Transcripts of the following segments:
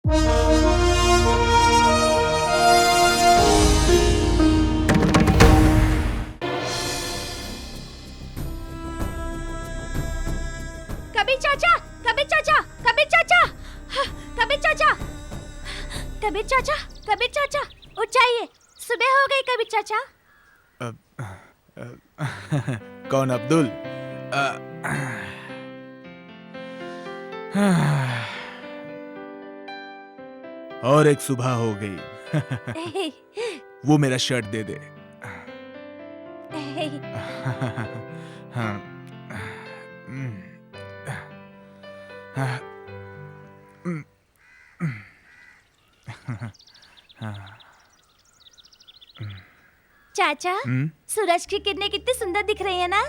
कबीर चाचा, कबीर चाचा, कबीर चाचा, कबीर चाचा, कबीर चाचा, कबीर चाचा, उठ जाइए, सुबह हो गई कबीर चाचा। कौन अब्दुल? और एक सुबह हो गई। वो मेरा शर्ट दे दे। चाचा, सूरज की किरणें कितनी सुंदर दिख रही है ना?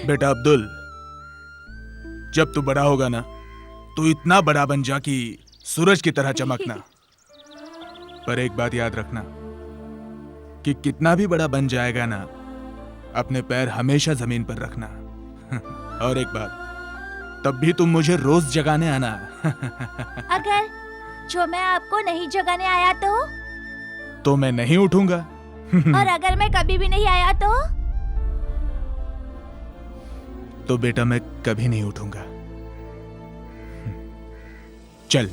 बेटा अब्दुल, जब तू बड़ा होगा ना, तू इतना बड़ा बन जा कि सूरज की तरह चमकना। पर एक बात याद रखना कि कितना भी बड़ा बन जाएगा ना, अपने पैर हमेशा जमीन पर रखना। और एक बात, तब भी तुम मुझे रोज जगाने आना। अगर जो मैं आपको नहीं जगाने आया तो मैं नहीं उठूंगा। और अगर मैं कभी भी नहीं आया तो बेटा मैं कभी नहीं उठूंगा। चल।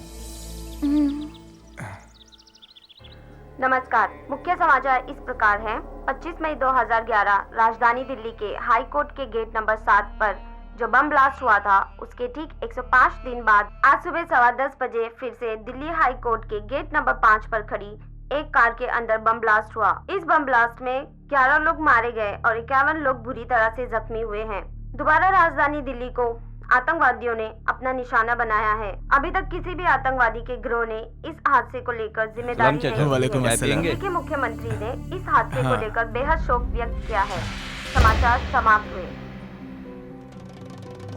नमस्कार, मुख्य समाचार इस प्रकार हैं। 25 मई 2011 राजधानी दिल्ली के हाई कोर्ट के गेट नंबर 7 पर जो बम ब्लास्ट हुआ था, उसके ठीक 105 दिन बाद आज सुबह 10:15 बजे फिर से दिल्ली हाई कोर्ट के गेट नंबर 5 पर खड़ी एक कार के अंदर बम ब्लास्ट हुआ। इस बम ब्लास्ट में 11 लोग मारे गए और 51 लोग बुरी तरह से जख्मी हुए हैं। दोबारा राजधानी दिल्ली को आतंकवादियों ने अपना निशाना बनाया है। अभी तक किसी भी आतंकवादी के गिरोह ने इस हादसे को लेकर जिम्मेदारी नहीं ली। के मुख्यमंत्री ने इस हादसे को लेकर बेहद शोक व्यक्त किया है। समाचार समाप्त हुए।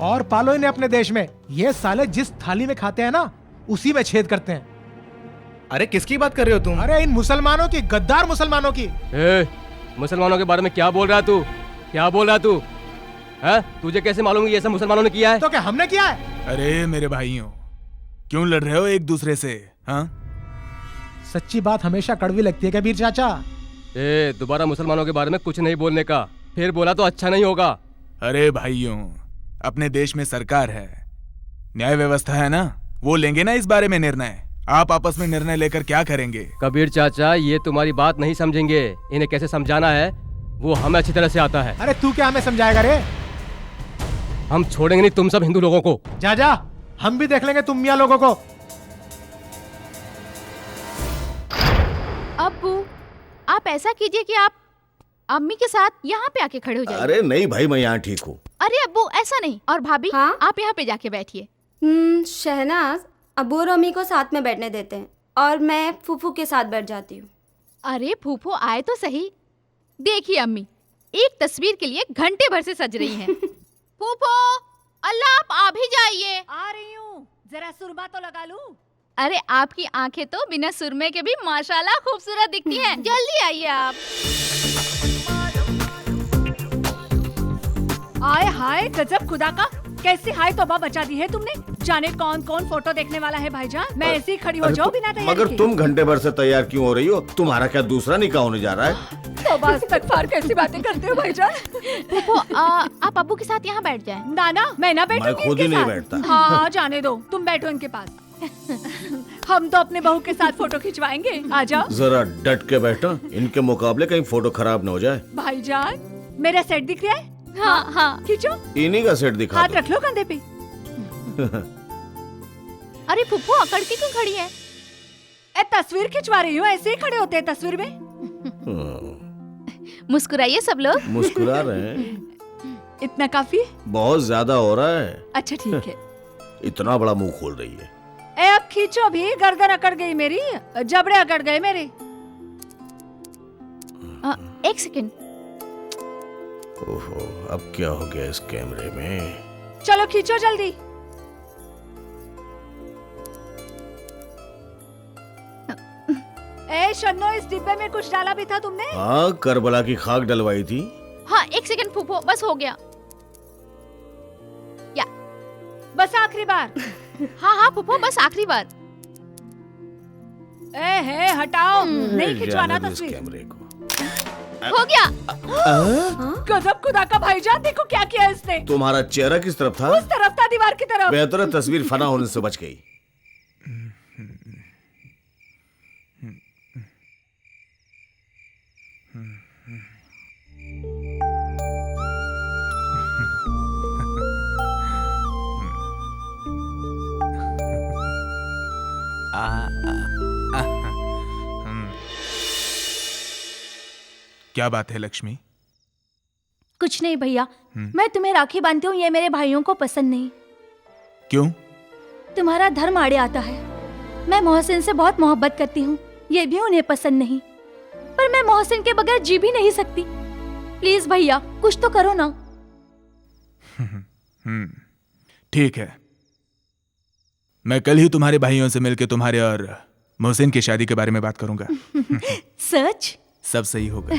और पालो इन्हें अपने देश में। ये साले जिस थाली में खाते हैं ना, उसी में छेद करते हैं। अरे किसकी बात कर रहे हो तुम? अरे इन मुसलमानों की, गद्दार मुसलमानों की। मुसलमानों के बारे में क्या बोल रहा तू? क्या बोल रहा तू? तुझे कैसे मालूम ये सब मुसलमानों ने किया है? तो क्या हमने किया है? अरे मेरे भाइयों, क्यों लड़ रहे हो एक दूसरे से? सच्ची बात हमेशा कड़वी लगती है कबीर चाचा। दोबारा मुसलमानों के बारे में कुछ नहीं बोलने का, फिर बोला तो अच्छा नहीं होगा। अरे भाइयों, अपने देश में सरकार है, न्याय व्यवस्था है ना, वो लेंगे ना इस बारे में निर्णय। आप आपस में निर्णय लेकर क्या करेंगे? कबीर चाचा, ये तुम्हारी बात नहीं समझेंगे। इन्हें कैसे समझाना है वो हमें अच्छी तरह से आता है। अरे तू क्या हमें समझाएगा रे? हम छोड़ेंगे नहीं तुम सब हिंदू लोगों को। जा जा, हम भी देख लेंगे तुम मियां लोगों को। अब्बू, आप ऐसा कीजिए कि आप अम्मी के साथ यहाँ पे आके खड़े हो जाइए। अरे नहीं भाई, मैं यहाँ ठीक हूँ। अरे अब्बू ऐसा नहीं। और भाभी, हाँ? आप यहाँ पे जाके बैठिए। शहनाज, अब्बू और अम्मी को साथ में बैठने देते हैं और मैं फूफू के साथ बैठ जाती हूँ। अरे फूफू आए तो सही। देखिए अम्मी, एक तस्वीर के लिए घंटे भर से सज रही हैं। फूफो, अल्लाह आप आ भी जाइए। आ रही हूँ, जरा सुरमा तो लगा लूं। अरे आपकी आंखें तो बिना सुरमे के भी माशाल्लाह खूबसूरत दिखती हैं। जल्दी आइए आप। आए हाय, गजब खुदा का, कैसी हाय तौबा बचा दी है तुमने। जाने कौन कौन फोटो देखने वाला है भाईजान। मैं ऐसे ही खड़ी हो जाऊं बिना तैयारी मगर तुम घंटे भर से तैयार क्यों हो रही हो? तुम्हारा क्या दूसरा निकाह होने जा रहा है? तौबा इस्तगफार, कैसी बातें करते हो भाईजान। फूफो, आप अब्बू के साथ यहाँ बैठ जाएं। नाना, मैं ना बैठूंगी मैं खुद ही नहीं बैठता। हाँ, जाने दो, तुम बैठो इनके पास। हम तो अपने बहू के साथ फोटो खिंचवाएंगे। आ जाओ। जरा डट के बैठो, इनके मुकाबले कहीं फोटो खराब न हो जाए। भाईजान, मेरा सेट दिख रहा है? हाँ हाँ, खींचो। इन्हीं का सेट दिखा हाथ दो। रख लो कंधे पे। अरे फूफो, अकड़ के क्यों खड़ी है? तस्वीर खिंचवा रही हूँ, ऐसे ही खड़े होते हैं तस्वीर में। मुस्कुराइए सब लोग। मुस्कुरा रहे हैं। इतना काफी? बहुत ज्यादा हो रहा है। अच्छा ठीक है। इतना बड़ा मुंह खोल रही है। अब खींचो भी, गर्दन अकड़ गई मेरी, जबड़े अकड़ गए मेरे। एक सेकंड। ओहो, अब क्या हो गया इस कैमरे में? चलो खींचो जल्दी। शन्नो, इस डिब्बे में कुछ डाला भी था तुमने? हाँ, करबला की खाक डलवाई थी। हाँ, एक सेकंड फूफो, बस हो गया। बस आखिरी बार। हाँ हाँ फूफो, बस आखिरी बार। ए हटाओ, नहीं खिंचवाना जाने दो इस तस्वीर। कैमरे को। हो गया। गजब खुदा का भाईजान, देखो क्या किया इसने। तुम्हारा चेहरा किस तरफ था? उस तरफ था, दीवार की तरफ। बेहतर है तस्वीर फना होने से बच गई। क्या बात है लक्ष्मी? कुछ नहीं भैया, मैं तुम्हें राखी बांधती हूँ, ये मेरे भाइयों को पसंद नहीं। क्यों? तुम्हारा धर्म आड़े आता है। मैं मोहसिन से बहुत मोहब्बत करती हूँ, ये भी उन्हें पसंद नहीं। पर मैं मोहसिन के बगैर जी भी नहीं सकती। प्लीज भैया, कुछ तो करो ना। ठीक है, मैं कल ही तुम्हारे भाइयों से मिलकर तुम्हारे और मोहसिन की शादी के बारे में बात करूंगा। सच? सब सही होगा।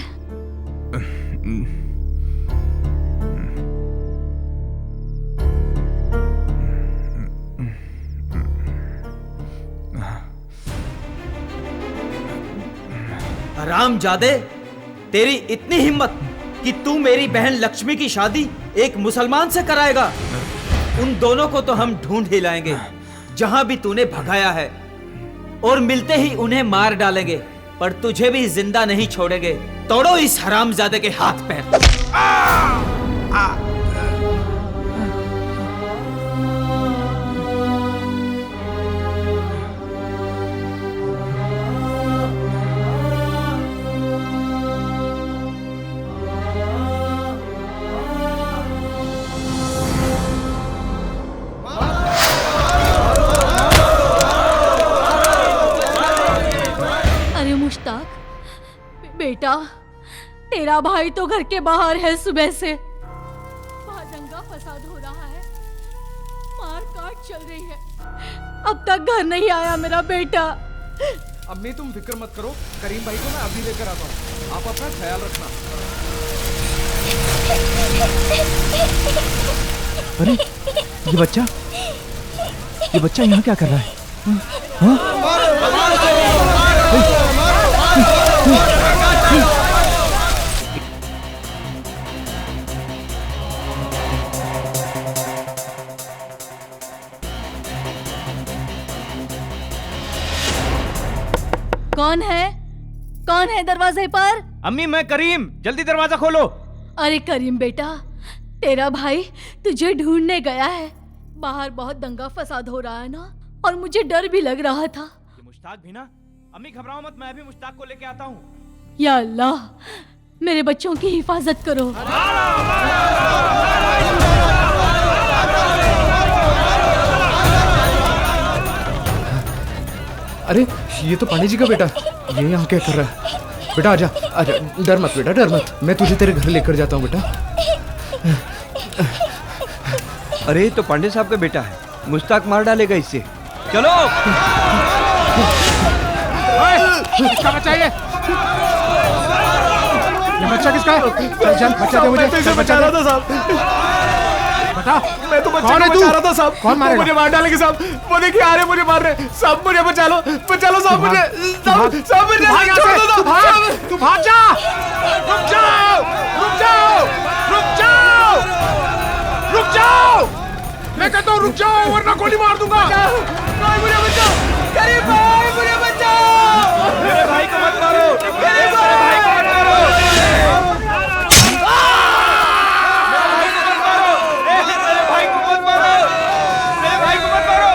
हरामजादे, तेरी इतनी हिम्मत कि तू मेरी बहन लक्ष्मी की शादी एक मुसलमान से कराएगा। उन दोनों को तो हम ढूंढ ही लाएंगे जहां भी तूने भगाया है, और मिलते ही उन्हें मार डालेंगे, पर तुझे भी जिंदा नहीं छोड़ेंगे। तोड़ो इस हरामजादे के हाथ पैर। अरे मुश्ताक बेटा, तेरा भाई तो घर के बाहर है सुबह से। वहाँ दंगा फसाद हो रहा है, मार काट चल रही है, अब तक घर नहीं आया मेरा बेटा। अम्मी तुम फिक्र मत करो, करीम भाई को मैं अभी लेकर आता हूँ, आप अपना ख्याल रखना। अरे ये बच्चा यहाँ क्या कर रहा है? कौन है? कौन है दरवाजे पर? अम्मी मैं करीम, जल्दी दरवाजा खोलो। अरे करीम बेटा, तेरा भाई तुझे ढूंढने गया है। बाहर बहुत दंगा फसाद हो रहा है ना, और मुझे डर भी लग रहा था। ये मुश्ताक भी ना? अम्मी घबराओ मत, मैं भी मुश्ताक को लेके आता हूँ। या अल्लाह, मेरे बच्चों की हिफाजत करो। अरे ये तो पांडे जी का बेटा, ये यहाँ क्या कर रहा है? बेटा आजा आजा, डर मत बेटा, डर मत, मैं तुझे तेरे घर लेकर जाता हूँ बेटा। अरे तो पांडे साहब का बेटा है, मुश्ताक मार डालेगा इससे। चलो। किसका बच्चा ये बच्चा किसका है? चल बच्चा दे मुझे। चल बचा रहा था साहब। बता, मैं तो बच्चे कौन है को तू? बचा रहा था साहब। कौन मारेगा? मुझे मार डालेंगे साहब, वो देखिए आ रहे मुझे मार रहे साहब, मुझे बचा लो साहब, मुझे साहब मुझे छोड़ दो साहब। तू भाग जा। रुक जाओ, रुक जाओ, रुक जाओ, रुक जाओ, मैं कहता हूँ रुक जाओ वरना गोली मार दूंगा। मुझे बचाओ, करीम भाई मुझे बचाओ। मेरे भाई को मत मारो, मेरे भाई को मत मारो,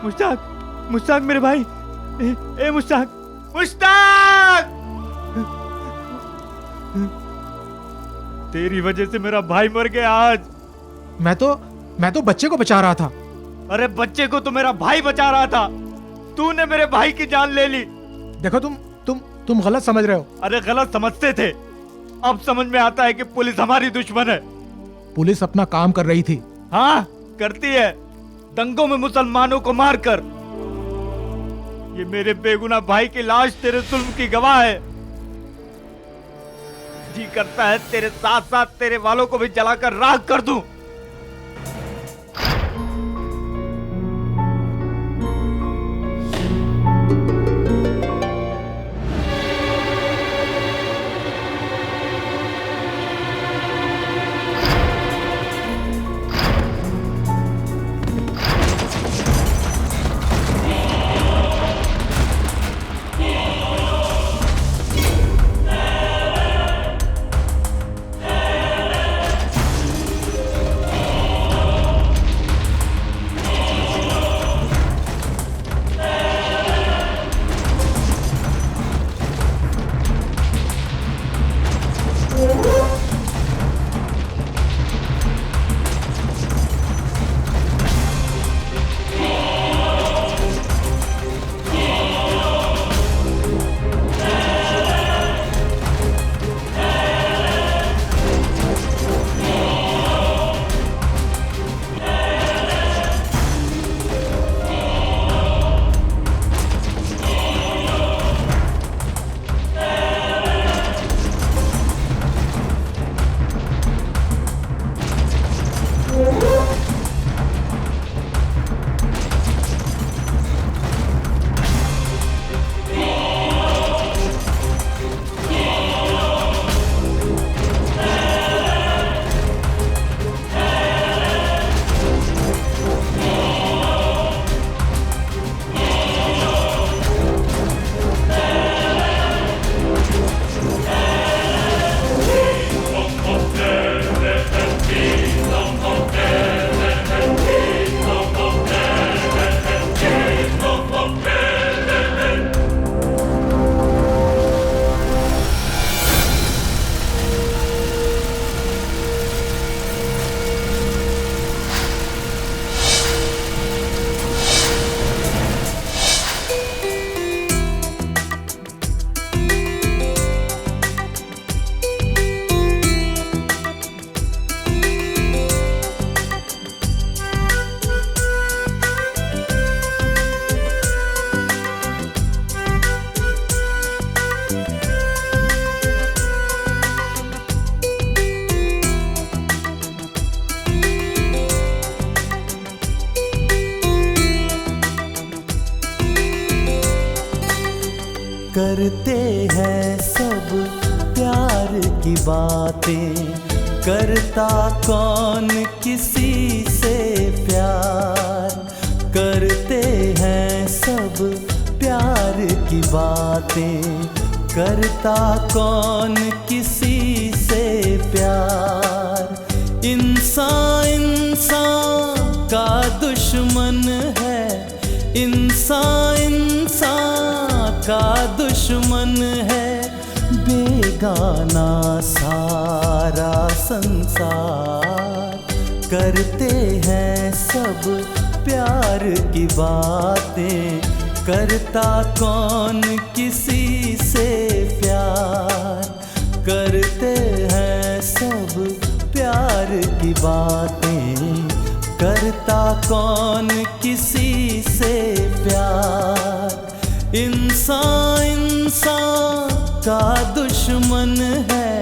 मुश्ताक, मुश्ताक मेरे भाई, ए मुश्ताक, मुश्ताक, तेरी वजह से मेरा भाई मर गया आज। मैं तो बच्चे को बचा रहा था। अरे बच्चे को तो मेरा भाई बचा रहा था, तूने मेरे भाई की जान ले ली। देखो तुम गलत समझ रहे हो। अरे गलत समझते थे, अब समझ में आता है कि पुलिस हमारी दुश्मन है। पुलिस अपना काम कर रही थी। हाँ करती है, दंगों में मुसलमानों को मारकर। ये मेरे बेगुनाह भाई की लाश तेरे जुल्म की गवाह है। जी करता है तेरे साथ साथ तेरे वालों को भी जलाकर राख कर दूं। करते हैं सब प्यार की बातें, करता कौन किसी से प्यार। करते हैं सब प्यार की बातें, करता कौन किसी से प्यार। इंसान इंसान का दुश्मन है, इंसान इंसान का दुश्मन है, बेगाना सारा संसार। करते हैं सब प्यार की बातें, करता कौन किसी से प्यार। करते हैं सब प्यार की बातें, करता कौन किसी से प्यार। इंसान इंसान का दुश्मन है,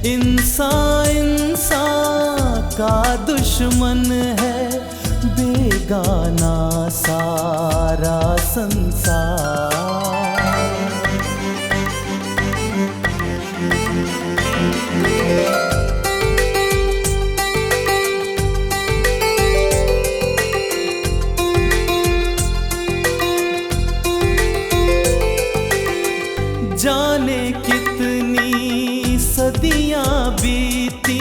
इंसान इंसान का दुश्मन है, बेगाना सारा संसार। जाने कितनी सदियां बीती,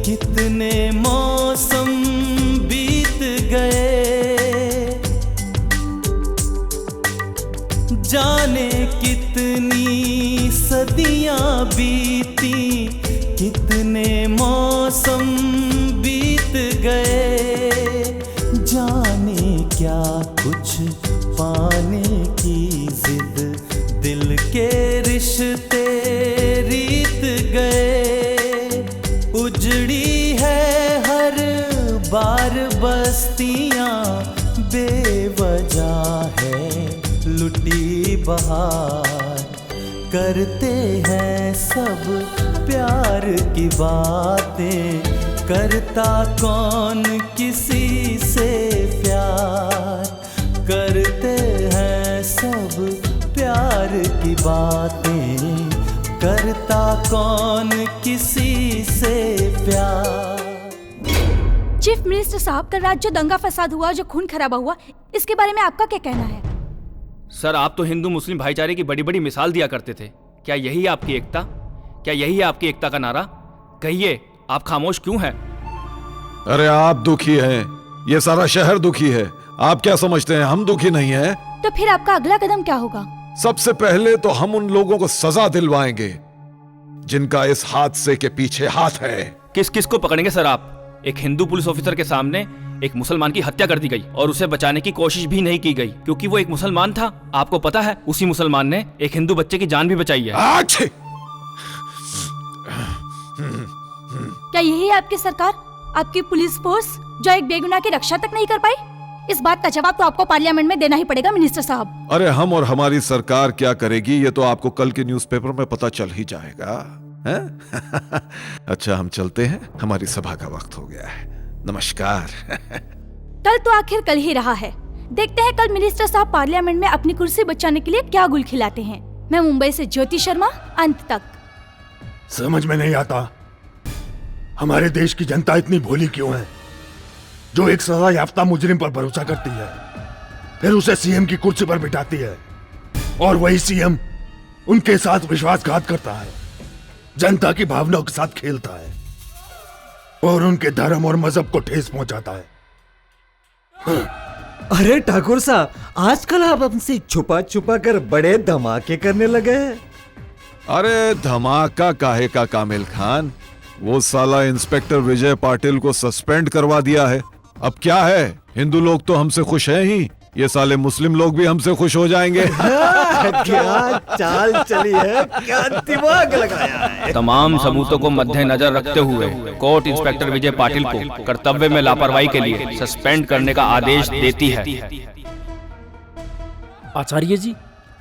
कितने मौसम बीत गए। जाने कितनी सदियां बीती, कितने मौसम बीत गए। जाने क्या कुछ पाने की जिद, दिल के रिश्ते रीत गए। उजड़ी है हर बार बस्तियां, बेवजह है लुटी बहार। करते हैं सब प्यार की बातें, करता कौन किसी से प्यार। करते हैं सब प्यार की बातें, करता कौन किसी से प्यार। चीफ मिनिस्टर साहब, कल रात जो दंगा फसाद हुआ, जो खून खराबा हुआ, इसके बारे में आपका क्या कहना है? सर, आप तो हिंदू मुस्लिम भाईचारे की बड़ी बड़ी मिसाल दिया करते थे। क्या यही आपकी एकता? क्या यही आपकी एकता का नारा? कहिए, आप खामोश क्यों हैं? अरे आप दुखी हैं, ये सारा शहर दुखी है। आप क्या समझते हैं हम दुखी नहीं हैं? तो फिर आपका अगला कदम क्या होगा? सबसे पहले तो हम उन लोगों को सजा दिलवाएंगे जिनका इस हादसे के पीछे हाथ है। किस किस को पकड़ेंगे सर आप? एक हिंदू पुलिस ऑफिसर के सामने एक मुसलमान की हत्या कर दी गई और उसे बचाने की कोशिश भी नहीं की गई क्योंकि वो एक मुसलमान था। आपको पता है, उसी मुसलमान ने एक हिंदू बच्चे की जान भी बचाई है। क्या यही है आपकी सरकार, आपकी पुलिस फोर्स, जो एक बेगुनाह की रक्षा तक नहीं कर पाई? इस बात का जवाब तो आपको पार्लियामेंट में देना ही पड़ेगा मिनिस्टर साहब। अरे हम और हमारी सरकार क्या करेगी ये तो आपको कल के न्यूज़पेपर में पता चल ही जाएगा, हैं? अच्छा, हम चलते हैं, हमारी सभा का वक्त हो गया है। नमस्कार। कल तो आखिर कल ही रहा है, देखते हैं कल मिनिस्टर साहब पार्लियामेंट में अपनी कुर्सी बचाने के लिए क्या गुल खिलाते हैं। मैं मुंबई से ज्योति शर्मा, अंत तक। समझ में नहीं आता हमारे देश की जनता इतनी भोली क्यों है, जो एक सजा याफ्ता मुजरिम पर भरोसा करती है, फिर उसे सीएम की कुर्सी पर बिठाती है और वही सीएम उनके साथ विश्वासघात करता है, जनता की भावनाओं के साथ खेलता है और उनके धर्म और मजहब को ठेस पहुंचाता है। अरे ठाकुर साहब, आजकल आप हमसे छुपा छुपा कर बड़े धमाके करने लगे हैं। अरे धमाका काहे का कामिल खान, वो साला इंस्पेक्टर विजय पाटिल को सस्पेंड करवा दिया है। अब क्या है, हिंदू लोग तो हमसे खुश हैं ही, ये साले मुस्लिम लोग भी हमसे खुश हो जाएंगे। क्या चाल चली है, क्या दिमाग लगाया है। तमाम सबूतों को मद्देनजर रखते हुए कोर्ट इंस्पेक्टर विजय पाटिल को कर्तव्य में लापरवाही के लिए सस्पेंड करने का आदेश देती है। आचार्य जी,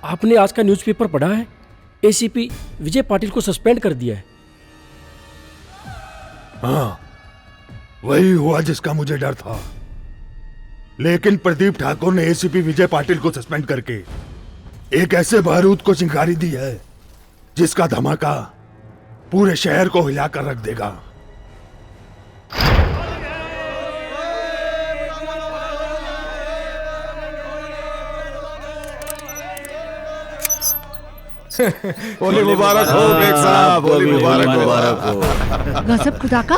आपने आज का न्यूज़पेपर पढ़ा है? एसीपी विजय पाटिल को सस्पेंड कर दिया है। हाँ, वही हुआ जिसका मुझे डर था। लेकिन प्रदीप ठाकुर ने एसीपी विजय पाटिल को सस्पेंड करके एक ऐसे बारूद को चिंगारी दी है जिसका धमाका पूरे शहर को हिलाकर रख देगा। होली मुबारक हो बेग साहब, होली मुबारक हो। गजब खुदा का।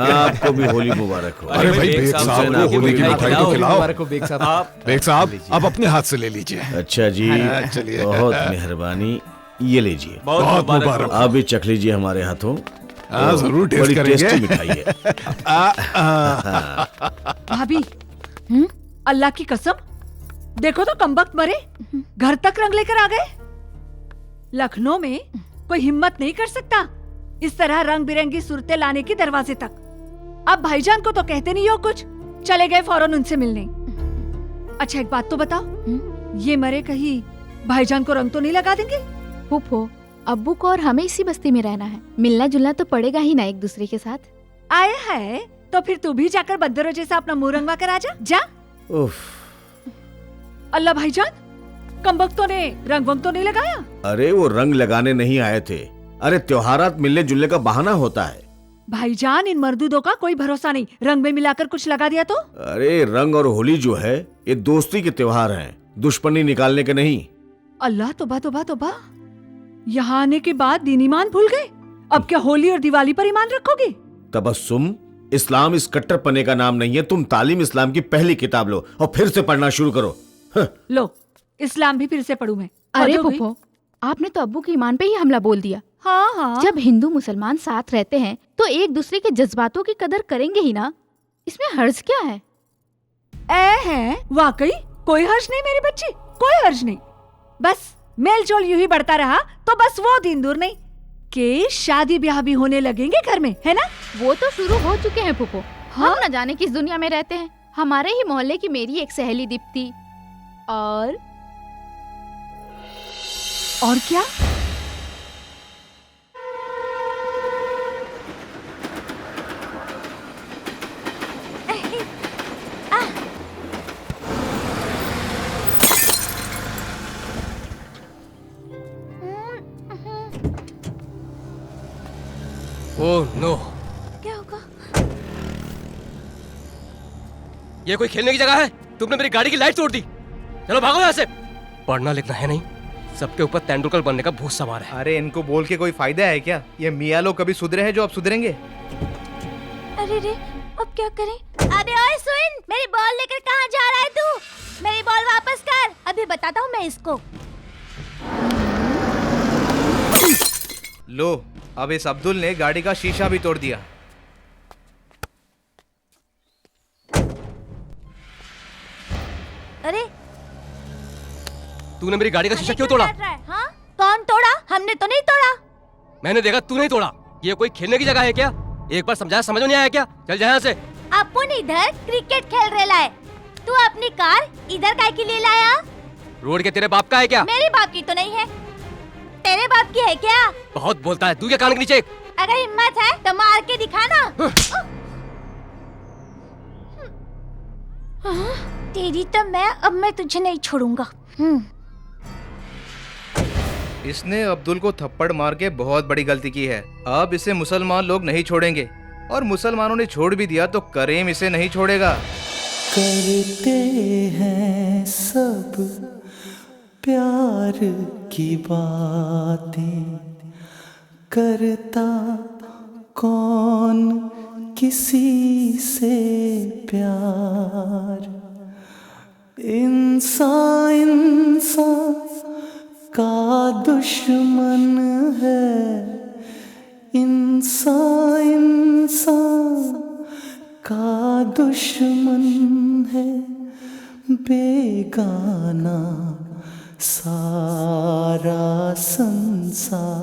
आपको भी होली मुबारक हो। अरे भाई बेग साहब को होली की मिठाई तो खिलाओ। बेग साहब आप अपने हाथ से ले लीजिए। अच्छा जी, चलिए। बहुत मेहरबानी, ये लीजिए। बहुत मुबारक। आप भी चख लीजिए हमारे हाथों। हाँ जरूर टेस्ट बड़ी करेंगे। टेस्टी मिठाई है। भाभी अल्लाह की कसम, देखो तो कमबख्त मरे घर तक रंग लेकर आ गए। लखनऊ में कोई हिम्मत नहीं कर सकता इस तरह रंग बिरंगी सूरतें लाने की दरवाजे तक। अब भाईजान को तो कहते नहीं हो कुछ, चले गए फौरन उनसे मिलने। अच्छा एक बात तो बताओ, ये मरे कहीं भाईजान को रंग तो नहीं लगा देंगे? फूफो, अब्बू को और हमें इसी बस्ती में रहना है, मिलना जुलना तो पड़ेगा ही ना एक दूसरे के साथ। आए है तो फिर तू भी जाकर बंदरों जैसा अपना मुंह रंगवा कर आ जा। जा। अल्लाह भाईजान, कमबख्तों ने रंग वंग तो नहीं लगाया? अरे वो रंग लगाने नहीं आए थे। अरे त्योहारात मिलने जुलने का बहाना होता है। भाईजान इन मर्दूदों का कोई भरोसा नहीं, रंग में मिलाकर कुछ लगा दिया तो? अरे रंग और होली जो है ये दोस्ती के त्योहार हैं, दुश्मनी निकालने के नहीं। अल्लाह तौबा तौबा तौबा, यहाँ आने के बाद दीन ईमान भूल गए। अब क्या होली और दिवाली पर ईमान रखोगे? तबस्सुम, इस्लाम इस कट्टरपने का नाम नहीं है। तुम तालीम इस्लाम की पहली किताब लो और फिर से पढ़ना शुरू करो। लो इस्लाम भी फिर से पढ़ूं मैं। अरे फूफो, आपने तो अब्बू के ईमान पे ही हमला बोल दिया। हाँ हाँ, जब हिंदू मुसलमान साथ रहते हैं तो एक दूसरे के जज्बातों की कदर करेंगे ही ना, इसमें हर्ज क्या है? है वाकई कोई हर्ज नहीं मेरी बच्ची, कोई हर्ज नहीं। बस मेल जोल यूं ही बढ़ता रहा तो बस वो दिन दूर नहीं कि शादी ब्याह भी होने लगेंगे घर में, है ना? वो तो शुरू हो चुके हैं फूफो। हम न जाने किस दुनिया में रहते हैं। हमारे ही मोहल्ले की मेरी एक सहेली दीप्ति और क्या? ओह नो, क्या होगा? ये कोई खेलने की जगह है? तुमने मेरी गाड़ी की लाइट तोड़ दी। चलो भागो यहाँ से। पढ़ना लिखना है नहीं, सबके ऊपर तेंदुलकर बनने का भूत सवार है। अरे इनको बोल के कोई फायदा है क्या? ये मियाँ लोग कभी सुधरे हैं जो अब सुधरेंगे? अरे रे, अब क्या करें? अरे ओए सुन, मेरी बॉल लेकर कहाँ जा रहा है तू? मेरी बॉल वापस कर, अभी बताता हूँ मैं इसको। लो, अब इस अब्दुल ने गाड़ी का शीशा भी तोड़ दिया। अरे तूने मेरी गाड़ी का शीशा क्यों तोड़ा? हाँ? कौन तोड़ा? हमने तो नहीं तोड़ा। मैंने देखा तू नहीं तोड़ा। ये कोई खेलने की जगह है क्या? एक बार समझाया समझ नहीं आया क्या? चल जा यहाँ से। अपन इधर क्रिकेट खेल रहे है, तू अपनी कार इधर काय के लिए लाया? रोड के तेरे बाप का है क्या? मेरे बाप की तो नहीं है, तेरे बाप की है क्या? बहुत बोलता है, तू क्या कान के नीचे? अगर हिम्मत है तो मार के दिखाना। तेरी तो मैं तुझे नहीं छोड़ूंगा। इसने अब्दुल को थप्पड़ मार के बहुत बड़ी गलती की है। अब इसे मुसलमान लोग नहीं छोड़ेंगे, और मुसलमानों ने छोड़ भी दिया तो करीम इसे नहीं छोड़ेगा। करते हैं सब प्यार की बातें, करता कौन किसी से प्यार। इंसान का दुश्मन है, इंसान का दुश्मन है, बेगाना सारा संसार।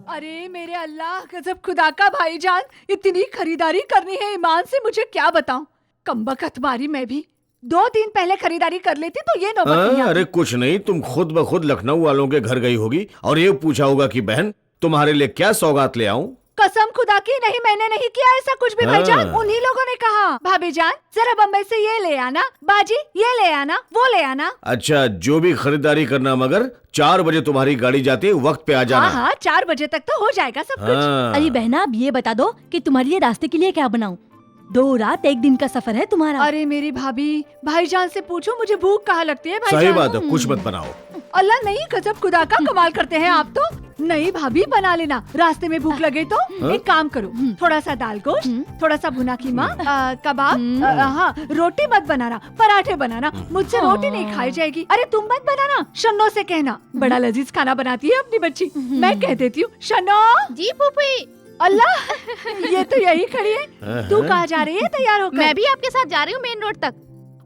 अरे मेरे अल्लाह, गजब खुदा का भाईजान, इतनी खरीदारी करनी है ईमान से, मुझे क्या बताऊं। कमबख्त मारी मैं भी 2 दिन पहले खरीदारी कर लेती तो ये नौबत नहीं आती। अरे कुछ नहीं, तुम खुद ब खुद लखनऊ वालों के घर गई होगी और ये पूछा होगा कि बहन तुम्हारे लिए क्या सौगात ले आऊं। कसम खुदा की नहीं, मैंने नहीं किया ऐसा कुछ भी भाईजान। उन्हीं लोगों ने कहा भाभी जान जरा बम्बई से ये ले आना, बाजी ये ले आना, वो ले आना। अच्छा, जो भी खरीदारी करना, मगर 4 बजे तुम्हारी गाड़ी जाती है, वक्त पे आ जाना। हाँ 4 बजे तक तो हो जाएगा सब कुछ। अरे बहना, अब ये बता दो कि तुम्हारे लिए रास्ते के लिए क्या बनाऊं? 2 रात 1 दिन का सफर है तुम्हारा। अरे मेरी भाभी, भाईजान से पूछो मुझे भूख कहाँ लगती है भाईजान। सही बात है, कुछ मत बनाओ। अल्लाह नहीं, गजब खुदा का कमाल करते हैं आप तो। नहीं भाभी, बना लेना, रास्ते में भूख लगे तो एक काम करो, थोड़ा सा दाल गोश्त, थोड़ा सा भुना कीमा, कबाब, हाँ रोटी मत बनाना, पराठे बनाना, मुझसे रोटी नहीं खाई जाएगी। अरे तुम मत बनाना, शन्नो से कहना, बड़ा लजीज खाना बनाती है अपनी बच्ची। मैं कह देती हूँ। शन्नो जी फूफी। अल्लाह, ये तो यही खड़ी है। तू कहाँ जा रही है तैयार होकर? मैं भी आपके साथ जा रही हूँ मेन रोड तक।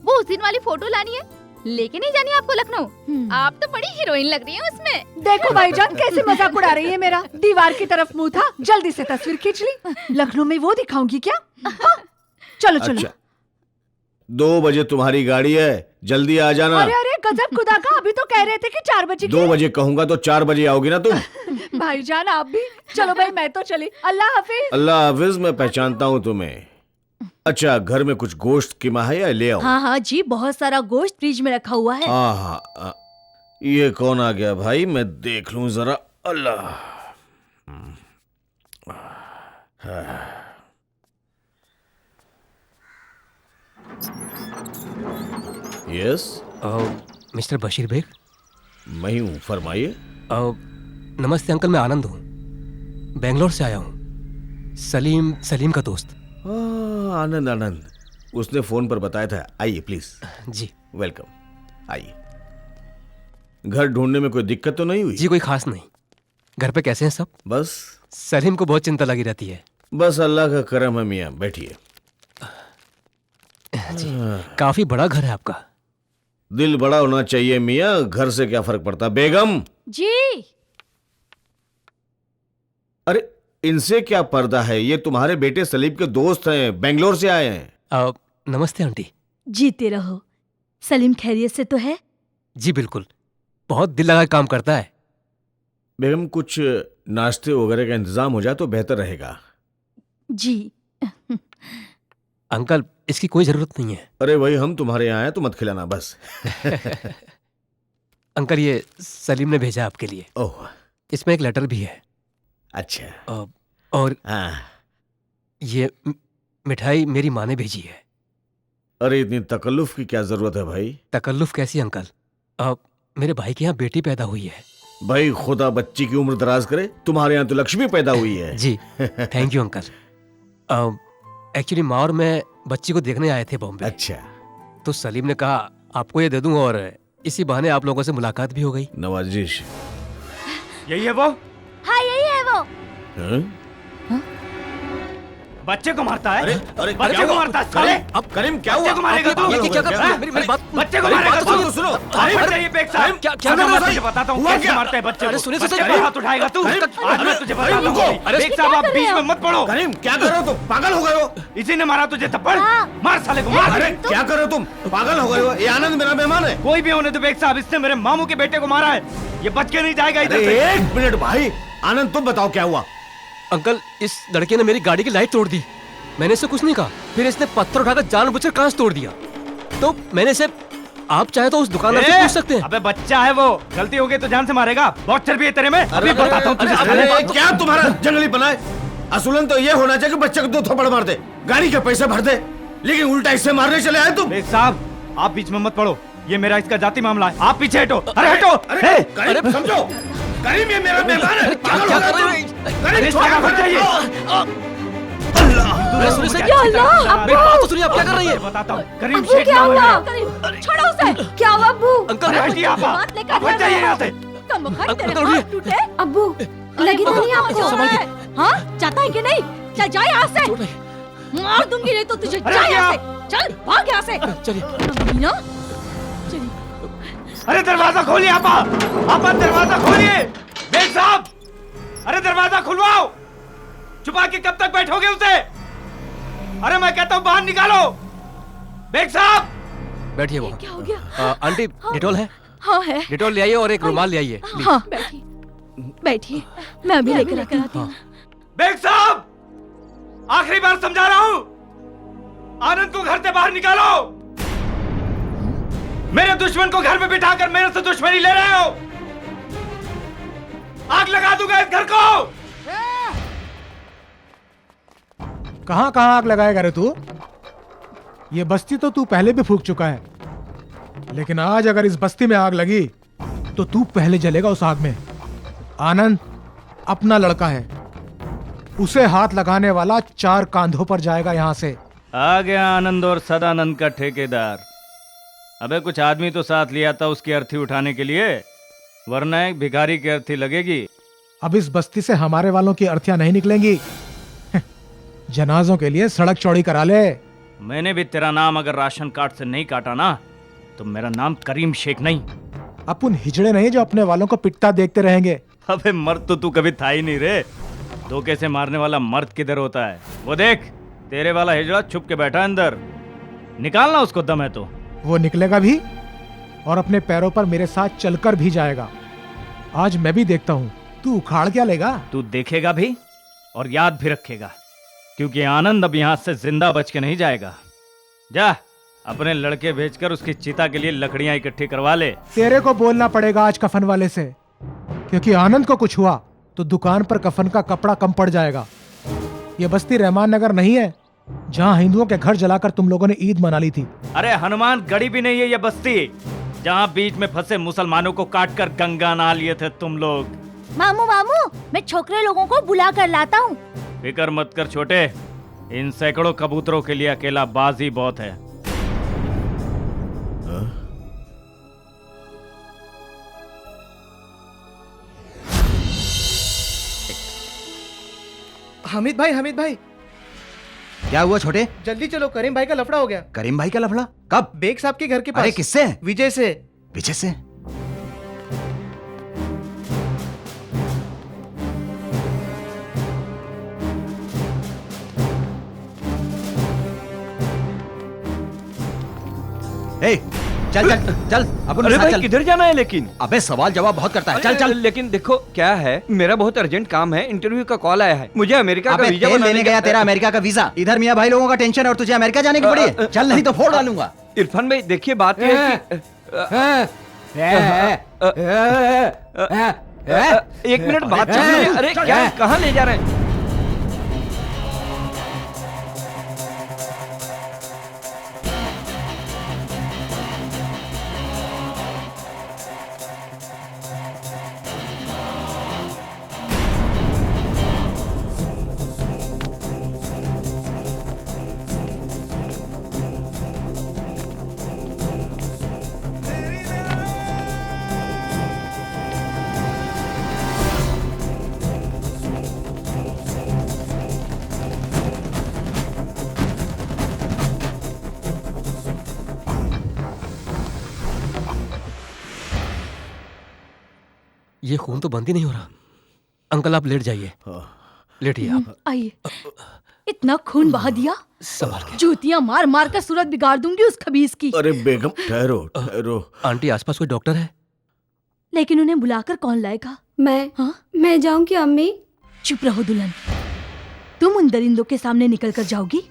वो उस दिन वाली फोटो लानी है, लेके नहीं जानी आपको लखनऊ। आप तो बड़ी हीरोइन लग रही हैं उसमें। देखो भाईजान कैसे मजाक उड़ा रही है मेरा। दीवार की तरफ मुंह था, जल्दी से तस्वीर खींच ली। लखनऊ में वो दिखाऊंगी क्या? हाँ? चलो चलो। अच्छा, 2 बजे तुम्हारी गाड़ी है, जल्दी आ जाना। अरे अरे गजब खुदा का, अभी तो कह रहे थे कि 4 बजे। 2 बजे कहूंगा तो 4 बजे आओगी ना तुम। भाईजान आप भी चलो। भाई मैं तो चली, अल्लाह हाफिज। अल्लाह हाफिज, मैं पहचानता हूँ तुम्हें। अच्छा, घर में कुछ गोश्त कीमा है या ले आओ? हाँ हाँ जी, बहुत सारा गोश्त फ्रिज में रखा हुआ है। हाँ, ये कौन आ गया भाई, मैं देख लूं जरा। अल्लाह, यस मिस्टर बशीर बेग, मैं ही हूँ, फरमाइए। नमस्ते अंकल, मैं आनंद हूँ, बेंगलोर से आया हूँ। सलीम का दोस्त। आनंद आनंद, उसने फोन पर बताया था। आइए प्लीज। जी वेलकम, आइए। घर ढूंढने में कोई दिक्कत तो नहीं हुई? जी कोई खास नहीं। घर पे कैसे हैं सब? बस सलीम को बहुत चिंता लगी रहती है। बस अल्लाह का करम है मियाँ, बैठिए। जी, काफी बड़ा घर है आपका। दिल बड़ा होना चाहिए मियाँ, घर से क्या फर्क पड़ता। बेगम जी। अरे इनसे क्या पर्दा है, ये तुम्हारे बेटे सलीम के दोस्त हैं, बेंगलोर से आए हैं। नमस्ते आंटी। जीते रहो। सलीम खैरियत से तो है? जी बिल्कुल, बहुत दिल लगा काम करता है। बेगम कुछ नाश्ते वगैरह का इंतजाम हो जाए तो बेहतर रहेगा। जी। अंकल इसकी कोई जरूरत नहीं है। अरे भाई, हम तुम्हारे यहाँ आए तो मत खिलाना बस। अंकल ये सलीम ने भेजा आपके लिए। ओह, इसमें एक लेटर भी है। अच्छा। और ये मिठाई मेरी माँ ने भेजी है। अरे इतनी तकल्लुफ की क्या जरूरत है भाई? तकल्लुफ कैसी अंकल, मेरे भाई के यहाँ बेटी पैदा हुई है। भाई खुदा बच्ची की उम्र दराज करे, तुम्हारे यहाँ तो लक्ष्मी पैदा हुई है। जी थैंक यू अंकल। एक्चुअली माँ और मैं बच्ची को देखने आए थे बॉम्बे। अच्छा। तो सलीम ने कहा आपको ये दे दूं और इसी बहाने आप लोगों से मुलाकात भी हो गई। नवाजिश, यही है वो? हाँ यही है वो। बच्चे को मारता है? अरे बच्चे को मारता है साले। अब करीम क्या हुआ? बच्चे को मारेगा तू? ये क्या कर रहा है? मेरी बात, बच्चे को मारेगा तू? सुनो। हट जाइए बेग साहब। क्या आज मैं तुझे बताता हूँ कैसे मारते हैं बच्चे को। सुनिए बच्चे पे हाथ उठाएगा तू? आज मैं तुझे बताता हूँ। बेग साहब आप बीच में मत पड़ो। करीम क्या कर रहे हो तुम? पागल हो गए हो? इसी ने मारा तुझे थप्पड़? मार साले को मार। अरे क्या कर रहे हो तुम? पागल हो गए हो? ये आनंद मेरा मेहमान है। कोई भी होने दो बेग साहब, इसने मेरे मामू के बेटे को मारा है। ये बच के नहीं जाएगा इधर से। 1 मिनट भाई, आनंद तुम बताओ क्या हुआ? अंकल इस लड़के ने मेरी गाड़ी की लाइट तोड़ दी। मैंने इसे कुछ नहीं कहा, फिर इसने पत्थर उठाकर जानबूझकर कांच तोड़ दिया। तो मैंने इसे, आप चाहे तो उस दुकानदार से पूछ सकते हैं। अबे बच्चा है वो, गलती हो गई तो जान से मारेगा। बहुत चर्बी है तेरे में। अभी बताता हूँ तुझे। अरे क्या तुम्हारा जंगली पना है? असूलन तो ये होना चाहिए कि बच्चे को 2 थप्पड़ मार दे, गाड़ी के पैसे भर दे, लेकिन उल्टा इससे मारने चले आए तुम। बेग साहब आप बीच में मत पड़ो, ये मेरा इसका जाति मामला है। आप पीछे हटो। अरे हटो। अरे समझो, करीम ये मेरा मेहमान है। पागल हो गए तुम? करीम छोड़ो, हट जाइए। बात सुनिए, आप क्या कर रही है? बताता हूँ। करीम अब्बू क्या हुआ? छोड़ो उसे। क्या हुआ अब्बू? अंकल बात लेकर हट जाइए यहाँ से। तेरे हाथ टूटे? अब्बू लगी तो नहीं आपको? हाँ जाता है कि नहीं? चल जाए यहाँ से, मार दूंगी नहीं तो तुझे। जा यहाँ से, चल भाग यहाँ से। चलिए ना अरे दरवाजा खोलिए आपा, आपा दरवाजा खोलिए। बेग साहब अरे दरवाजा खुलवाओ। छुपा के कब तक बैठोगे उसे? अरे मैं कहता हूँ बाहर निकालो। बेग साहब बैठिए। वो क्या हो गया? आंटी डिटॉल है? हाँ है। डिटॉल ले आइए और एक रुमाल ले आइए। हाँ बैठिए बैठिए, मैं अभी लेकर आती हूँ। बेग साहब, आखिरी बार समझा रहा हूं, आनंद को घर से बाहर निकालो। मेरे दुश्मन को घर में बिठाकर मेरे से दुश्मनी ले रहे हो। आग लगा दूंगा इस घर को। कहां कहां आग लगाएगा रे तू? ये बस्ती तो तू पहले भी फूंक चुका है, लेकिन आज अगर इस बस्ती में आग लगी तो तू पहले जलेगा उस आग में। आनंद अपना लड़का है, उसे हाथ लगाने वाला 4 कांधों पर जाएगा यहां से। आ गया आनंद और सदानंद का ठेकेदार। अबे कुछ आदमी तो साथ लिया था उसकी अर्थी उठाने के लिए, वरना एक भिखारी की अर्थी लगेगी। अब इस बस्ती से हमारे वालों की अर्थियां नहीं निकलेंगी। जनाजों के लिए सड़क चौड़ी करा ले। मैंने भी तेरा नाम अगर राशन कार्ड से नहीं काटा ना, तो मेरा नाम करीम शेख नहीं। अपन हिजड़े नहीं जो अपने वालों को पिटता देखते रहेंगे। अबे मर्द तो तू कभी था ही नहीं रे। धोखे से मारने वाला मर्द किधर होता है? वो देख, तेरे वाला हिजड़ा छुप के बैठा अंदर। निकालना उसको दम है तो। वो निकलेगा भी और अपने पैरों पर मेरे साथ चलकर भी जाएगा। आज मैं भी देखता हूँ तू उखाड़ क्या लेगा। तू देखेगा भी और याद भी रखेगा, क्योंकि आनंद अब यहाँ से जिंदा बच के नहीं जाएगा। जा अपने लड़के भेजकर उसकी चिता के लिए लकड़ियां इकट्ठी करवा ले। तेरे को बोलना पड़ेगा आज कफन वाले से, क्योंकि आनंद को कुछ हुआ तो दुकान पर कफन का कपड़ा कम पड़ जाएगा। ये बस्ती रहमान नगर नहीं है जहाँ हिंदुओं के घर जलाकर तुम लोगों ने ईद मना ली थी। अरे हनुमान गढ़ी भी नहीं है ये बस्ती, जहाँ बीच में फंसे मुसलमानों को काटकर गंगा नहा लिए थे तुम लोग। मामू मामू, मैं छोकरे लोगों को बुला कर लाता हूँ। फिक्र मत कर छोटे, इन सैकड़ों कबूतरों के लिए अकेला बाज ही बहुत है। हामिद भाई क्या हुआ छोटे? जल्दी चलो, करीम भाई का लफड़ा हो गया। करीम भाई का लफड़ा? कब? बेग साहब के घर के पास। अरे किससे? विजय से। विजय से? ए, चल चल चल अपन अरे भाई चल। किधर जाना है लेकिन? अबे सवाल जवाब बहुत करता है। चल चल। लेकिन देखो क्या है, मेरा बहुत अर्जेंट काम है, इंटरव्यू का कॉल आया है, मुझे अमेरिका का वीजा तेल बनाने लेने गया तेरा अमेरिका का वीजा। इधर मियां भाई लोगों का टेंशन है और तुझे अमेरिका जाने की पड़ी। चल नहीं तो फोड़ डालूंगा। इरफान भाई देखिए बात ये है कि एक मिनट बात सुनिए। अरे क्या, कहाँ ले जा रहे हैं? ये खून तो बंद ही नहीं हो रहा। अंकल आप लेट जाइए, लेटिए आप। आइए, इतना खून बहा दिया, संभाल के। जूतियां मार मार कर सूरत बिगाड़ दूंगी उस खबीस की। अरे बेगम ठहरो ठहरो। आंटी आसपास कोई डॉक्टर है? लेकिन उन्हें बुलाकर कौन लाएगा? मैं जाऊं क्या अम्मी? चुप रहो दुल्हन, तुम उन दरिंदों के सामने निकल कर जाओगी?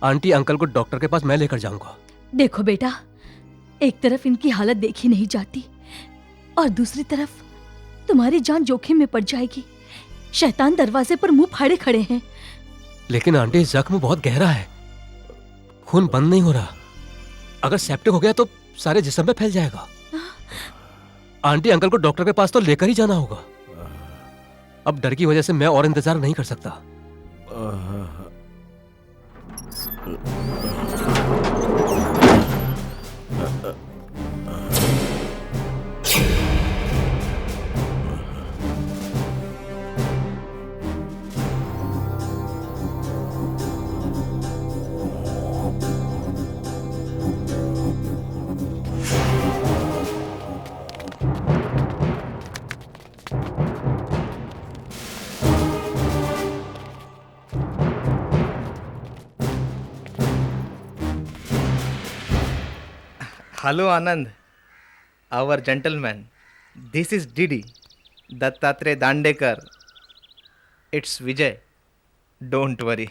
आंटी अंकल को डॉक्टर के पास मैं लेकर जाऊंगा। देखो बेटा, एक तरफ इनकी हालत देखी नहीं जाती और दूसरी तरफ तुम्हारी जान जोखिम में पड़ जाएगी। शैतान दरवाजे पर मुंह फाड़े खड़े हैं। लेकिन आंटी जख्म बहुत गहरा है, खून बंद नहीं हो रहा। अगर सेप्टिक हो गया तो सारे जिस्म में फैल जाएगा। आंटी अंकल को डॉक्टर के पास तो लेकर ही जाना होगा। अब डर की वजह से मैं और इंतजार नहीं कर सकता। Hello Anand, our gentleman, this is DD. Dattatreya Dandekar, it's Vijay, don't worry.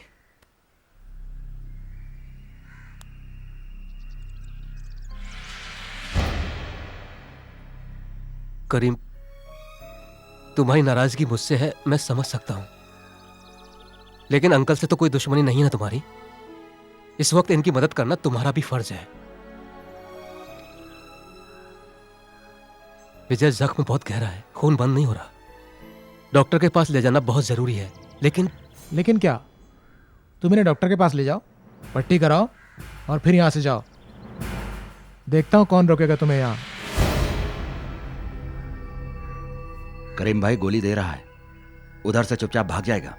Karim, तुम्हारी नाराजगी मुझसे है, मैं समझ सकता हूं, लेकिन अंकल से तो कोई दुश्मनी नहीं है ना तुम्हारी। इस वक्त इनकी मदद करना तुम्हारा भी फर्ज है। विजय, जख्म बहुत गहरा है, खून बंद नहीं हो रहा। डॉक्टर के पास ले जाना बहुत जरूरी है, लेकिन क्या? तुम इन्हें डॉक्टर के पास ले जाओ, पट्टी कराओ और फिर यहां से जाओ। देखता हूं कौन रोकेगा तुम्हें यहां। करीम भाई गोली दे रहा है, उधर से चुपचाप भाग जाएगा।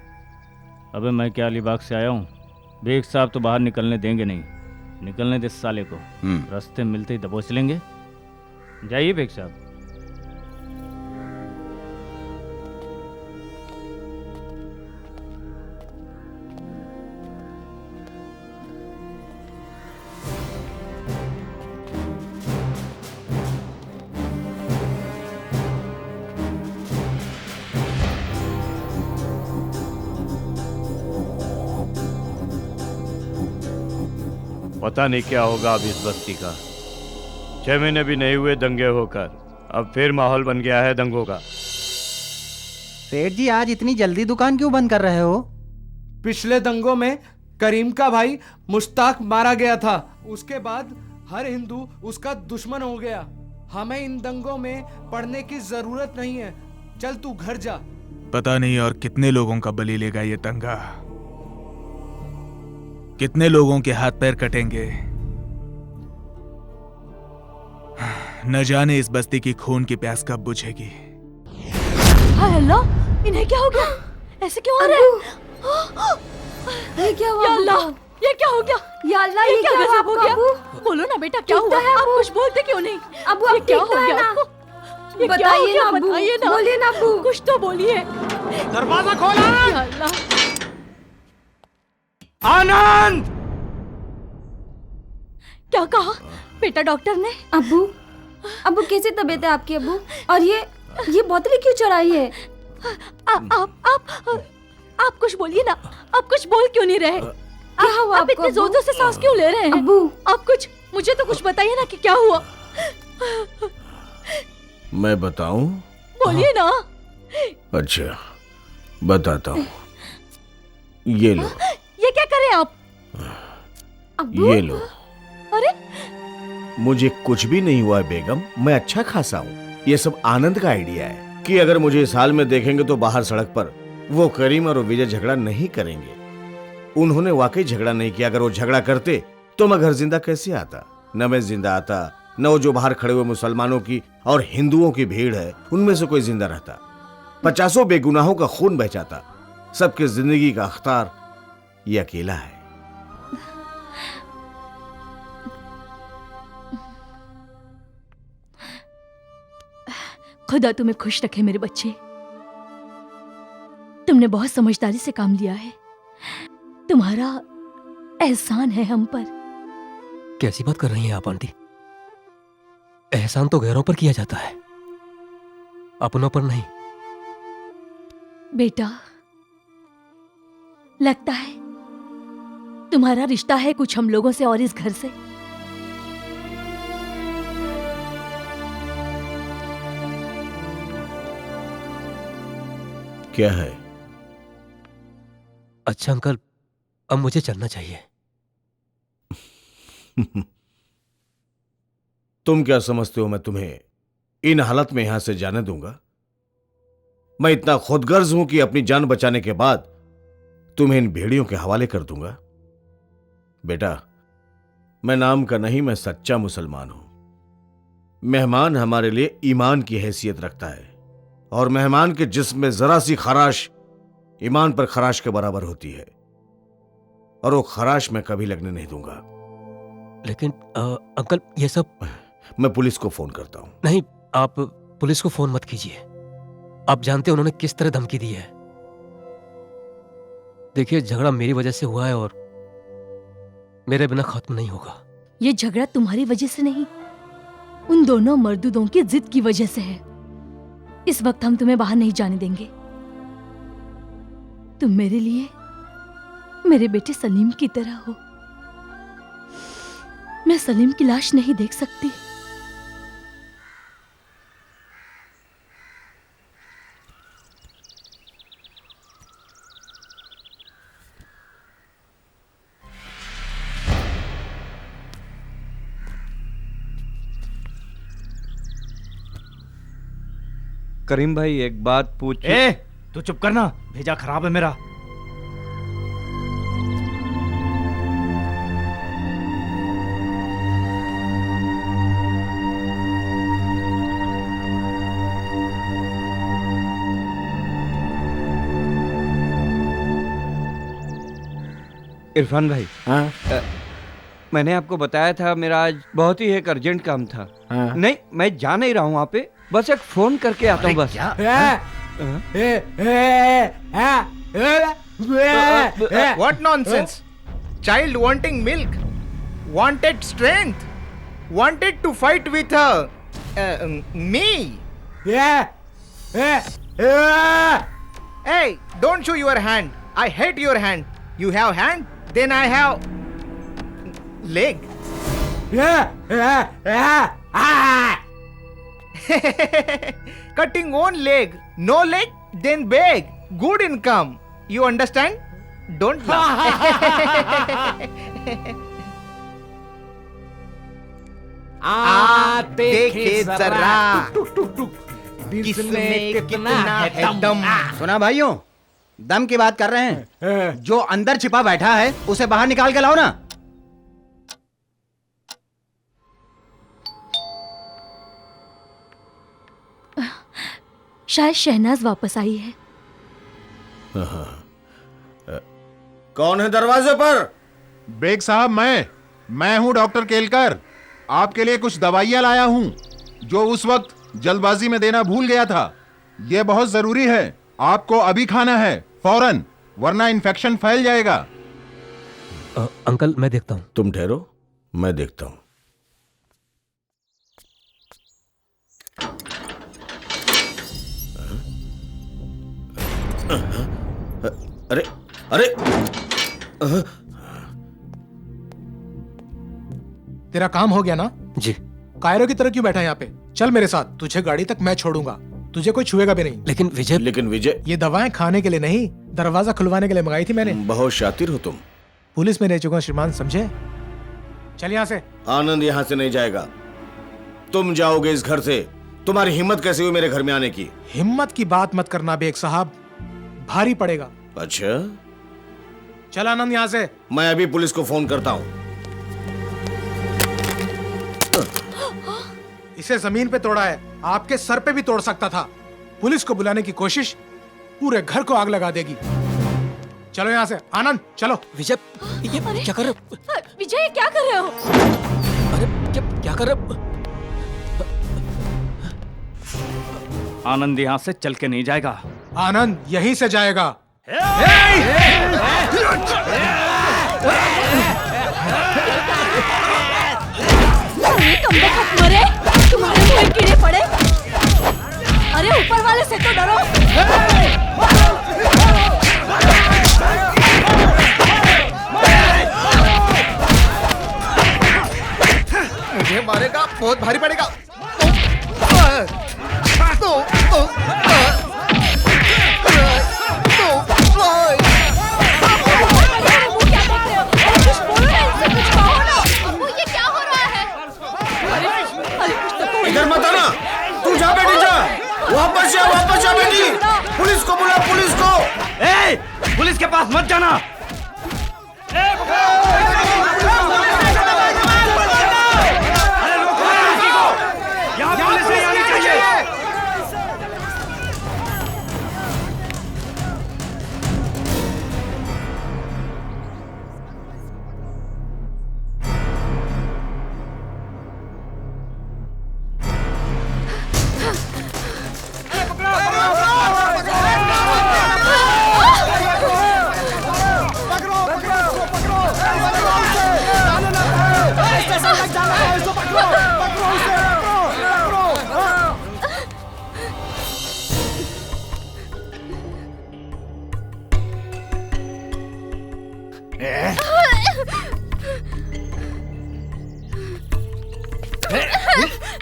अबे मैं क्या अलीबाग से आया हूँ, बेग साहब तो बाहर निकलने देंगे नहीं। निकलने दे साले को, रास्ते मिलते ही दबोच लेंगे। जाइए बेग साहब। पता नहीं क्या होगा अब इस बस्ती का। 6 महीने भी नहीं हुए दंगे होकर, अब फिर माहौल बन गया है दंगों का। सेठ जी, आज इतनी जल्दी दुकान क्यों बंद कर रहे हो? पिछले दंगों में करीम का भाई मुश्ताक मारा गया था, उसके बाद हर हिंदू उसका दुश्मन हो गया। हमें इन दंगों में पड़ने की जरूरत नहीं है, चल तू घर जा। पता नहीं और कितने लोगों का बलि लेगा ये दंगा, कितने लोगों के हाथ पैर कटेंगे। न जाने इस बस्ती की खून की प्यास कब बुझेगी। हाय अल्लाह, इन्हें क्या हो गया? ऐसे क्यों हो रहा है? ये क्या हुआ? या अल्लाह, ये क्या हो गया? या अल्लाह, ये क्या गजब हो हुआ गया? अबू? बोलो ना बेटा, क्या हुआ? आप कुछ बोलते क्यों नहीं? अबू, ये आप क्या ठीक हो तो है गया ना? आपको? ये क्या बताइए हो गया? ना अबू, बताइए ना, बोलिए ना अबू। कुछ तो बोलिए। दरवाजा खोला। या अल्लाह, आनंद! क्या कहा बेटा डॉक्टर ने? अबू कैसी तबीयत है आपकी अबू? और ये बोतलें क्यों चढ़ाई है? आप कुछ बोलिए ना, आप कुछ बोल क्यों नहीं रहे? क्या हुआ आप इतने जोर से सांस क्यों ले रहे हैं? अबू, आप कुछ मुझे तो कुछ बताइए ना कि क्या हुआ। मैं बताऊं? बोलिए ना। अच्छा, बताता हूं। ये लो। ये क्या कर रहे हैं आप? ये लो। अरे, मुझे कुछ भी नहीं हुआ है बेगम, मैं अच्छा खासा हूँ। ये सब आनंद का आइडिया है कि अगर मुझे इस हाल में देखेंगे तो बाहर सड़क पर वो करीम और विजय झगड़ा नहीं करेंगे। उन्होंने वाकई झगड़ा नहीं किया। अगर वो झगड़ा करते तो मैं घर जिंदा कैसे आता? न मैं जिंदा आता, न वो जो बाहर खड़े हुए मुसलमानों की और हिंदुओं की भीड़ है उनमें से कोई जिंदा रहता। 50 बेगुनाहों का खून बह जाता। सबके जिंदगी का अख्तार ये अकेला है। खुदा तुम्हें खुश रखे मेरे बच्चे। तुमने बहुत समझदारी से काम लिया है, तुम्हारा एहसान है हम पर। कैसी बात कर रही हैं आप आंटी? एहसान तो गैरों पर किया जाता है, अपनों पर नहीं। बेटा, लगता है तुम्हारा रिश्ता है कुछ हम लोगों से और इस घर से। क्या है? अच्छा अंकल, अब मुझे चलना चाहिए। तुम क्या समझते हो मैं तुम्हें इन हालत में यहां से जाने दूंगा? मैं इतना खुदगर्ज हूं कि अपनी जान बचाने के बाद तुम्हें इन भेड़ियों के हवाले कर दूंगा? बेटा, मैं नाम का नहीं, मैं सच्चा मुसलमान हूं। मेहमान हमारे लिए ईमान की हैसियत रखता है और मेहमान के जिस्म में जरा सी खराश ईमान पर खराश के बराबर होती है, और वो खराश मैं कभी लगने नहीं दूंगा। लेकिन अंकल, ये सब मैं पुलिस को फोन करता हूं। नहीं, आप पुलिस को फोन मत कीजिए। आप जानते हैं उन्होंने किस तरह धमकी दी है। देखिए, झगड़ा मेरी वजह से हुआ है और मेरे बिना खत्म नहीं होगा। ये झगड़ा तुम्हारी वजह से नहीं, उन दोनों मर्दूदों की जिद की वजह से है। इस वक्त हम तुम्हें बाहर नहीं जाने देंगे। तुम मेरे लिए मेरे बेटे सलीम की तरह हो। मैं सलीम की लाश नहीं देख सकती। करीम भाई एक बात पूछ। तू चुप करना, भेजा खराब है मेरा। इरफान भाई। हाँ? मैंने आपको बताया था मेरा आज बहुत ही एक अर्जेंट काम था। हाँ? नहीं, मैं जा नहीं रहा हूँ वहाँ पे, बस एक फोन करके आता हूँ बस। What nonsense! Child wanting milk, wanted strength, wanted to fight with her. Me. Hey, don't show your hand. I hate your hand. You have hand, then I have leg. Cutting one leg, no leg, then beg. Good income. You understand? Don't laugh. देखे जरा किसमें कितना है दम। सुना भाइयों, दम की बात कर रहे हैं। जो अंदर छिपा बैठा है उसे बाहर निकाल के लाओ ना। शायद शहनाज वापस आई है। कौन है दरवाजे पर? बेग साहब, मैं हूं डॉक्टर केलकर। आपके लिए कुछ दवाइयां लाया हूं जो उस वक्त जल्दबाजी में देना भूल गया था। यह बहुत जरूरी है, आपको अभी खाना है फौरन, वरना इन्फेक्शन फैल जाएगा। अंकल मैं देखता हूँ। तुम ठहरो, मैं देखता हूँ। अरे अरे तेरा काम हो गया ना? जी। कायरो की तरह क्यों बैठा है यहाँ पे? चल मेरे साथ, तुझे गाड़ी तक मैं छोड़ूंगा, तुझे कोई छुएगा भी नहीं। लेकिन विजय ये दवाएं खाने के लिए नहीं, दरवाजा खुलवाने के लिए मंगाई थी मैंने। बहुत शातिर हो तुम। पुलिस में रह चुका हूं श्रीमान, समझे? चल यहाँ से। आनंद यहाँ से नहीं जाएगा, तुम जाओगे इस घर से। तुम्हारी हिम्मत कैसे हुई मेरे घर में आने की? हिम्मत की बात मत करना बेग साहब, भारी पड़ेगा। अच्छा, चल आनंद यहाँ से। मैं अभी पुलिस को फोन करता हूँ। इसे जमीन पे तोड़ा है, आपके सर पे भी तोड़ सकता था। पुलिस को बुलाने की कोशिश पूरे घर को आग लगा देगी। चलो यहाँ से, आनंद चलो। विजय ये क्या कर रहे हो? विजय क्या कर रहे हो? अरे क्या कर रहे हो? आनंद यहाँ से चल के नहीं जाएगा। आनंद यहीं से जाएगा। मरे, तुम्हारे मुंह में कीड़े पड़े। अरे ऊपर वाले से तो डरो। मुझे मारेगा, बहुत भारी पड़ेगा। इधर मत आना, तू जा बेटी जा, वापस जा बेटी। पुलिस को बुला, पुलिस को। पुलिस के पास मत जाना। यहाँ पुलिस नहीं आनी चाहिए।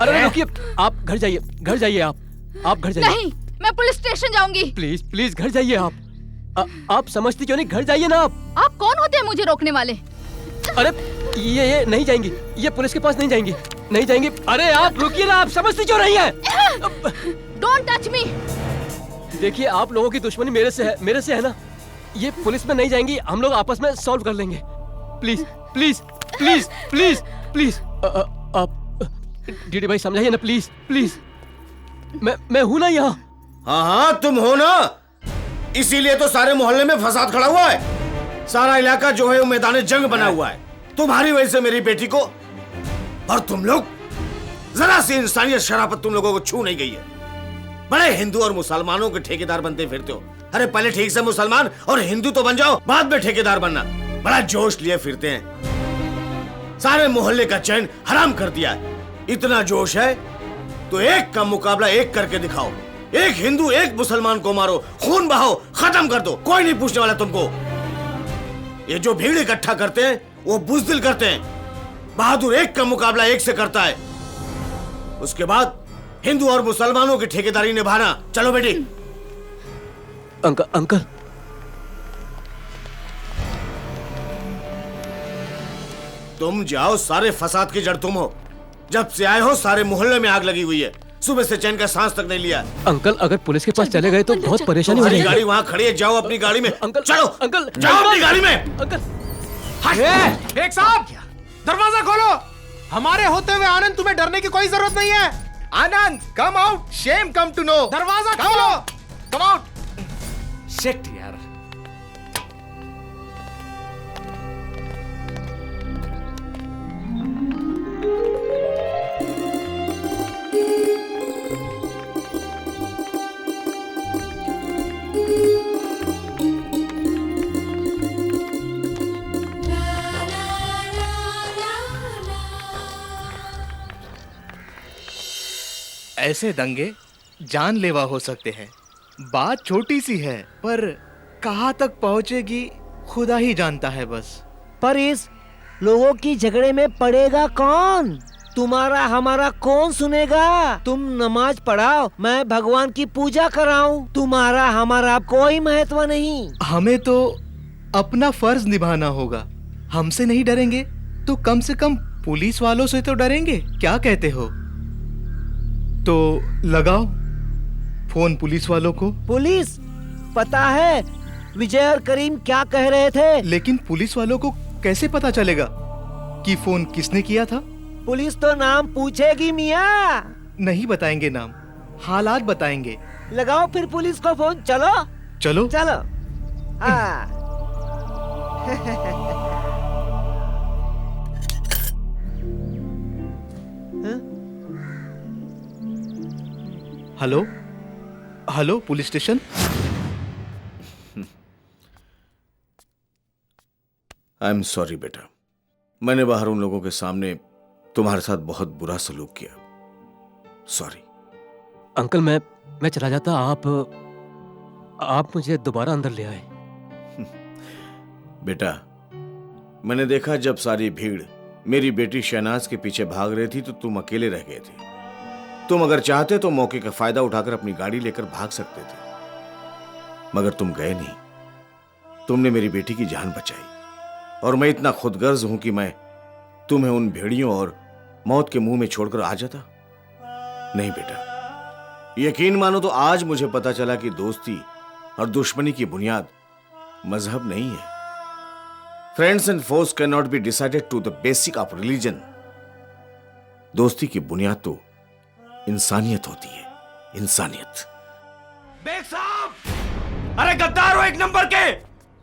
अरे रुकिए, आप घर जाइए, घर जाइए आप घर जाइए। नहीं, मैं पुलिस स्टेशन जाऊंगी। प्लीज प्लीज घर जाइए आप समझती क्यों नहीं? घर जाइए ना आप कौन होते हैं मुझे रोकने वाले? अरे ये नहीं जाएंगी, ये पुलिस के पास नहीं जाएंगी, नहीं जाएंगी। अरे आप रुकिए ना, आप समझती क्यों नहीं है? Don't touch me. देखिए, आप लोगों की दुश्मनी मेरे से है ना। ये पुलिस में नहीं जाएंगी, हम लोग आपस में सॉल्व कर लेंगे। Please please please please please आप डीडी भाई समझाइए ना, प्लीज प्लीज। मैं हूं ना यहाँ। हाँ तुम हो ना, इसीलिए तो सारे मोहल्ले में फसाद खड़ा हुआ है। सारा इलाका जो है वो मैदान जंग बना हुआ है तुम्हारी वजह से मेरी बेटी को। और तुम लोग, जरा सी इंसानियत शराफत तुम लोगों को छू नहीं गई है। बड़े हिंदू और मुसलमानों के ठेकेदार बनते फिरते हो। अरे पहले ठीक से मुसलमान और हिंदू तो बन जाओ, बाद में ठेकेदार बनना। बड़ा जोश लिए फिरते हैं, सारे मोहल्ले का चैन हराम कर दिया है। इतना जोश है तो एक का मुकाबला एक करके दिखाओ। एक हिंदू एक मुसलमान को मारो, खून बहाओ, खत्म कर दो, कोई नहीं पूछने वाला तुमको। ये जो भीड़ इकट्ठा करते हैं वो बुज़दिल करते हैं। बहादुर एक का मुकाबला एक से करता है। उसके बाद हिंदू और मुसलमानों की ठेकेदारी निभाना। चलो बेटी। अंकल तुम जाओ, सारे फसाद की जड़ तुम हो। जब से आए हो सारे मोहल्ले में आग लगी हुई है। सुबह से चैन का सांस तक नहीं लिया। अंकल अगर पुलिस के पास चले गए तो बहुत परेशानी हो जाएगी। गाड़ी वहाँ खड़ी है, जाओ अपनी गाड़ी में। अंकल चलो अंकल जाओ अपनी गाड़ी में। अंकल एक साहब, दरवाजा खोलो। हमारे होते हुए आनंद, तुम्हें डरने की कोई जरूरत नहीं है। Anand, come out. Shame come to know. दरवाजा खोलो। Come out. शिट यार। ऐसे दंगे जानलेवा हो सकते हैं। बात छोटी सी है पर कहाँ तक पहुँचेगी खुदा ही जानता है बस। पर इस लोगों की झगड़े में पड़ेगा कौन? तुम्हारा हमारा कौन सुनेगा? तुम नमाज पढ़ाओ, मैं भगवान की पूजा कराऊं। तुम्हारा हमारा कोई महत्व नहीं। हमें तो अपना फर्ज निभाना होगा। हमसे नहीं डरेंगे तो कम से कम पुलिस वालों से तो डरेंगे। क्या कहते हो? तो लगाओ फोन पुलिस वालों को। पुलिस? पता है विजय और करीम क्या कह रहे थे? लेकिन पुलिस वालों को कैसे पता चलेगा कि फोन किसने किया था? पुलिस तो नाम पूछेगी मियाँ। नहीं बताएंगे नाम, हालात बताएंगे। लगाओ फिर पुलिस को फोन। चलो चलो चलो। हाँ। Hello hello, police station. I am sorry बेटा, मैंने बाहर उन लोगों के सामने तुम्हारे साथ बहुत बुरा सलूक किया। सॉरी। अंकल मैं चला जाता, आप मुझे दोबारा अंदर ले आए। बेटा, मैंने देखा जब सारी भीड़ मेरी बेटी शहनाज के पीछे भाग रही थी तो तुम अकेले रह गए थे। तुम अगर चाहते तो मौके का फायदा उठाकर अपनी गाड़ी लेकर भाग सकते थे, मगर तुम गए नहीं। तुमने मेरी बेटी की जान बचाई और मैं इतना खुदगर्ज हूं कि मैं तुम्हें उन भेड़ियों और मौत के मुंह में छोड़कर आ जाता। नहीं बेटा, यकीन मानो तो आज मुझे पता चला कि दोस्ती और दुश्मनी की बुनियाद मजहब नहीं है। Friends and force can not be decided to the basic of religion. दोस्ती की बुनियाद तो इंसानियत होती है, इंसानियत। बेग साहब, अरे गद्दार हो एक नंबर के,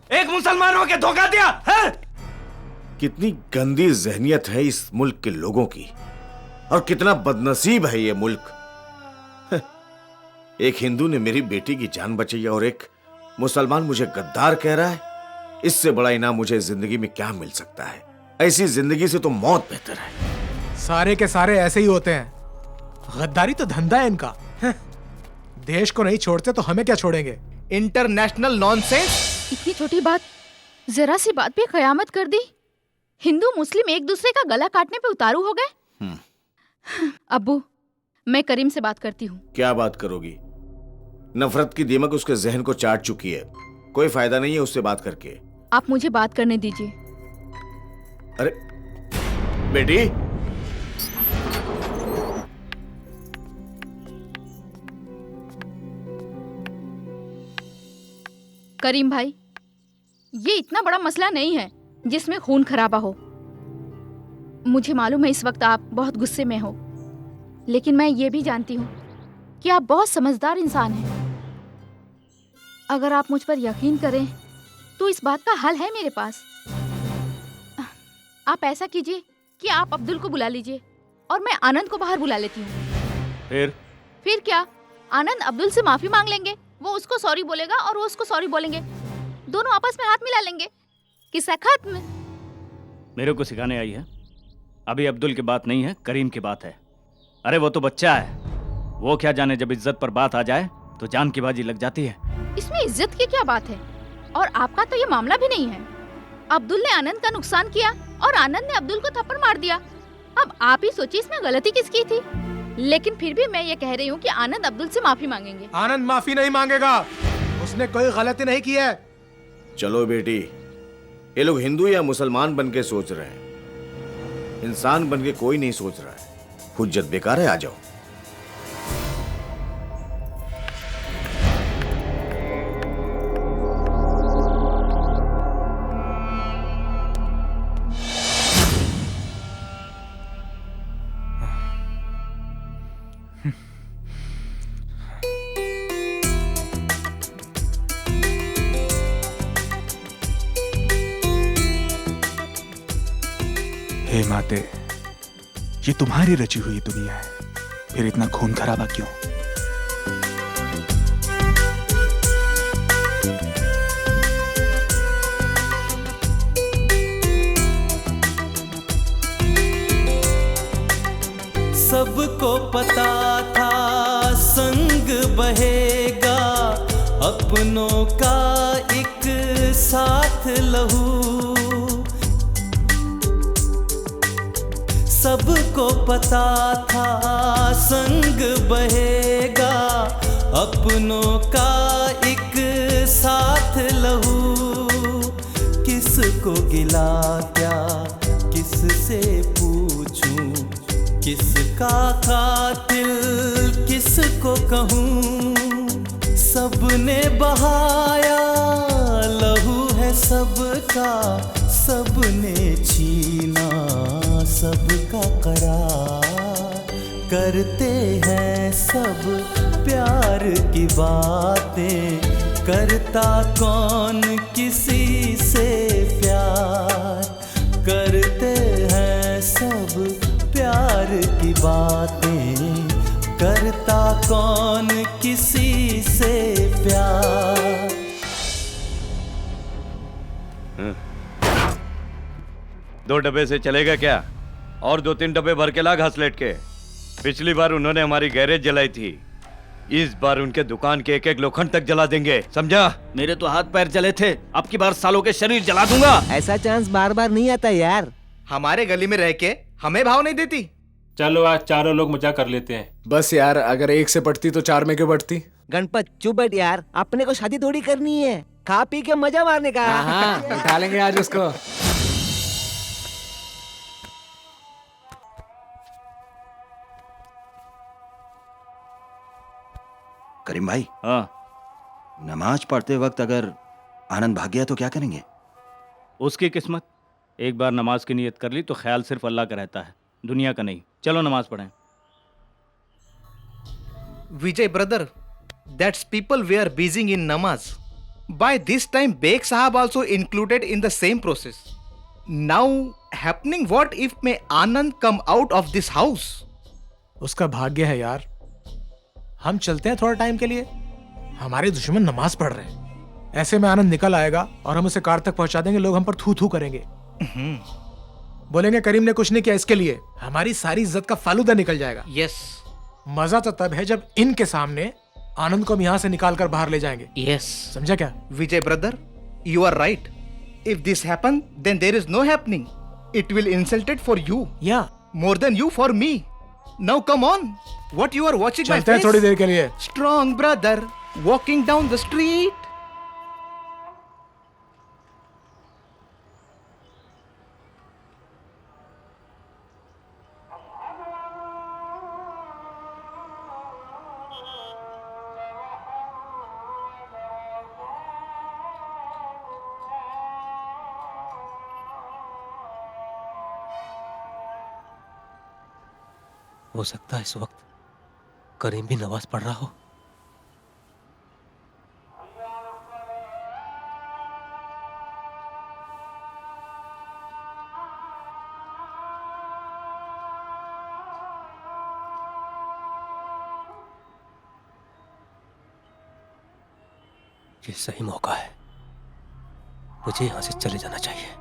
एक मुसलमानों के धोखा दिया है। कितनी गंदी जहनियत है इस मुल्क के लोगों की और कितना बदनसीब है ये मुल्क। एक हिंदू ने मेरी बेटी की जान बचाई और एक मुसलमान मुझे गद्दार कह रहा है। इससे बड़ा इनाम मुझे जिंदगी में क्या मिल सकता है? ऐसी जिंदगी से तो मौत बेहतर है। सारे के सारे ऐसे ही होते हैं। गद्दारी तो धंधा है इनका। देश को नहीं छोड़ते तो हमें क्या छोड़ेंगे? International nonsense. इतनी छोटी बात जरा सी बात पे कयामत कर दी। हिंदू मुस्लिम एक दूसरे का गला काटने पे उतारू हो गए। अब्बू, मैं करीम से बात करती हूँ। क्या बात करोगी? नफरत की दीमक उसके जहन को चाट चुकी है, कोई फायदा नहीं है उससे बात करके। आप मुझे बात करने दीजिए। अरे बेटी, करीम भाई, ये इतना बड़ा मसला नहीं है जिसमें खून खराबा हो। मुझे मालूम है इस वक्त आप बहुत गुस्से में हो, लेकिन मैं ये भी जानती हूँ कि आप बहुत समझदार इंसान हैं। अगर आप मुझ पर यकीन करें तो इस बात का हल है मेरे पास। आप ऐसा कीजिए कि आप अब्दुल को बुला लीजिए और मैं आनंद को बाहर बुला लेती हूँ। फिर क्या, आनंद अब्दुल से माफी मांग लेंगे, वो उसको सॉरी बोलेगा और वो उसको सॉरी बोलेंगे, दोनों आपस में हाथ मिला लेंगे, किस्सा खत्म। मेरे को सिखाने आई है? अभी अब्दुल की बात नहीं है, करीम की बात है। अरे वो तो बच्चा है, वो क्या जाने जब इज्जत पर बात आ जाए तो जान की बाजी लग जाती है। इसमें इज्जत की क्या बात है? और आपका तो ये मामला भी नहीं है। अब्दुल ने आनंद का नुकसान किया और आनंद ने अब्दुल को थप्पड़ मार दिया। अब आप ही सोचिए इसमें गलती किसकी थी। लेकिन फिर भी मैं ये कह रही हूँ कि आनंद अब्दुल से माफी मांगेंगे। आनंद माफी नहीं मांगेगा, उसने कोई गलती नहीं की है। चलो बेटी, ये लोग हिंदू या मुसलमान बन के सोच रहे हैं, इंसान बन के कोई नहीं सोच रहा है। हुज्जत बेकार है, आ जाओ। हे माते, ये तुम्हारी रची हुई दुनिया है, फिर इतना खून खराबा क्यों? सबको पता था संग बहेगा, अपनों का एक साथ लहू। सबको पता था संग बहेगा, अपनों का एक साथ लहू। किसको गिला क्या किससे पूछूं, किसका कातिल किसको कहूँ। सबने बहाया लहू है सबका, सबने छीना सबका करार। करते हैं सब प्यार की बातें, करता कौन किसी से प्यार। करते हैं सब प्यार की बातें, करता कौन किसी से प्यार। दो डब्बे से चलेगा क्या? और 2-3 डब्बे भर के ला घासलेट के। पिछली बार उन्होंने हमारी गैरेज जलाई थी, इस बार उनके दुकान के एक-एक लोखंड तक जला देंगे, समझा? मेरे तो हाथ पैर जले थे, अब की बार सालों के शरीर जला दूंगा। ऐसा चांस बार बार नहीं आता यार। हमारे गली में रह के हमें भाव नहीं देती। चलो आज चारों लोग मजा कर लेते हैं। बस यार, अगर एक से पड़ती तो 4 में क्यों बढ़ती? गणपत चुप बैठ यार, अपने को शादी थोड़ी करनी है, खा पी के मजा मारने का। हाँ, उठा लेंगे आज उसको। करीम भाई, हाँ, नमाज पढ़ते वक्त अगर आनंद भाग गया तो क्या करेंगे? उसकी किस्मत। एक बार नमाज की नियत कर ली तो ख्याल सिर्फ अल्लाह का रहता है, दुनिया का नहीं। चलो नमाज पढ़ें। Vijay brother, that's people were busy in namaz. By this time, Beg Sahab also included in the same process. Now happening what if may Anand come out of this house? उसका भाग्य है यार। हम चलते हैं थोड़ा टाइम के लिए, हमारे दुश्मन नमाज पढ़ रहे हैं। ऐसे में आनंद निकल आएगा और हम उसे कार तक पहुंचा देंगे, लोग हम पर थू थू करेंगे। बोलेंगे करीम ने कुछ नहीं किया, इसके लिए हमारी सारी इज्जत का फालूदा निकल जाएगा। Yes. मजा तो तब है जब इनके सामने आनंद को हम यहाँ से निकाल कर बाहर ले जाएंगे। Yes. समझा क्या? Vijay brother, you are right. If this happen, then there is no happening. It will insulted for you. Yeah. More than you for me. Now come on. What you are watching my चलते हैं face? थोड़ी देर के लिए. Strong brother walking down the street. हो सकता है इस वक्त करीम भी नमाज पढ़ रहा हो। ये सही मौका है, मुझे यहां से चले जाना चाहिए।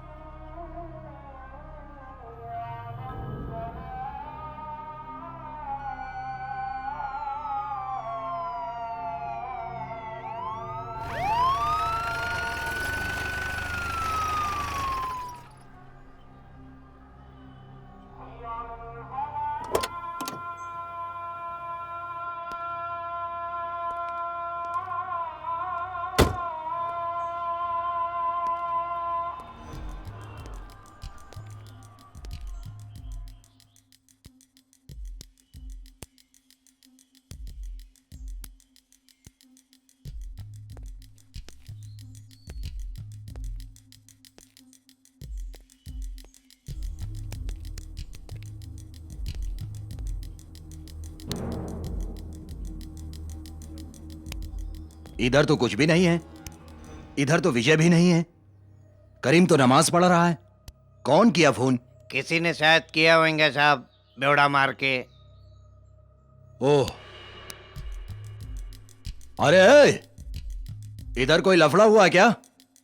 इधर तो कुछ भी नहीं है, इधर तो विजय भी नहीं है। करीम तो नमाज पढ़ रहा है। कौन किया फोन? किसी ने शायद किया होंगे साहब, बेवड़ा मार के। ओह, अरे इधर कोई लफड़ा हुआ है क्या?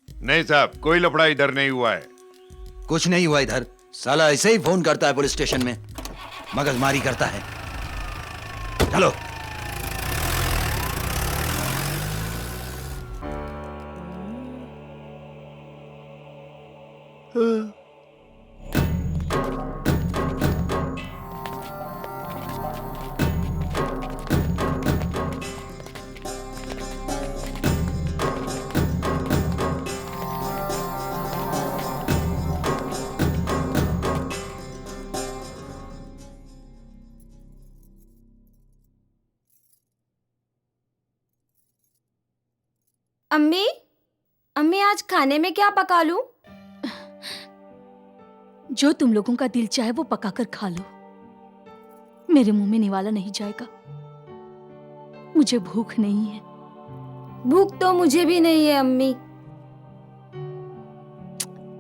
नहीं साहब, कोई लफड़ा इधर नहीं हुआ है। कुछ नहीं हुआ इधर। साला ऐसे ही फोन करता है पुलिस स्टेशन में, मगजमारी करता है। चलो। अम्मी, अम्मी आज खाने में क्या पका लूं? जो तुम लोगों का दिल चाहे वो पकाकर खा लो, मेरे मुंह में निवाला नहीं जाएगा। मुझे भूख नहीं है। भूख तो मुझे भी नहीं है अम्मी।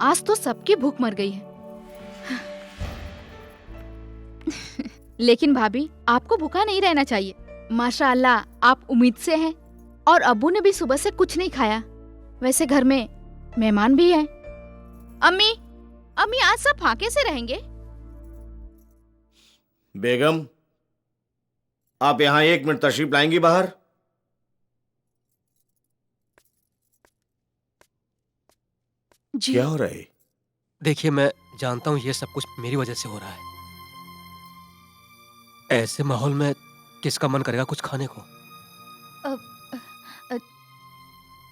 आज तो सबकी भूख मर गई है। लेकिन भाभी, आपको भूखा नहीं रहना चाहिए। माशाअल्लाह, आप उम्मीद से हैं और अब्बू ने भी सुबह से कुछ नहीं खाया। वैसे घर में मेहमान भी हैं। अम्मी, अम्मी आज सब फाके से रहेंगे? बेगम, आप यहां 1 मिनट तशरीफ लाएंगी बाहर? जी। क्या हो रहा है? देखिए, मैं जानता हूं ये सब कुछ मेरी वजह से हो रहा है। ऐसे माहौल में किसका मन करेगा कुछ खाने को?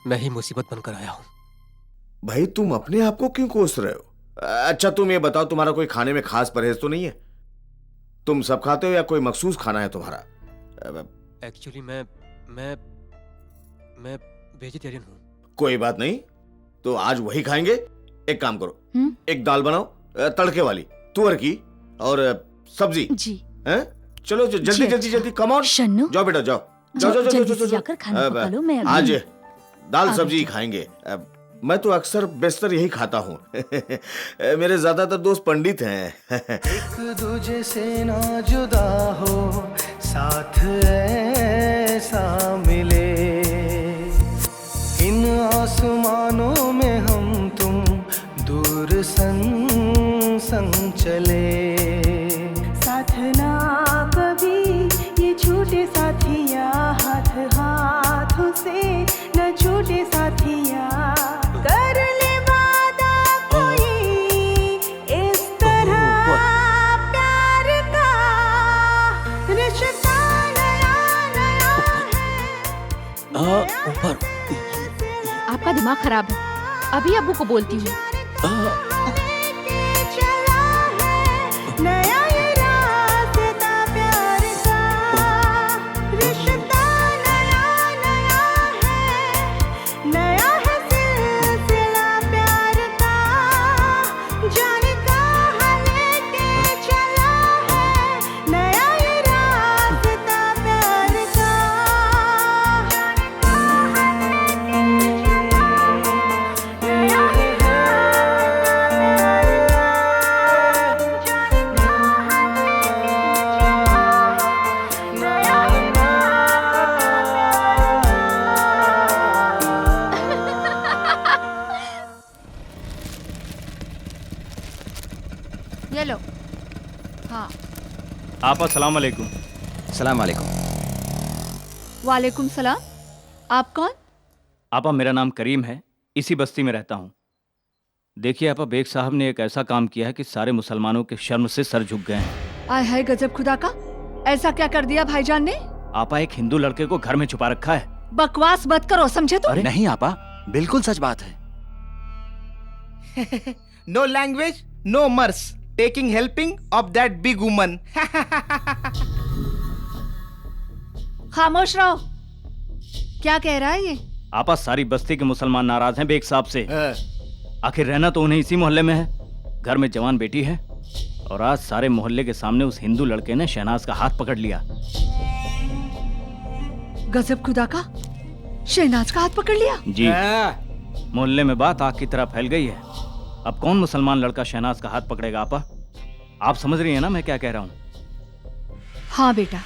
मैं ही मुसीबत बनकर आया हूं। भाई, तुम अपने आप को क्यों कोस रहे हो? अच्छा, तुम ये बताओ, तुम्हारा कोई खाने में खास परहेज तो नहीं है? तुम सब खाते हो या कोई मखसूस खाना है तुम्हारा? एक्चुअली मैं वेजिटेरियन हूँ। कोई बात नहीं, तो आज वही खाएंगे। एक काम करो, एक दाल बनाओ, तड़के वाली, तुअर की, और सब्जी। जी। हैं? चलो जल्दी जल्दी जल्दी, कम ऑन। शन्नू, जाओ बेटा, जाओ जाओ जाओ जल्दी जाओ से जाकर खाना पका लो। मैं आज दाल आ सब्जी गई। खाएंगे। मैं तो अक्सर बेशतर यही खाता हूँ। मेरे ज्यादातर दोस्त पंडित हैं। एक दूजे से ना जुदा हो, साथ ऐसा मिले, इन आसमानों में हम तुम दूर संग संग चले, साथ ना कभी ये छूटे साथिया, हाथ हाथों से न छूटे साथिया, कर ले वादा खराब है। अभी अब्बू को बोलती हूँ। नया ये रास्ता प्यार का, रिश्ता नया नया है, नया है सिलसिला प्यार का, जाने कहाँ लेके चला है, नया ये रास्ता प्यार का, नया है ये लो। हाँ। आपा सलाम अलैकुम। सलाम अलैकुम। वालेकुम सलाम। आप कौन? आपा मेरा नाम करीम है, इसी बस्ती में रहता हूँ। देखिए आपा, बेग साहब ने एक ऐसा काम किया है कि सारे मुसलमानों के शर्म से सर झुक गए हैं। आय हाय गजब खुदा का, ऐसा क्या कर दिया भाईजान ने? आपा एक हिंदू लड़के को घर में छुपा रखा है। बकवास मत करो, समझे तुम? अरे नहीं आपा, बिल्कुल सच बात है। No language no mars, taking helping of that big woman. खामोश रहो। क्या कह रहा है ये? आपा सारी बस्ती के मुसलमान नाराज हैं बेग साहब से। आखिर रहना तो उन्हें इसी मोहल्ले में है। घर में जवान बेटी है और आज सारे मोहल्ले के सामने उस हिंदू लड़के ने शहनाज का हाथ पकड़ लिया। गजब खुदा का, शहनाज का हाथ पकड़ लिया? जी। मोहल्ले में बात आग की तरह फैल गई है। अब कौन मुसलमान लड़का शहनाज का हाथ पकड़ेगा? आपा आप समझ रही हैं ना मैं क्या कह रहा हूँ? हाँ बेटा,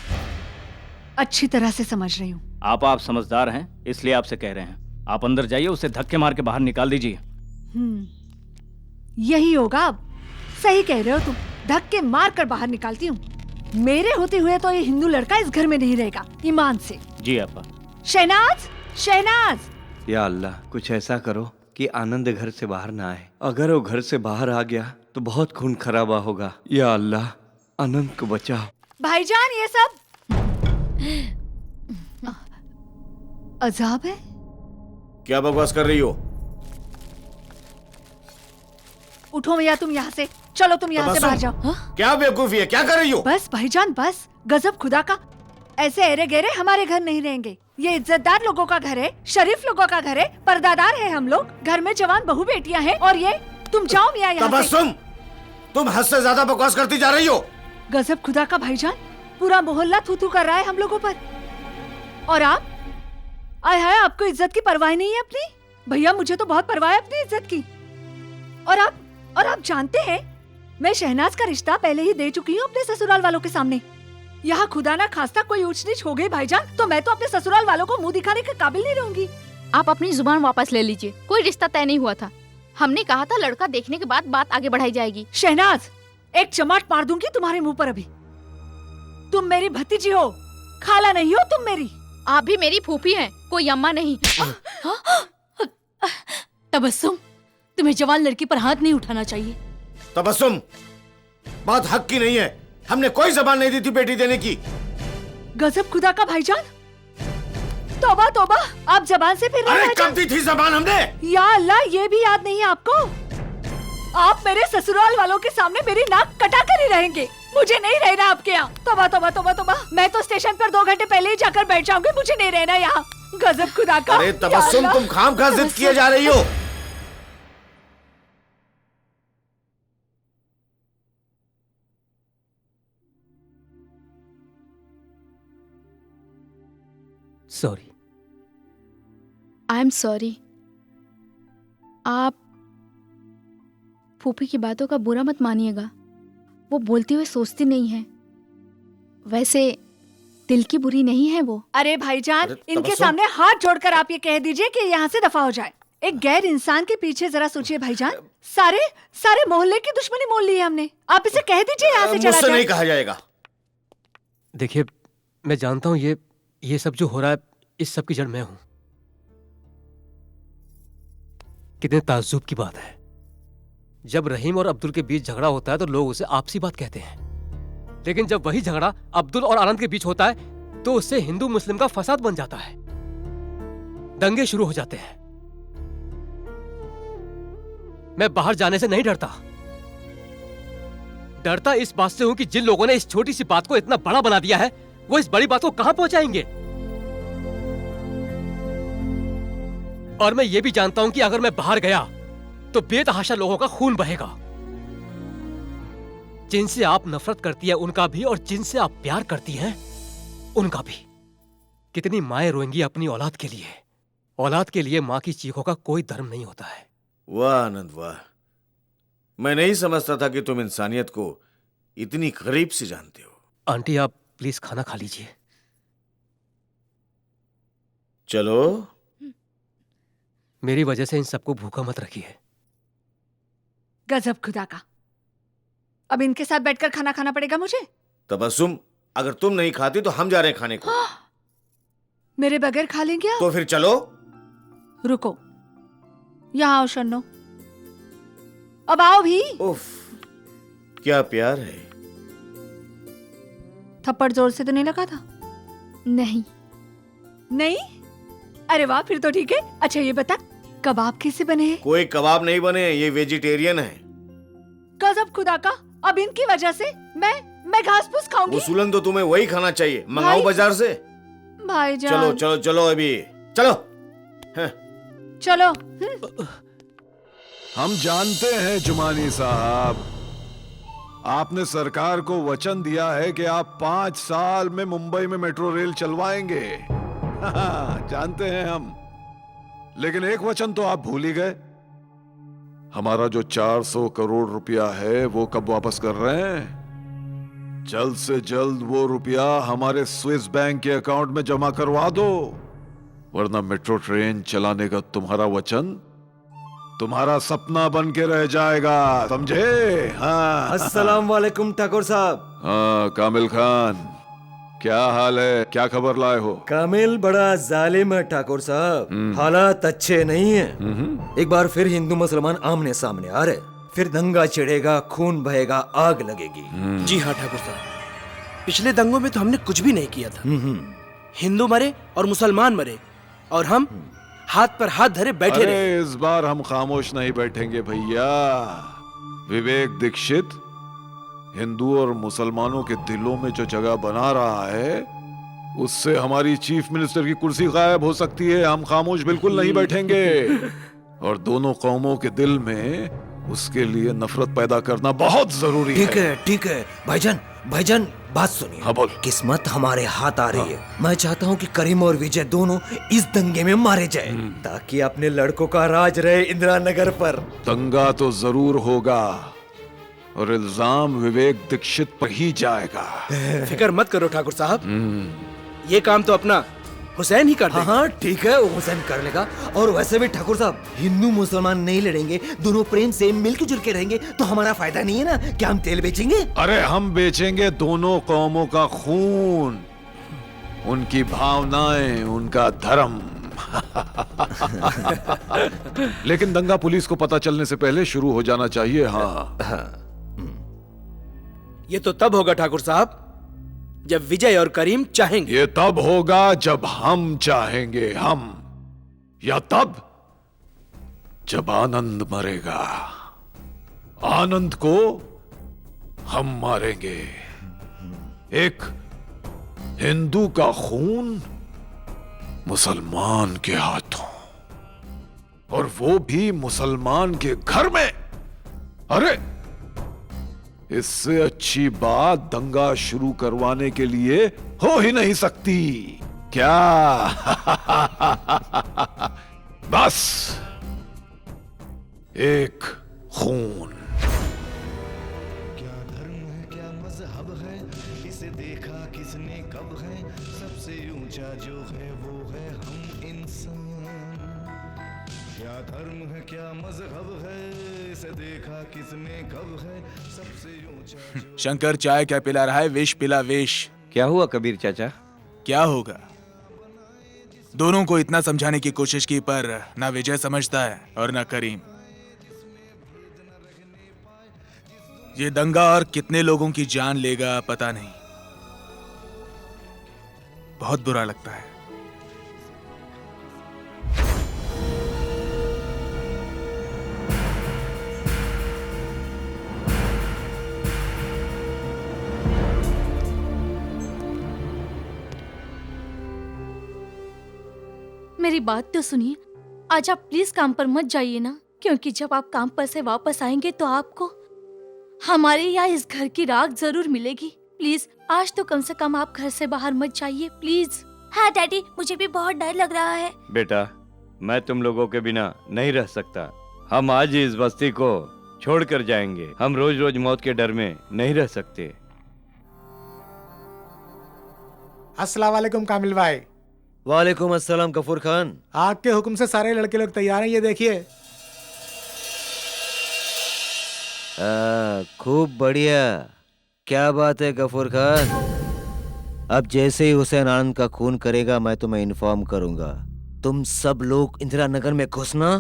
अच्छी तरह से समझ रही हूँ। आप समझदार हैं इसलिए आपसे कह रहे हैं। आप अंदर जाइए, उसे धक्के मार के बाहर निकाल दीजिए। यही होगा अब। सही कह रहे हो तुम, धक्के मार कर बाहर निकालती हूँ। मेरे होते हुए तो ये हिंदू लड़का इस घर में नहीं रहेगा, ईमान से। जी आपा। शहनाज, शहनाज। या अल्लाह, कुछ ऐसा करो कि आनंद घर से बाहर ना आए। अगर वो घर से बाहर आ गया तो बहुत खून खराबा होगा। या अल्लाह, आनंद को बचाओ। भाईजान ये सब अजाब है। क्या बकवास कर रही हो? उठो भैया तुम यहाँ से, चलो तुम यहाँ से बाहर जाओ। हाँ? क्या बेवकूफी है, क्या कर रही हो? बस भाईजान बस, गजब खुदा का, ऐसे एरे गेरे हमारे घर नहीं रहेंगे। ये इज्जतदार लोगों का घर है, शरीफ लोगों का घर है, पर्दादार है हम लोग, घर में जवान बहू बेटियां हैं, और ये तुम जाओ मियां यहाँ से। तुम हद से ज्यादा बकवास करती जा रही हो। गजब खुदा का भाईजान, पूरा मोहल्ला थू-थू कर रहा है हम लोगों पर, और आप? आय हाय, आपको इज्जत की परवाह नहीं है अपनी? भैया मुझे तो बहुत परवाह है अपनी इज्जत की। और आप जानते हैं, मैं शहनाज का रिश्ता पहले ही दे चुकी हूँ अपने ससुराल वालों के सामने। यहाँ खुदा ना खास्ता कोई ऊंच नीच हो गई भाईजान, तो मैं तो अपने ससुराल वालों को मुंह दिखाने के काबिल नहीं रहूंगी। आप अपनी जुबान वापस ले लीजिए, कोई रिश्ता तय नहीं हुआ था। हमने कहा था लड़का देखने के बाद बात आगे बढ़ाई जाएगी। शहनाज, एक चमाट मार दूंगी तुम्हारे मुंह पर अभी। तुम मेरी भतीजी हो, खाला नहीं हो तुम मेरी। आप भी मेरी फूफी हैं, कोई अम्मा नहीं। तबस्सुम, तुम्हें जवान लड़की पर हाथ नहीं उठाना चाहिए। तबस्सुम, बात हक की नहीं है। हमने कोई जबान नहीं दी थी बेटी देने की। गजब खुदा का भाईजान, तौबा तौबा, आप जबान से फिर रहे हैं। कब दी थी जबान हमने? या अल्लाह, ये भी याद नहीं है आपको? आप मेरे ससुराल वालों के सामने मेरी नाक कटा कर ही रहेंगे। मुझे नहीं रहना आपके यहाँ। तौबा तौबा तौबा तौबा, मैं तो स्टेशन पर 2 घंटे पहले ही जाकर बैठ जाऊंगी, मुझे नहीं रहना यहाँ। गजब खुदा का। अरे तबस्सुम, तुम खामखा जिद किए जा रही हो। सॉरी। I am sorry. आप फूफी की बातों का बुरा मत मानिएगा, वो बोलते हुए सोचती नहीं है। वैसे दिल की बुरी नहीं है वो। अरे भाईजान, इनके सामने हाथ जोड़कर आप ये कह दीजिए कि यहाँ से दफा हो जाए। एक गैर इंसान के पीछे जरा सोचिए भाईजान। सारे मोहल्ले की दुश्मनी मोल ली है हमने। आप इसे कह दीजिए यहाँ से चला मुझसे जाए। नहीं कहा जाएगा। देखिए, मैं जानता हूँ ये सब जो हो रहा है, इस सब की जड़ मैं हूं। कितने ताज्जुब की बात है, जब रहीम और अब्दुल के बीच झगड़ा होता है तो लोग उसे आपसी बात कहते हैं, लेकिन जब वही झगड़ा अब्दुल और आनंद के बीच होता है तो उससे हिंदू मुस्लिम का फसाद बन जाता है, दंगे शुरू हो जाते हैं। मैं बाहर जाने से नहीं डरता। डरता इस बात से हूं कि जिन लोगों ने इस छोटी सी बात को इतना बड़ा बना दिया है, वो इस बड़ी बात को कहां पहुंचाएंगे। और मैं ये भी जानता हूं कि अगर मैं बाहर गया तो बेतहाशा लोगों का खून बहेगा। जिनसे आप नफरत करती है उनका भी, और जिनसे आप प्यार करती हैं उनका भी। कितनी माएं रोएंगी अपनी औलाद के लिए। औलाद के लिए मां की चीखों का कोई धर्म नहीं होता है। वाह आनंद वाह, मैं नहीं समझता था कि तुम इंसानियत को इतनी करीब से जानते हो। आंटी आप प्लीज खाना खा लीजिए। चलो। मेरी वजह से इन सबको भूखा मत रखिए। गजब खुदा का, अब इनके साथ बैठकर खाना खाना पड़ेगा मुझे। तबस्सुम, अगर तुम नहीं खाती तो हम जा रहे हैं खाने को। मेरे बगैर खा लेंगे आप? तो फिर चलो। रुको, यहाँ आओ शन्नो, अब आओ भी। उफ, क्या प्यार है। थप्पड़ जोर से तो नहीं लगा था? नहीं। नहीं? अरे वाह, फिर तो ठीक है। अच्छा ये बता, कबाब कैसे बने हैं? कोई कबाब नहीं बने, ये वेजिटेरियन है। गजब खुदा का, अब इनकी वजह से मैं घास फूस खाऊंगी। उसूलन तो तुम्हें वही खाना चाहिए। मंगाओ बाजार से। भाईजान चलो चलो चलो, अभी चलो। चलो। हम जानते हैं जुमानी साहब, आपने सरकार को वचन दिया है कि आप 5 साल में मुंबई में मेट्रो रेल चलवाएंगे। जानते हैं हम, लेकिन एक वचन तो आप भूल ही गए। हमारा जो 400 करोड़ रुपया है वो कब वापस कर रहे हैं? जल्द से जल्द वो रुपया हमारे स्विस बैंक के अकाउंट में जमा करवा दो, वरना मेट्रो ट्रेन चलाने का तुम्हारा वचन तुम्हारा सपना बन के रह जाएगा, समझे? हाँ। अस्सलाम वालेकुम ठाकुर साहब। हाँ कामिल खान, क्या हाल है? क्या खबर लाए हो? कामिल बड़ा जालिम है ठाकुर साहब, हालात अच्छे नहीं हैं। एक बार फिर हिंदू मुसलमान आमने सामने आ रहे, फिर दंगा छिड़ेगा, खून बहेगा, आग लगेगी। जी हाँ ठाकुर साहब, पिछले दंगों में तो हमने कुछ भी नहीं किया था। हिंदू मरे और मुसलमान मरे, और हम हाथ पर हाथ धरे बैठे रहे। अरे इस बार हम खामोश नहीं बैठेंगे भैया। विवेक दीक्षित हिंदू और मुसलमानों के दिलों में जो जगह बना रहा है, उससे हमारी चीफ मिनिस्टर की कुर्सी गायब हो सकती है। हम खामोश बिल्कुल नहीं बैठेंगे, और दोनों कौमों के दिल में उसके लिए नफरत पैदा करना बहुत जरूरी है। ठीक है भाईजान, भाईजान बात सुनिए। हाँ बोल। किस्मत हमारे हाथ आ रही है। मैं चाहता हूँ कि करीम और विजय दोनों इस दंगे में मारे जाए, ताकि अपने लड़कों का राज रहे इंदिरा नगर पर। दंगा तो जरूर होगा, और इल्जाम विवेक दीक्षित पर ही जाएगा। फिक्र मत करो ठाकुर साहब, ये काम तो अपना हुसैन ही कर देगा। हाँ ठीक है, वो हुसैन कर लेगा। और वैसे भी ठाकुर साहब, हिंदू मुसलमान नहीं लड़ेंगे, दोनों प्रेम से मिलकर जुल के रहेंगे तो हमारा फायदा नहीं है ना? क्या हम तेल बेचेंगे? अरे हम बेचेंगे दोनों कौमों का खून, उनकी भावनाएं, उनका धर्म। लेकिन दंगा पुलिस को पता चलने से पहले शुरू हो जाना चाहिए। हाँ। ये तो तब होगा ठाकुर साहब जब विजय और करीम चाहेंगे। ये तब होगा जब हम चाहेंगे, हम, या तब जब आनंद मरेगा। आनंद को हम मारेंगे। एक हिंदू का खून मुसलमान के हाथों, और वो भी मुसलमान के घर में। अरे इससे अच्छी बात दंगा शुरू करवाने के लिए हो ही नहीं सकती, क्या? बस एक खून। क्या धर्म है, क्या मजहब है, इसे देखा किसने कब है? सबसे ऊंचा जो है वो है हम इंसान। क्या धर्म है, क्या मजहब है, इसे देखा किसने कब है? सबसे ऊंचा जो शंकर चाय क्या पिला रहा है? विष पिला, विष। क्या हुआ कबीर चाचा? क्या होगा? दोनों को इतना समझाने की कोशिश की, पर ना विजय समझता है और ना करीम। ये दंगा और कितने लोगों की जान लेगा पता नहीं। बहुत बुरा लगता है। मेरी बात तो सुनिए। आज आप प्लीज काम पर मत जाइए ना, क्योंकि जब आप काम पर से वापस आएंगे तो आपको हमारे यहाँ इस घर की राख जरूर मिलेगी। प्लीज आज तो कम से कम आप घर से बाहर मत जाइए प्लीज। हाँ डैडी, मुझे भी बहुत डर लग रहा है। बेटा, मैं तुम लोगों के बिना नहीं रह सकता। हम आज ही इस बस्ती को छोड़कर जाएंगे। हम रोज रोज मौत के डर में नहीं रह सकते। अस्सलाम वालेकुम कामिल भाई। वालेकुम अस्सलाम गफूर खान। आपके हुक्म से सारे लड़के लोग तैयार हैं, ये देखिए। खूब बढ़िया। क्या बात है गफूर खान। अब जैसे ही हुसैन आनंद का खून करेगा मैं तुम्हें इन्फॉर्म करूंगा। तुम सब लोग इंदिरा नगर में घुसना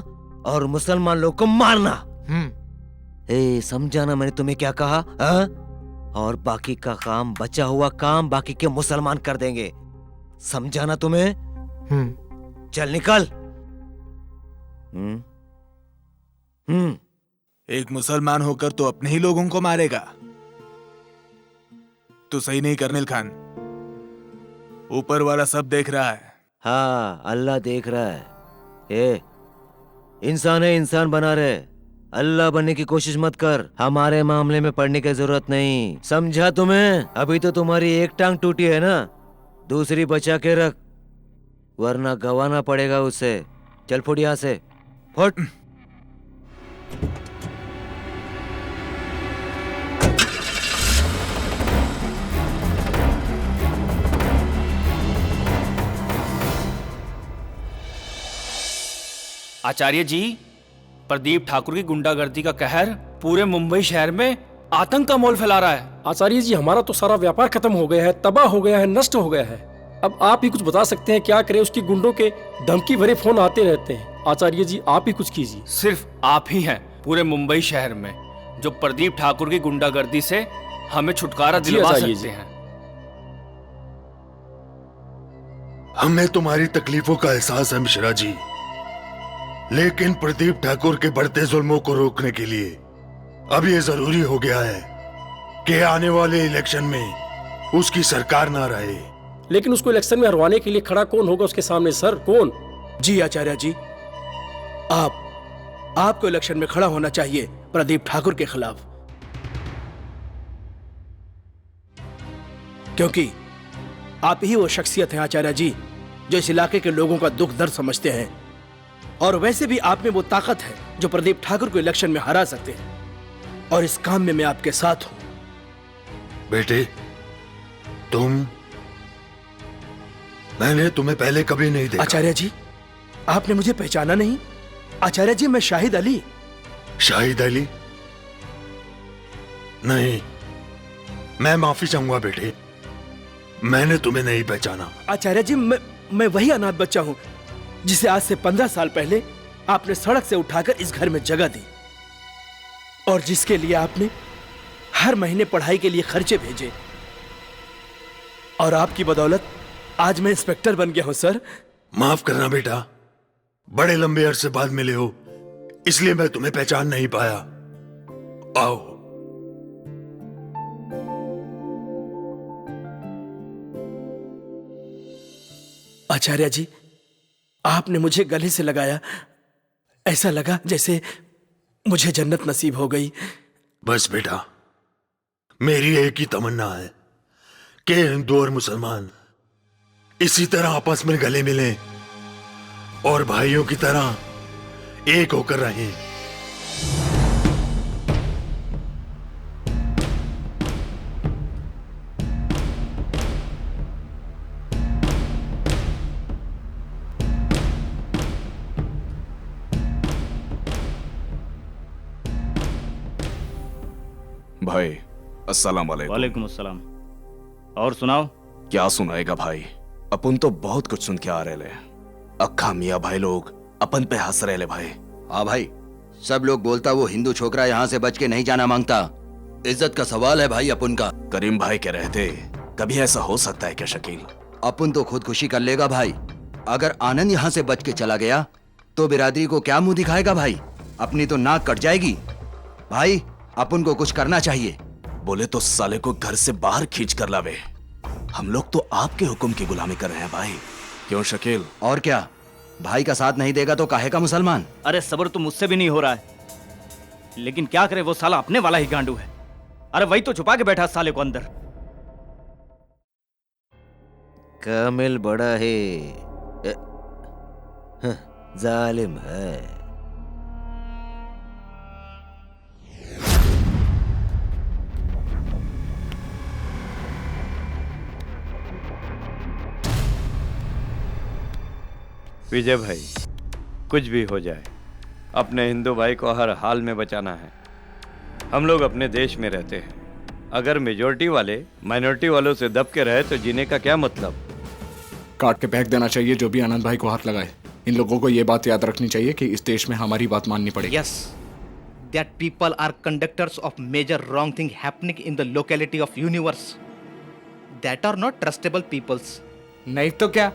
और मुसलमान लोग को मारना। समझा ना मैंने तुम्हें क्या कहा? और बाकी का काम, बचा हुआ काम बाकी के मुसलमान कर देंगे। समझा ना तुम्हें? चल निकल। एक मुसलमान होकर तो अपने ही लोगों को मारेगा। तो सही नहीं कर्नल खान। ऊपर वाला सब देख रहा है। हाँ, अल्लाह देख रहा है। इंसान है, इंसान बना रहे। अल्लाह बनने की कोशिश मत कर। हमारे मामले में पड़ने की जरूरत नहीं। समझा तुम्हें? अभी तो तुम्हारी एक टांग टूटी है ना, दूसरी बचा के रख, वरना गवाना पड़ेगा उसे। चल फुट यहाँ से, फुट। आचार्य जी, प्रदीप ठाकुर की गुंडागर्दी का कहर पूरे मुंबई शहर में आतंक का मोल फैला रहा है। आचार्य जी, हमारा तो सारा व्यापार खत्म हो गया है, तबाह हो गया है, नष्ट हो गया है। अब आप ही कुछ बता सकते हैं, क्या करें? उसकी गुंडों के धमकी भरे फोन आते रहते हैं। आचार्य जी, आप ही कुछ कीजिए। सिर्फ आप ही हैं पूरे मुंबई शहर में जो प्रदीप ठाकुर की गुंडागर्दी से हमें छुटकारा दिलवा सकते हैं। हमें तुम्हारी तकलीफों का एहसास है मिश्रा जी, लेकिन प्रदीप ठाकुर के बढ़ते जुल्मों को रोकने के लिए अब ये जरूरी हो गया है कि आने वाले इलेक्शन में उसकी सरकार ना रहे। लेकिन उसको इलेक्शन में हरवाने के लिए खड़ा कौन होगा उसके सामने सर? कौन? जी आचार्य जी, आपको इलेक्शन में खड़ा होना चाहिए प्रदीप ठाकुर के खिलाफ, क्योंकि आप ही वो शख्सियत हैं आचार्य जी जो इस इलाके के लोगों का दुख दर्द समझते हैं। और वैसे भी आप में वो ताकत है जो प्रदीप ठाकुर को इलेक्शन में हरा सकते हैं, और इस काम में मैं आपके साथ हूं। बेटे, मैंने तुम्हें पहले कभी नहीं देखा। आचार्य जी, आपने मुझे पहचाना नहीं? आचार्य जी, मैं शाहिद अली। शाहिद अली? नहीं, मैं माफी चाहूंगा बेटे, मैंने तुम्हें नहीं पहचाना। आचार्य जी, मैं वही अनाथ बच्चा हूं जिसे आज से 15 साल पहले आपने सड़क से उठाकर इस घर में जगह दी, और जिसके लिए आपने हर महीने पढ़ाई के लिए खर्चे भेजे। और आपकी बदौलत आज मैं इंस्पेक्टर बन गया हूं सर। माफ करना बेटा, बड़े लंबे अरसे बाद मिले हो, इसलिए मैं तुम्हें पहचान नहीं पाया। आओ। आचार्य जी, आपने मुझे गले से लगाया, ऐसा लगा जैसे मुझे जन्नत नसीब हो गई। बस बेटा, मेरी एक ही तमन्ना है कि हिंदू और मुसलमान इसी तरह आपस में गले मिलें और भाइयों की तरह एक होकर रहें। भाई अस्सलाम वालेकुम। वालेकुम अस्सलाम। और सुनाओ। क्या सुनाएगा भाई, अपन तो बहुत कुछ सुन के आ रहे ले। अक्खा मियाँ भाई लोग अपन पे हंस रहे ले भाई। हाँ भाई, सब लोग बोलता वो हिंदू छोकरा यहाँ से बच के नहीं जाना मांगता। इज्जत का सवाल है भाई अपन का। करीम भाई के रहते कभी ऐसा हो सकता है क्या शकील? अपन तो खुदकुशी कर लेगा भाई। अगर आनंद यहाँ से बच के चला गया तो बिरादरी को क्या मुंह दिखाएगा भाई? अपनी तो नाक कट जाएगी भाई। अपन को कुछ करना चाहिए। बोले तो साले को घर से बाहर खींच कर लावे। हम लोग तो आपके हुक्म की गुलामी कर रहे हैं भाई। क्यों शकील? और क्या, भाई का साथ नहीं देगा तो काहे का मुसलमान? अरे सब्र तो मुझसे भी नहीं हो रहा है, लेकिन क्या करे, वो साला अपने वाला ही गांडू है। अरे वही तो छुपा के बैठा साले को अंदर। कामिल बड़ा है, जालिम है। विजय भाई, कुछ भी हो जाए अपने हिंदू भाई को हर हाल में बचाना है। हम लोग अपने देश में रहते हैं, अगर मेजोरिटी वाले माइनॉरिटी वालों से दब के रहे तो जीने का क्या मतलब? काट के फेंक देना चाहिए जो भी आनंद भाई को हाथ लगाए। इन लोगों को ये बात याद रखनी चाहिए कि इस देश में हमारी बात माननी पड़ेगी। Yes, that people are conductors of major wrong thing happening in the locality of universe. That are not trustable peoples. नहीं तो क्या,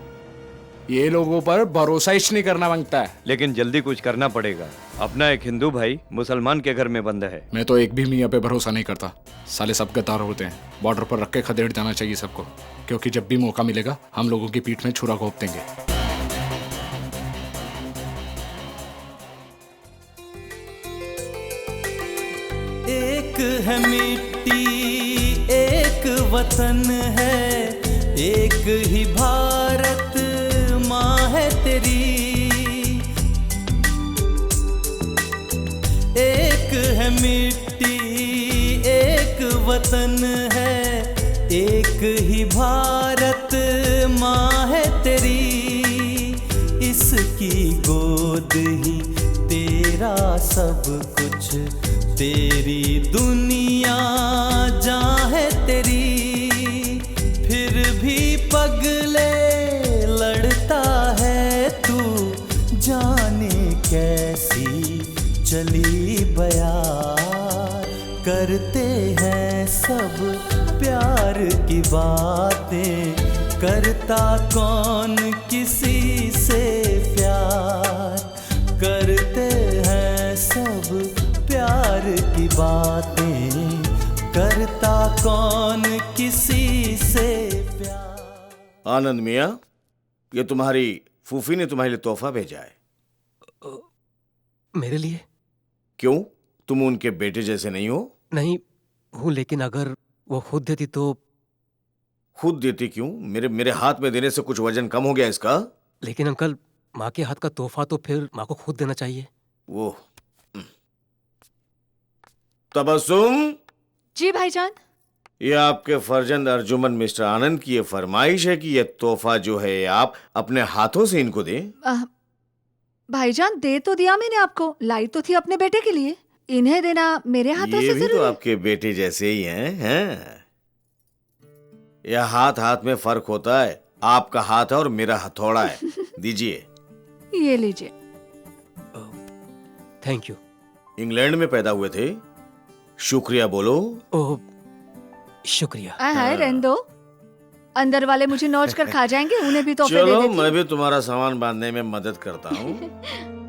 ये लोगों पर भरोसा ही नहीं करना मांगता है। लेकिन जल्दी कुछ करना पड़ेगा। अपना एक हिंदू भाई मुसलमान के घर में बंद है। मैं तो एक भी मियाँ पे भरोसा नहीं करता, साले सब गद्दार होते हैं। बॉर्डर पर रख के खदेड़ जाना चाहिए सबको, क्योंकि जब भी मौका मिलेगा हम लोगों की पीठ में छुरा घोंप देंगे। एक है मिट्टी, एक वतन है, एक ही भारत माँ है तेरी। एक है मिट्टी, एक वतन है, एक ही भारत माँ है तेरी। इसकी गोद ही तेरा सब कुछ, तेरी दुनिया जहाँ है तेरी। फिर भी पगले लड़ता है तू, जाने कैसी चली बयार। करते हैं सब प्यार की बातें, करता कौन किसी से प्यार। करते हैं सब प्यार की बातें, करता कौन किसी से प्यार। आनंद मियाँ, ये तुम्हारी फूफी ने तुम्हारे लिए तोहफा भेजा है। मेरे लिए? क्यों, तुम उनके बेटे जैसे नहीं हो? नहीं हूँ, लेकिन अगर वो खुद देती तो। खुद देती क्यों? मेरे हाथ में देने से कुछ वजन कम हो गया इसका? लेकिन अंकल, माँ के हाथ का तोहफा तो फिर माँ को खुद देना चाहिए। वो तबस्सुम जी भाईजान। ये आपके फर्जंद अर्जुमन मिस्टर आनंद की ये फरमाइश है कि ये तोहफा जो है आप अपने हाथों से इनको दें। भाईजान, दे तो दिया मैंने आपको, लाई तो थी अपने बेटे के लिए। इन्हें देना मेरे हाथों ये से भी जरूरी तो है। आपके बेटे जैसे ही हैं। यह हाथ हाथ में फर्क होता है। आपका हाथ है और मेरा हथौड़ा है। दीजिए। ये लीजिए। Thank you. इंग्लैंड में पैदा हुए थे, शुक्रिया बोलो। ओह, शुक्रिया। हाय, रहने दो। अंदर वाले मुझे नोच कर खा जाएंगे, उन्हें भी तोहफे दे चलो, देती। मैं भी तुम्हारा सामान बांधने में मदद करता हूँ।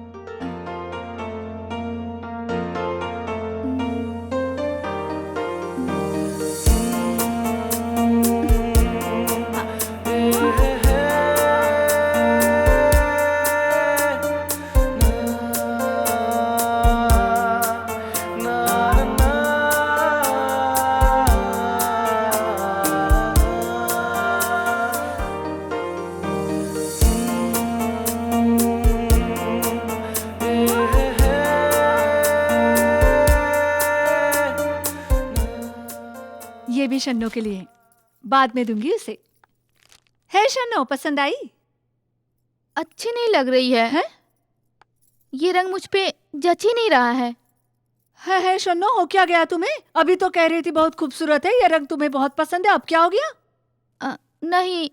ये भी शन्नो के लिए, बाद में दूंगी उसे। है शन्नो, पसंद आई? अच्छी नहीं लग रही है? ये रंग मुझ पे जच ही नहीं रहा है। है शन्नो, हो क्या गया तुम्हें? अभी तो कह रही थी बहुत खूबसूरत है, ये रंग तुम्हें बहुत पसंद है, अब क्या हो गया? नहीं,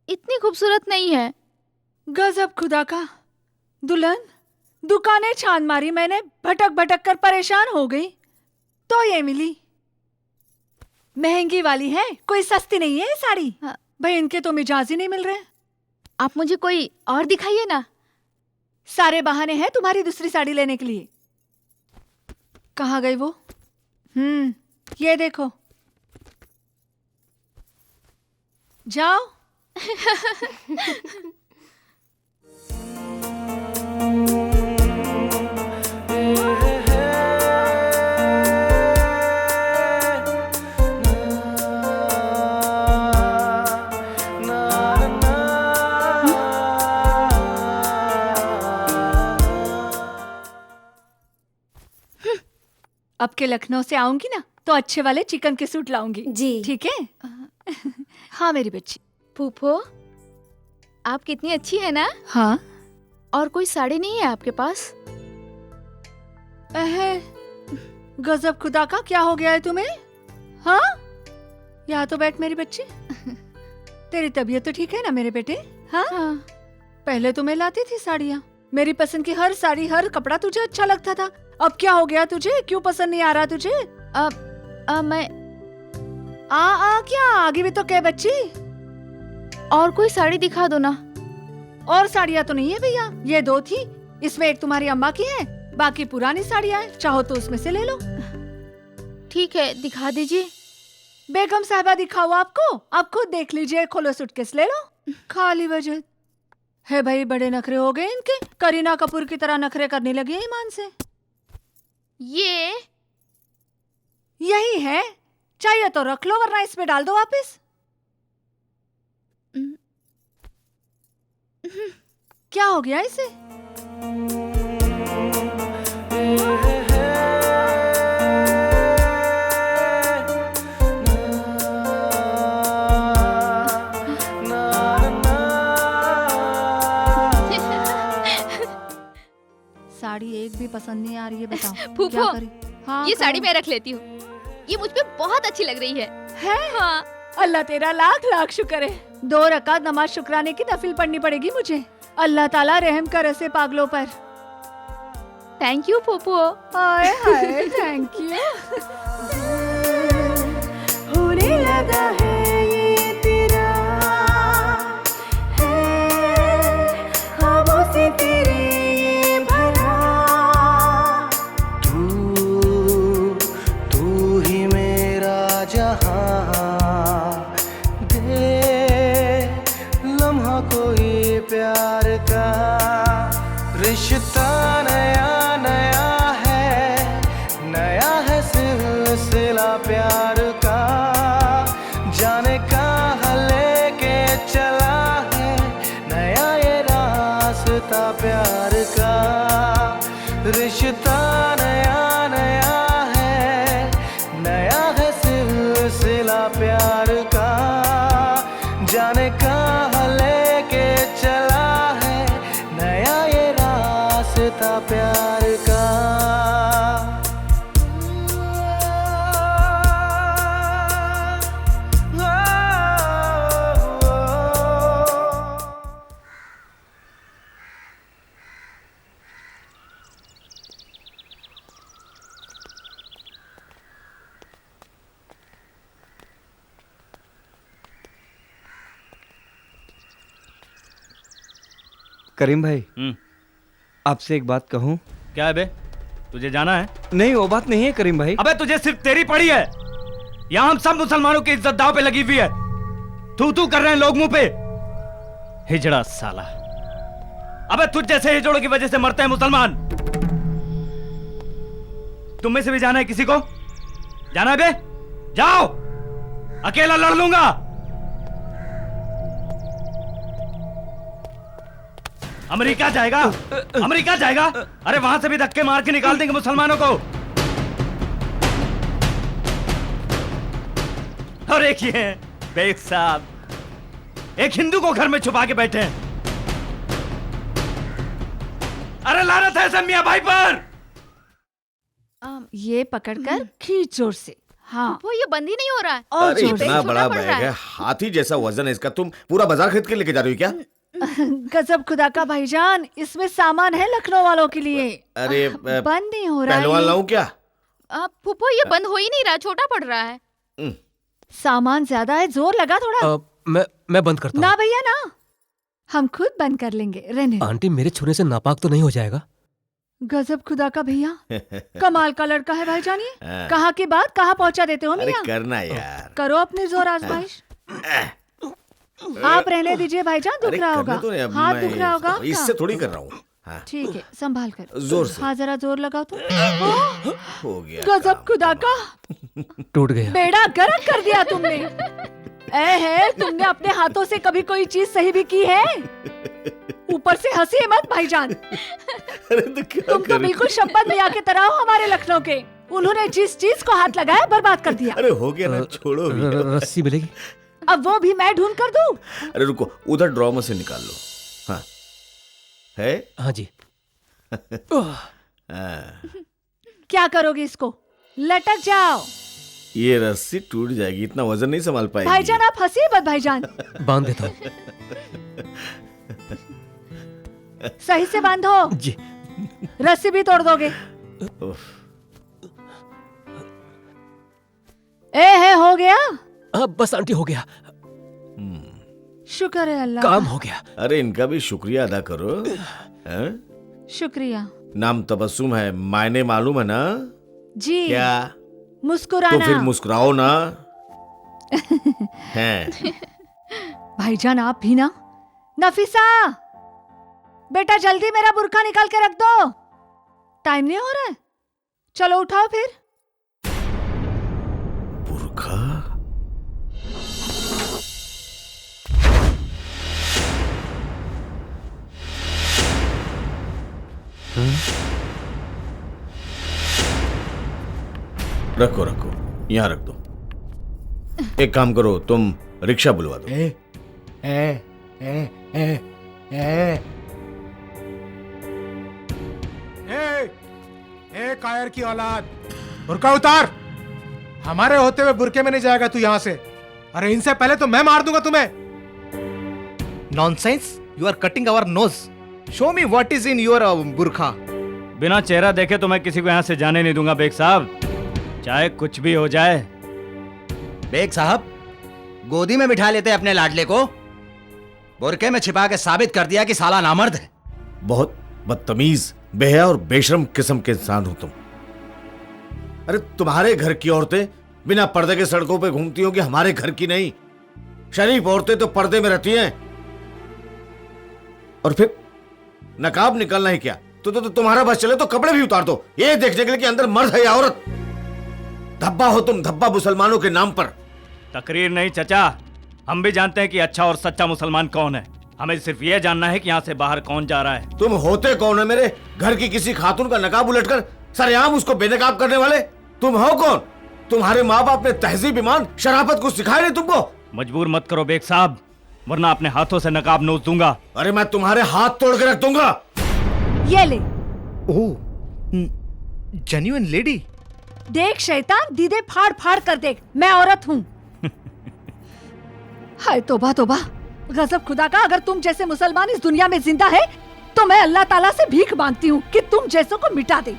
इतनी खूबसूरत नहीं है। गजब खुदा का। दुल्हन, दुकानें छान मारी मैंने, भटक भटक कर परेशान हो गई, तो ये मिली। महंगी वाली है, कोई सस्ती नहीं है ये साड़ी। भाई, इनके तो मिजाज ही नहीं मिल रहे। आप मुझे कोई और दिखाइए ना। सारे बहाने हैं तुम्हारी दूसरी साड़ी लेने के लिए। कहाँ गई वो? ये देखो, जाओ। अब के लखनऊ से आऊंगी ना तो अच्छे वाले चिकन के सूट लाऊंगी जी। ठीक है? हाँ मेरी बच्ची। फूफो, आप कितनी अच्छी है ना। हाँ। और कोई साड़ी नहीं है आपके पास? गजब खुदा का, क्या हो गया है तुम्हें? हाँ, यहाँ तो बैठ मेरी बच्ची। तेरी तबीयत तो ठीक है ना मेरे बेटे? हाँ, पहले तो मैं लाती थी साड़ियाँ, मेरी पसंद की हर साड़ी हर कपड़ा तुझे अच्छा लगता था। अब क्या हो गया तुझे? क्यों पसंद नहीं आ रहा तुझे? मैं क्या आगे भी तो क्या बच्ची? और कोई साड़ी दिखा दो ना। और साड़ियाँ तो नहीं है भैया, ये 2 थी, इसमें एक तुम्हारी अम्मा की है, बाकी पुरानी साड़ियाँ हैं, चाहो तो उसमें से ले लो। ठीक है, दिखा दीजिए। बेगम साहबा दिखाओ आपको? आप खुद देख लीजिए, खोलो सूटकेस ले लो। खाली वजह है भाई, बड़े नखरे हो गए इनके, करीना कपूर की तरह नखरे करने लगी है ईमान से। यही है, चाहिए तो रख लो वरना इसमें डाल दो वापस। क्या हो गया इसे? साड़ी एक भी पसंद नहीं आ रही है, बताओ फूफो, क्या करें? हाँ, ये साड़ी मैं रख लेती हूँ, ये मुझ पे बहुत अच्छी लग रही है। हाँ। अल्लाह तेरा लाख लाख शुक्र है। 2 रकात नमाज शुक्राने की नफिल पढ़नी पड़ेगी मुझे। अल्लाह ताला रहम कर ऐसे पागलों पर। थैंक यू फूफो। Hi hi, thank you. होने लगा है ये तेरा, है ख्वाबों से तेरे ये भरा। तू ही मेरा जहां, दे लम्हा कोई प्यार का। रिश्ता नया नया है सिलसिला प्यार का। जाने कहाँ लेके चला है नया ये रास्ता प्यार का। रिश्ता नया है सिलसिला प्यार का। जाने कहाँ लेके चला है नया ये रास्ता प्यार का। करीम भाई, आपसे एक बात कहूं? क्या है बे? तुझे जाना है? नहीं, वो बात नहीं है करीम भाई। अबे तुझे सिर्फ तेरी पड़ी है, यहाँ हम सब मुसलमानों की इज्जत दांव पे लगी हुई है। तू कर रहे हैं लोग मुंह पे। हिजड़ा साला। अबे तुझ जैसे हिजड़ों की वजह से मरते हैं मुसलमान। तुम में से भी जाना है किसी को? जाना है बे? जाओ, अकेला लड़ लूंगा। अमेरिका जाएगा? अमेरिका जाएगा? अरे वहां से भी धक्के मार के निकाल देंगे मुसलमानों को। और एक ये बेग साहब, एक हिंदू को घर में छुपा के बैठे हैं। अरे लानत है सब मियां भाई पर। ये पकड़कर खींच जोर से। हाँ, वो ये बंद ही नहीं हो रहा है। अरे इतना बड़ा बैग है, हाथी जैसा वजन है इसका, तुम पूरा बाजार खरीद के लेके जा रही हो क्या? गजब खुदा का भाईजान, इसमें सामान है लखनऊ वालों के लिए। अरे बंद नहीं हो रहा है। पहलवान लाऊं क्या? फूफो, ये बंद हो ही नहीं रहा, छोटा पड़ रहा है। सामान ज्यादा है, जोर लगा थोड़ा। मैं बंद करता हूँ। ना भैया ना, हम खुद बंद कर लेंगे, रहने दो। आंटी, मेरे छूने से नापाक तो नहीं हो जाएगा? गजब खुदा का भैया, कमाल का लड़का है भाईजान ये। कहाँ की बात कहाँ पहुँचा देते हो मियां? करना यार, करो अपनी जोर आजमाइश। आप रहने दीजिए भाईजान, दुख रहा होगा, हाथ दुख रहा होगा। इससे थोड़ी कर रहा हूँ। हाँ ठीक है, संभाल कर। जोर से। हाँ जरा जोर लगाओ तो। हो गया। गजब खुदा का, टूट गया। बेड़ा गर्क कर दिया तुमने। है तुमने अपने हाथों से कभी कोई चीज सही भी की है? ऊपर से हंसी मत भाईजान। तुम तो बिल्कुल शब्बत मियां की तरह हो हमारे लखनऊ के। उन्होंने जिस चीज को हाथ लगाया बर्बाद कर दिया। अरे हो गया ना, छोड़ो। रस्सी मिलेगी? अब वो भी मैं ढूंढ कर दूं? अरे रुको, उधर ड्रॉ में से निकाल लो। हाँ है? हाँ जी। क्या करोगे इसको? लटक जाओ। ये रस्सी टूट जाएगी, इतना वजन नहीं संभाल पाएगी। भाईजान आप हंसी मत भाईजान। बांध देता हूँ। सही से बांधो जी। रस्सी भी तोड़ दोगे। है हो गया? बस आंटी हो गया। शुक्र है अल्लाह। काम हो गया। अरे इनका भी शुक्रिया अदा करो। शुक्रिया। नाम तबस्सुम है, मायने मालूम है ना? जी। क्या? मुस्कुराना। तो फिर मुस्कुराओ ना। हैं। भाईजान आप भी ना। नफीसा बेटा जल्दी मेरा बुर्का निकाल के रख दो, टाइम नहीं हो रहा है। चलो उठाओ फिर। बुर्का? रखो रखो, यहाँ रख दो। एक काम करो, तुम रिक्शा बुलवा दो। कायर की औलाद, बुर्का उतार। हमारे होते हुए बुरके में नहीं जाएगा तू यहाँ से। अरे इनसे पहले तो मैं मार दूंगा तुम्हें। Nonsense, you are cutting our nose. Show me what is in your बुरखा। बिना चेहरा देखे तो मैं किसी को यहाँ से जाने नहीं दूंगा बेग साहब, चाहे कुछ भी हो जाए। बेग साहब गोदी में बिठा लेते अपने लाडले को, बुरके में छिपा के साबित कर दिया कि साला नामर्द है। बहुत बदतमीज, बेहया और बेशरम किस्म के इंसान हो तुम। अरे तुम्हारे घर की औरतें बिना पर्दे के सड़कों पे घूमती होंगी, हमारे घर की नहीं। शरीफ औरतें तो पर्दे में रहती हैं। और फिर नकाब निकालना ही क्या? तो तुम्हारा बस चले तो कपड़े भी उतार दो, ये देखने के लिए कि अंदर मर्द है या औरत। धब्बा हो तुम, धब्बा मुसलमानों के नाम पर। तकरीर नहीं चचा, हम भी जानते हैं कि अच्छा और सच्चा मुसलमान कौन है। हमें सिर्फ ये जानना है कि यहाँ से बाहर कौन जा रहा है। तुम होते कौन है? मेरे घर की किसी खातून का नकाब उलटकर सरेआम उसको बेनकाब करने वाले तुम हो कौन? तुम्हारे माँ बाप ने तहजीब, ईमान, शराफत कुछ सिखाया नहीं तुमको? मजबूर मत करो बेग साहब, वरना अपने हाथों से नकाब नोच दूंगा। अरे मैं तुम्हारे हाथ तोड़ के रख दूंगा। ये ले। ओह, जेन्युइन लेडी। देख शैतान, दीदे फाड़ फाड़ कर देख, मैं औरत हूँ। हाय तौबा तौबा, गजब खुदा का। अगर तुम जैसे मुसलमान इस दुनिया में जिंदा है तो मैं अल्लाह ताला से भीख मांगती हूँ कि तुम जैसों को मिटा दे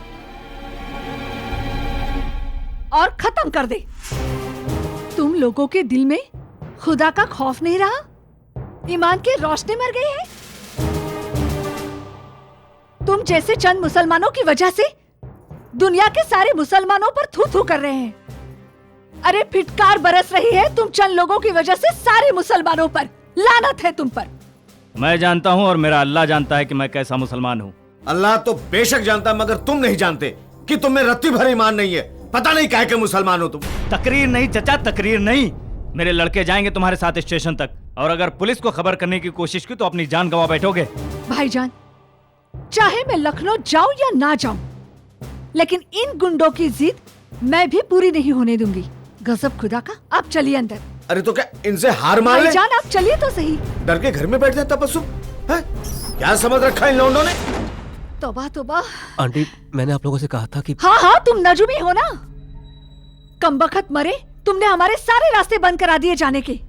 और खत्म कर दे। तुम लोगों के दिल में खुदा का खौफ नहीं रहा, ईमान की रोशनी मर गई है। तुम जैसे चंद मुसलमानों की वजह से दुनिया के सारे मुसलमानों पर थू थू कर रहे हैं। अरे फिटकार बरस रही है तुम चंद लोगों की वजह से सारे मुसलमानों पर। लानत है तुम पर। मैं जानता हूँ और मेरा अल्लाह जानता है कि मैं कैसा मुसलमान हूँ। अल्लाह तो बेशक जानता है, मगर तुम नहीं जानते कि तुम में रत्ती भर ईमान नहीं है। पता नहीं काहे के मुसलमान हो तुम। तकरीर नहीं चचा, तकरीर नहीं। मेरे लड़के जाएंगे तुम्हारे साथ स्टेशन तक, और अगर पुलिस को खबर करने की कोशिश की तो अपनी जान गंवा बैठोगे। भाईजान, चाहे मैं लखनऊ जाऊं या ना जाऊं, लेकिन इन गुंडों की जिद मैं भी पूरी नहीं होने दूंगी। गजब खुदा का। आप चलिए अंदर। अरे तो क्या इनसे हार मान ले? भाईजान आप चलिए तो सही। डर के घर में बैठ जाए तबस्सुम है? क्या समझ रखा इन लोगों ने? तौबा तौबा। आंटी मैंने आप लोगों से कहा था कि हाँ हाँ तुम नजुमी हो ना। कमबख्त मरे, तुमने हमारे सारे रास्ते बंद करा दिए जाने के।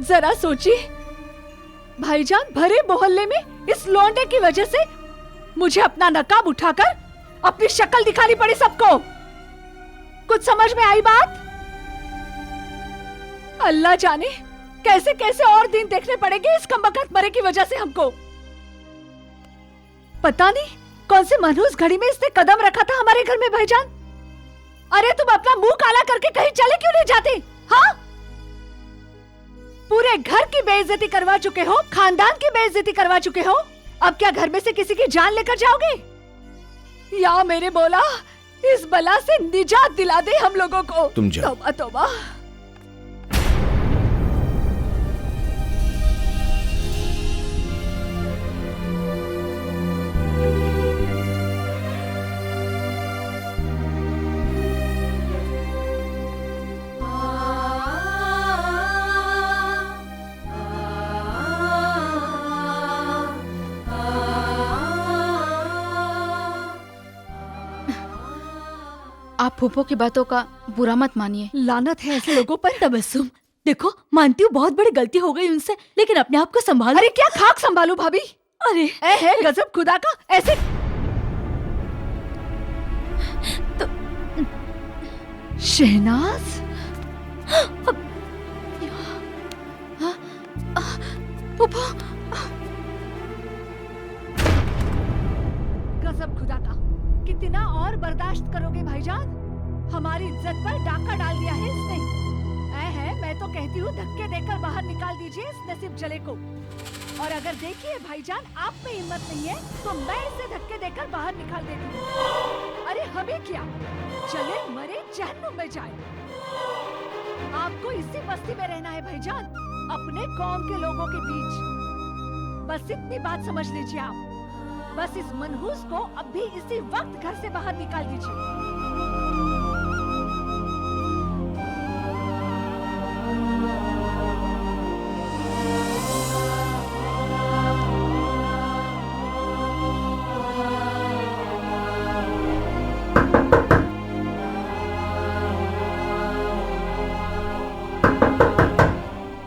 जरा सोचिए भाईजान, भरे मोहल्ले में इस लौंडे की वजह से मुझे अपना नकाब उठाकर अपनी शक्ल दिखानी पड़ी सबको। कुछ समझ में आई बात? अल्लाह जाने कैसे कैसे और दिन देखने पड़ेंगे इस कमबख्त मरे की वजह से हमको। पता नहीं कौन से मनहूस घड़ी में इसने कदम रखा था हमारे घर में भाईजान। अरे तुम अपना मुंह काला करके कहीं चले क्यों नहीं जाते? हाँ पूरे घर की बेइज्जती करवा चुके हो, खानदान की बेइज्जती करवा चुके हो। अब क्या घर में से किसी की जान लेकर जाओगे? या मेरे बोला इस बला से निजात दिला दे हम लोगों को। तुम जाओ। तौबा तौबा। आप फूफो की बातों का बुरा मत मानिए। लानत है ऐसे लोगों पर। तबस्सुम, देखो मानती हूँ बहुत बड़ी गलती हो गई उनसे, लेकिन अपने आप को संभालो। अरे क्या खाक संभालू भाभी? अरे है गजब खुदा का। ऐसे तो शहनाज, फूफो, गजब खुदा का। कितना और बर्दाश्त करोगे भाईजान? हमारी इज्जत पर डाका डाल दिया है इसने। मैं तो कहती हूँ धक्के देकर बाहर निकाल दीजिए इस नसीब जले को। और अगर देखिए भाईजान आप में हिम्मत नहीं है तो मैं इसे धक्के देकर बाहर निकाल देती हूँ। अरे हमें क्या, चले मरे जहन्नुम में जाए। आपको इसी बस्ती में रहना है भाईजान, अपने कौम के लोगों के बीच। बस इतनी बात समझ लीजिए आप। बस इस मनहूस को अब भी इसी वक्त घर से बाहर निकाल दीजिए।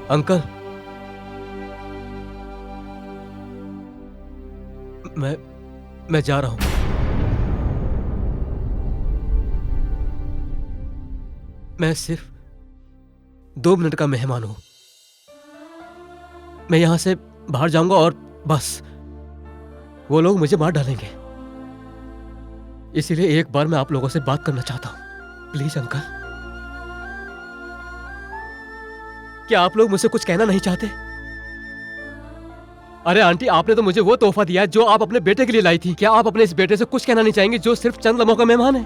अंकल, मैं जा रहा हूं। मैं सिर्फ 2 मिनट का मेहमान हूं। मैं यहां से बाहर जाऊंगा और बस वो लोग मुझे मार डालेंगे। इसीलिए एक बार मैं आप लोगों से बात करना चाहता हूं। प्लीज अंकल, क्या आप लोग मुझसे कुछ कहना नहीं चाहते? अरे आंटी, आपने तो मुझे वो तोहफा दिया जो आप अपने बेटे के लिए लाई थी। क्या आप अपने इस बेटे से कुछ कहना नहीं चाहेंगे जो सिर्फ चंद लम्हों का मेहमान है?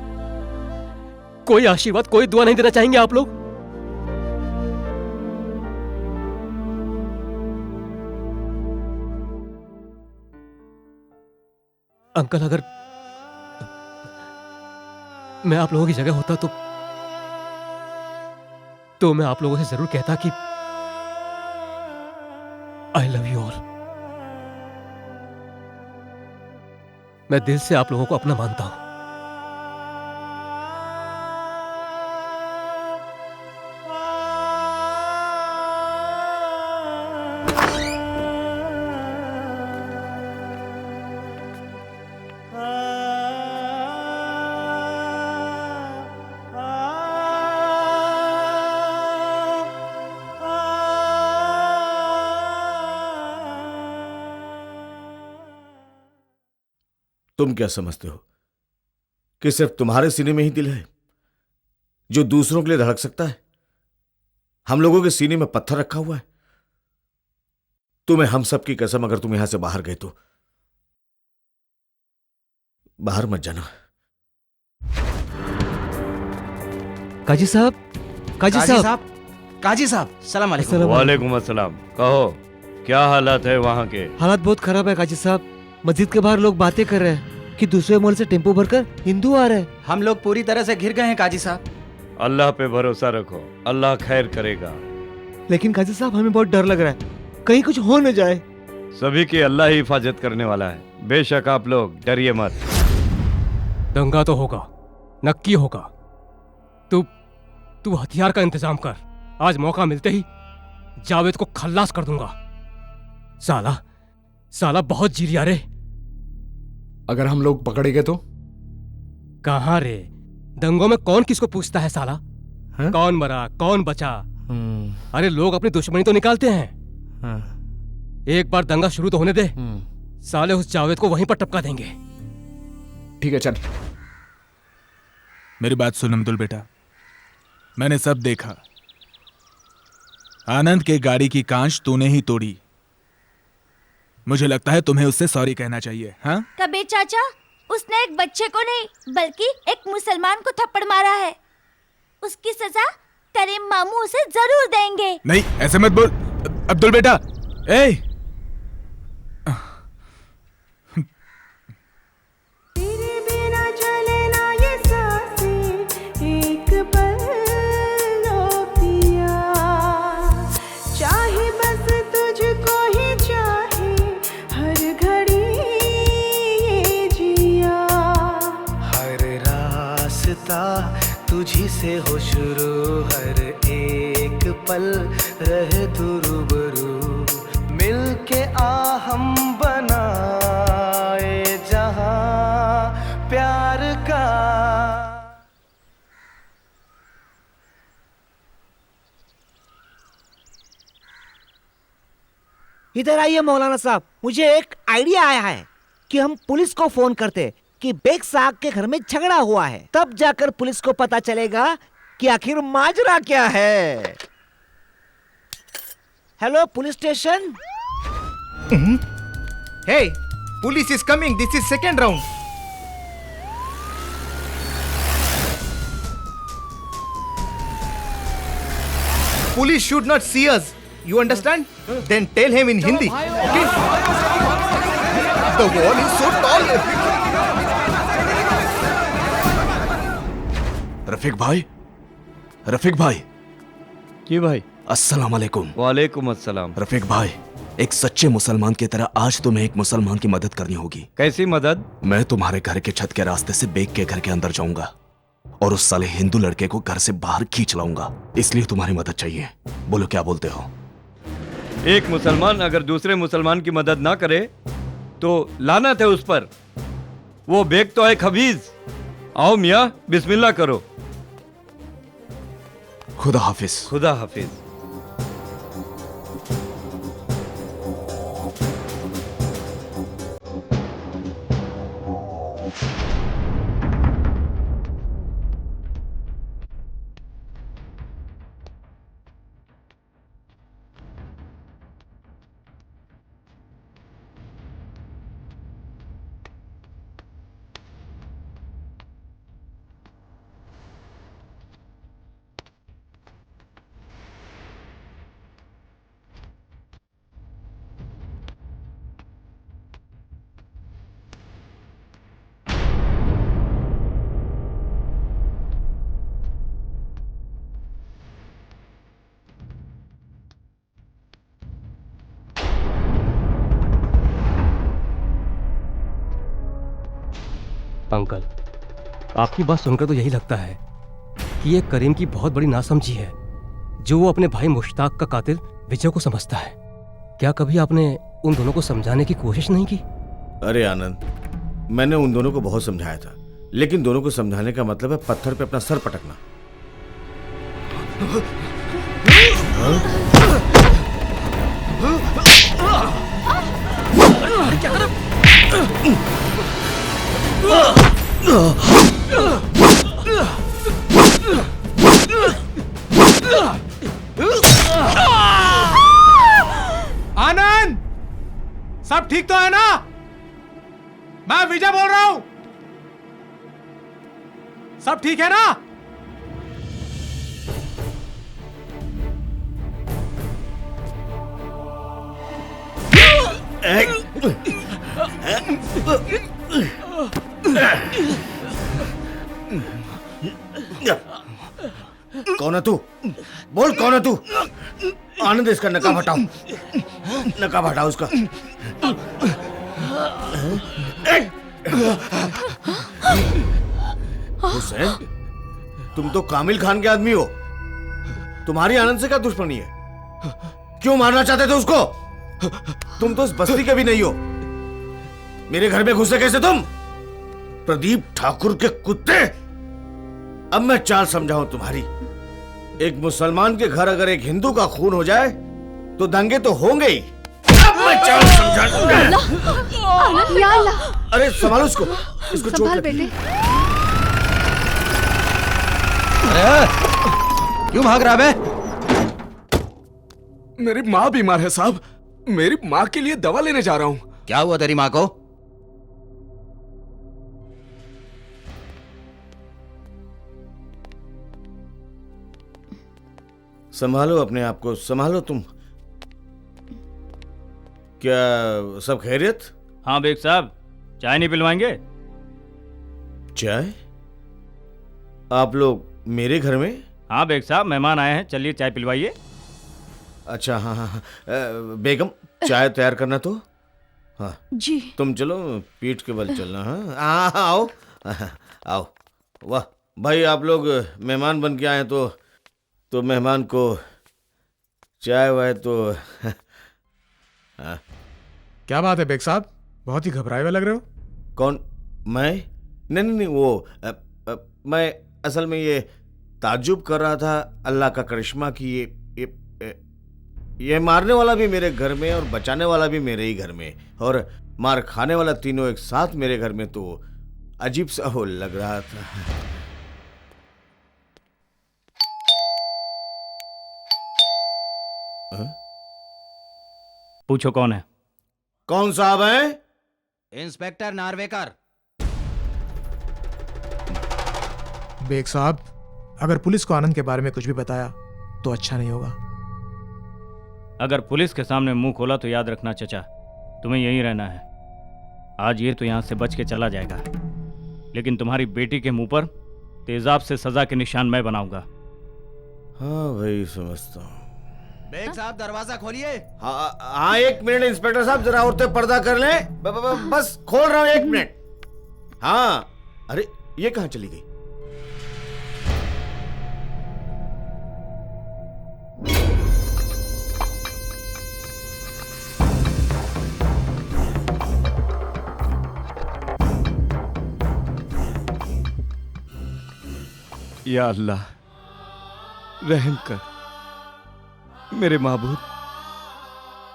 कोई आशीर्वाद, कोई दुआ नहीं देना चाहेंगे आप लोग? अंकल, अगर मैं आप लोगों की जगह होता तो मैं आप लोगों से जरूर कहता कि आई लव यू ऑल। मैं दिल से आप लोगों को अपना मानता हूं। तुम क्या समझते हो कि सिर्फ तुम्हारे सीने में ही दिल है जो दूसरों के लिए धड़क सकता है? हम लोगों के सीने में पत्थर रखा हुआ है। तुम्हें हम सब की कसम, अगर तुम यहां से बाहर गए तो बाहर मत जाना। काजी साहब, काजी साहब, काजी साहब, सलाम अलैकुम। वालेकुम अस्सलाम। कहो, क्या हालात है वहाँ के? हालात बहुत खराब है काजी साहब। मस्जिद के बाहर लोग बातें कर रहे हैं कि दूसरे मोल से टेम्पो भरकर हिंदू आ रहे हैं। हम लोग पूरी तरह से घिर गए हैं काजी साहब। अल्लाह पे भरोसा रखो, अल्लाह खैर करेगा। लेकिन काजी साहब, हमें बहुत डर लग रहा है, कहीं कुछ हो न जाए। सभी की अल्लाह ही हिफाजत करने वाला है। बेशक आप लोग डरिए मत। दंगा तो होगा, नक्की होगा। तू हथियार का इंतजाम कर। आज मौका मिलते ही जावेद को खल्लास कर दूंगा। साला बहुत जीरिया रे। अगर हम लोग पकड़े गए तो? कहां रे, दंगों में कौन किसको पूछता है साला? कौन मरा कौन बचा? अरे लोग अपनी दुश्मनी तो निकालते हैं। एक बार दंगा शुरू तो होने दे, साले उस जावेद को वहीं पर टपका देंगे। ठीक है, चल। मेरी बात सुन अब्दुल बेटा, मैंने सब देखा। आनंद के गाड़ी की कांच तूने ही तोड़ी। मुझे लगता है तुम्हें उससे सॉरी कहना चाहिए। हाँ कबीर चाचा, उसने एक बच्चे को नहीं बल्कि एक मुसलमान को थप्पड़ मारा है। उसकी सजा करीम मामू उसे जरूर देंगे। नहीं, ऐसे मत बोल अब्दुल बेटा। ए तुझी से हो शुरू, हर एक पल रहे तू रूबरू, मिलके आ हम बनाए जहां प्यार का। इधर आइए मौलाना साहब, मुझे एक आइडिया आया है कि हम पुलिस को फोन करते कि बेग साहब के घर में झगड़ा हुआ है, तब जाकर पुलिस को पता चलेगा कि आखिर माजरा क्या है। Hello police station. Hey, police is coming, this is second round. Police should not see us, you understand? Then tell him in Hindi. Okay? The wall is so tall. Rafiq भाई, रफीक भाई। जी भाई। अस्सलाम वालेकुम। वालेकुम अस्सलाम। रफीक भाई, एक सच्चे मुसलमान की तरह आज तुम्हें एक मुसलमान की मदद करनी होगी। कैसी मदद? मैं तुम्हारे घर के छत के रास्ते से बेग के घर के अंदर जाऊंगा और उस साले हिंदू लड़के को घर से बाहर खींच लाऊंगा, इसलिए तुम्हारी मदद चाहिए। बोलो क्या बोलते हो? एक मुसलमान अगर दूसरे मुसलमान की मदद ना करे तो लानत है उस पर। वो बेग तो है खबीज। आओ मियाँ, बिस्मिल्लाह करो। खुदा हाफिज। खुदा हाफिज। अंकल, आपकी बात सुनकर तो यही लगता है कि ये करीम की बहुत बड़ी नासमझी है जो वो अपने भाई मुश्ताक का कातिल विजय को समझता है। क्या कभी आपने उन दोनों को समझाने की कोशिश नहीं की? अरे आनंद, मैंने उन दोनों को बहुत समझाया था, लेकिन दोनों को समझाने का मतलब है पत्थर पे अपना सर पटकना। क्या कर? आनंद, सब ठीक तो है ना? मैं विजय बोल रहा हूं। सब ठीक है ना? कौन है तू? बोल कौन है तू? आनंद, इसका नकाब हटाओ, नकाब हटाओ उसका। हुसैन, तुम तो कामिल खान के आदमी हो, तुम्हारी आनंद से क्या दुश्मनी है? क्यों मारना चाहते थे उसको? तुम तो उस बस्ती के भी नहीं हो, मेरे घर में घुसे कैसे तुम? प्रदीप ठाकुर के कुत्ते! अब मैं चाल समझाऊं तुम्हारी। एक मुसलमान के घर अगर एक हिंदू का खून हो जाए तो दंगे तो होंगे ही। अब मैं चाल समझाऊंगा। या अल्लाह! अरे संभालो इसको, इसको चोट संभाल लगी। बेटे। क्यों भाग रहा बे? मेरी माँ बीमार है साहब, मेरी माँ के लिए दवा लेने जा रहा हूँ। क्या हुआ तेरी माँ को? संभालो अपने आप को, संभालो तुम। क्या सब खैरियत? हाँ बेग साहब, चाय नहीं पिलवाएंगे? चाय? आप लोग मेरे घर में? हाँ बेग साहब, मेहमान आए हैं, चलिए चाय पिलवाइए। अच्छा हाँ हाँ हाँ। बेगम चाय तैयार करना तो। हाँ जी। तुम चलो, पीठ के बल चलना। हाँ आओ आओ। वाह भाई, आप लोग मेहमान बन के आए तो मेहमान को चाय वाय तो हाँ। क्या बात है बेग साहब, बहुत ही घबराए हुए लग रहे हो। कौन? मैं? नहीं वो मैं असल में ये ताज्जुब कर रहा था अल्लाह का करिश्मा कि ये मारने वाला भी मेरे घर में और बचाने वाला भी मेरे ही घर में और मार खाने वाला तीनों एक साथ मेरे घर में, तो अजीब सा हो लग रहा था। पूछो कौन है? कौन साहब हैं? इंस्पेक्टर नार्वेकर। बेग साहब, अगर पुलिस को आनंद के बारे में कुछ भी बताया तो अच्छा नहीं होगा। अगर पुलिस के सामने मुंह खोला तो याद रखना चचा, तुम्हें यहीं रहना है। आज ये तो यहां से बच के चला जाएगा, लेकिन तुम्हारी बेटी के मुंह पर तेजाब से सजा के निशान मैं बनाऊंगा। हाँ भाई, समझता हूँ। बेग साहब दरवाजा खोलिए। हाँ 1 मिनट इंस्पेक्टर साहब, जरा औरतें पर्दा कर लें। बस खोल रहा हूँ, 1 मिनट। हाँ अरे ये कहाँ चली गई? या अल्लाह रहम कर मेरे माबूद,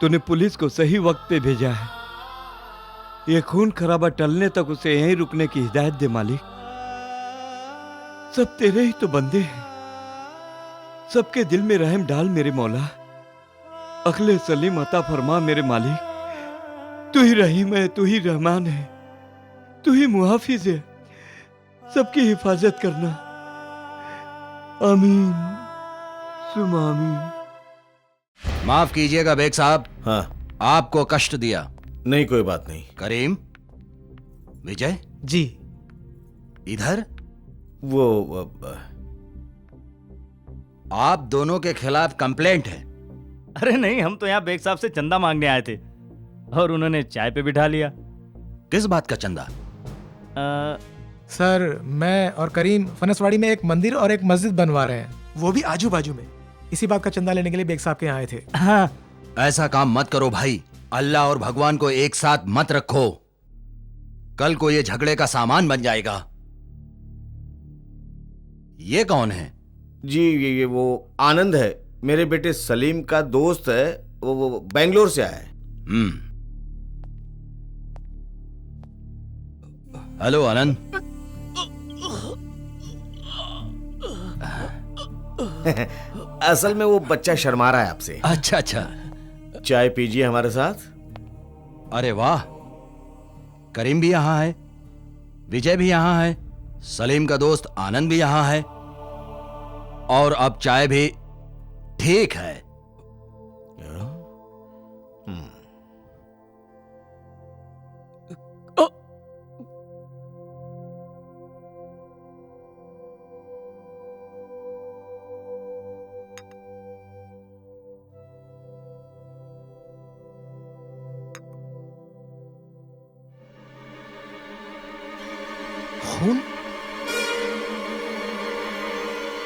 तूने पुलिस को सही वक्त पे भेजा है। ये खून खराबा टलने तक उसे यहीं रुकने की हिदायत दे मालिक। सब तेरे ही तो बंदे हैं, सबके दिल में रहम डाल मेरे मौला। अखले सलीम अता फरमा मेरे मालिक। तू ही रहीम है, तू ही रहमान है, तू ही मुहाफिज है, सबकी हिफाजत करना। आमीन सुम आमीन। माफ कीजिएगा बेग साहब। हाँ। आपको कष्ट दिया। नहीं कोई बात नहीं। करीम, विजय जी इधर। वो आप दोनों के खिलाफ कंप्लेंट है। अरे नहीं, हम तो यहाँ बेग साहब से चंदा मांगने आए थे और उन्होंने चाय पे बिठा लिया। किस बात का चंदा? सर, मैं और करीम फनसवाड़ी में एक मंदिर और एक मस्जिद बनवा रहे हैं, वो भी आजू बाजू में। इसी बात का चंदा लेने के लिए बेग साहब के यहाँ आए थे। हाँ। ऐसा काम मत करो भाई, अल्लाह और भगवान को एक साथ मत रखो, कल को ये झगड़े का सामान बन जाएगा। ये कौन है? जी ये वो आनंद है, मेरे बेटे सलीम का दोस्त है। वो बेंगलोर से आया है। हेलो आनंद। असल में वो बच्चा शर्मा रहा है आपसे। अच्छा अच्छा। चाय पीजिए हमारे साथ। अरे वाह, करीम भी यहां है, विजय भी यहां है, सलीम का दोस्त आनंद भी यहां है, और अब चाय भी। ठीक है। खून?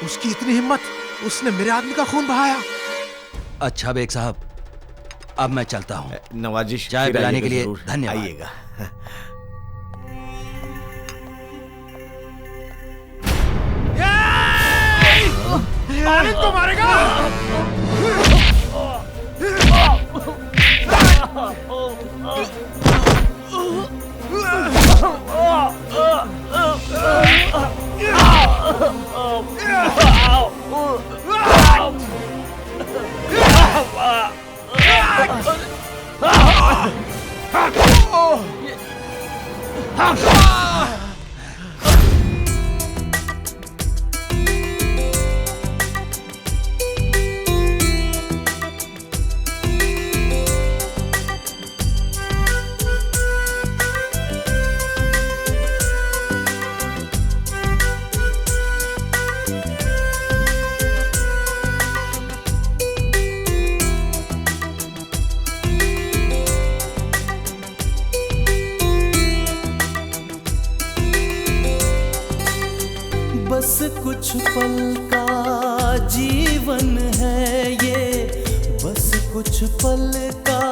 उसकी इतनी हिम्मत, उसने मेरे आदमी का खून बहाया। अच्छा बेग साहब, अब मैं चलता हूँ। नवाजिश चाय पिलाने के लिए जरूर धन्यवाद। आइएगा। आनंद को मारेगा। बस कुछ पल का जीवन है ये, बस कुछ पल का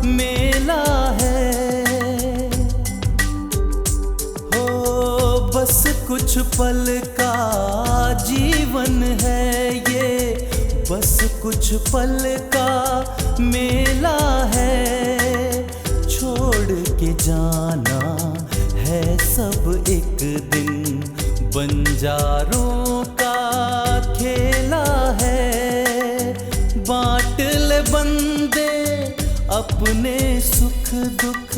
मेला है। हो बस कुछ पल का जीवन है ये, बस कुछ पल का मेला है। छोड़ के जाना है सब एक दिन, बंजारों का खेला है। बांट ले बंदे अपने सुख दुख,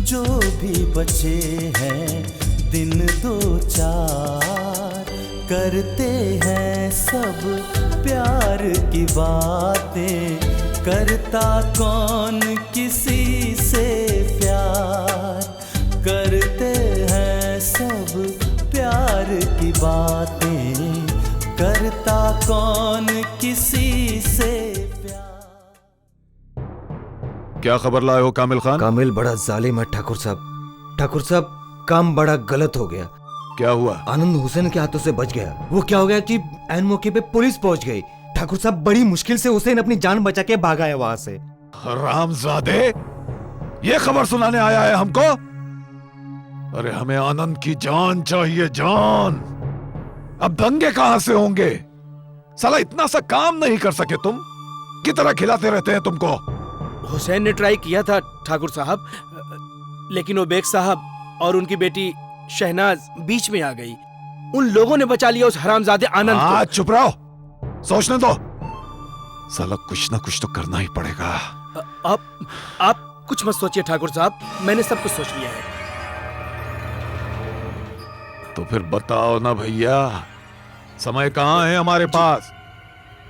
जो भी बचे हैं दिन दो चार। करते हैं सब प्यार की बातें, करता कौन किसी से प्यार। करते हैं सब प्यार की बातें, करता कौन किसी से प्यार। क्या खबर लाए हो कामिल खान? कामिल बड़ा जालिम है ठाकुर साहब। ठाकुर साहब, काम बड़ा गलत हो गया। क्या हुआ? आनंद हुसैन के हाथों से बच गया। वो क्या हो गया कि ऐन मौके पे पुलिस पहुंच गई। ठाकुर साहब, बड़ी मुश्किल से हुसैन अपनी जान बचा के भागा है वहां से। हरामजादे, ये खबर सुनाने आया है हमको? अरे हमें आनंद की जान चाहिए, जान। अब दंगे कहां से होंगे? साला इतना सा काम नहीं कर सके तुम? की तरह खिलाते रहते हैं तुमको। हुसैन ने ट्राई किया था ठाकुर साहब, लेकिन वो बेग साहब और उनकी बेटी शहनाज बीच में आ गई। उन लोगों ने बचा लिया उस हरामजादे आनंद को। चुप रहो, सोचने दो। साला कुछ ना कुछ तो करना ही पड़ेगा। आप कुछ मत सोचिए ठाकुर साहब, मैंने सब कुछ सोच लिया है। तो फिर बताओ ना भैया, समय कहाँ है हमारे पास?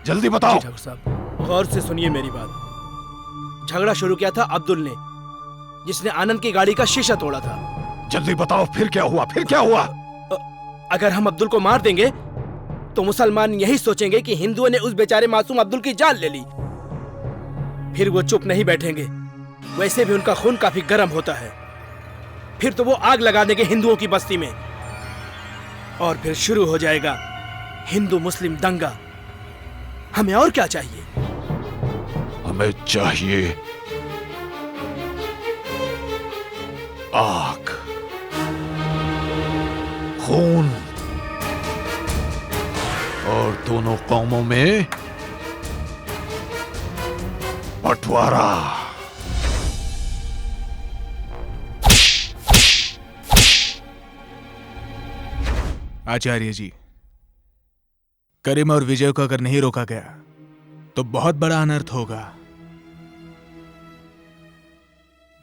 जल्दी बताओ। ठाकुर साहब, गौर से सुनिए मेरी बात। झगड़ा शुरू किया था अब्दुल ने, जिसने आनंद की गाड़ी का शीशा तोड़ा था। जल्दी बताओ, फिर क्या हुआ? फिर क्या हुआ? अगर हम अब्दुल को मार देंगे तो मुसलमान यही सोचेंगे कि हिंदुओं ने उस बेचारे मासूम अब्दुल की जान ले ली। फिर वो चुप नहीं बैठेंगे। वैसे भी उनका खून काफी गर्म होता है। फिर तो वो आग लगा देंगे हिंदुओं की बस्ती में, और फिर शुरू हो जाएगा हिंदू मुस्लिम दंगा। हमें और क्या चाहिए? हमें चाहिए आग, खून, और दोनों कौमों में बंटवारा। आचार्य जी, करीम और विजय को अगर नहीं रोका गया तो बहुत बड़ा अनर्थ होगा।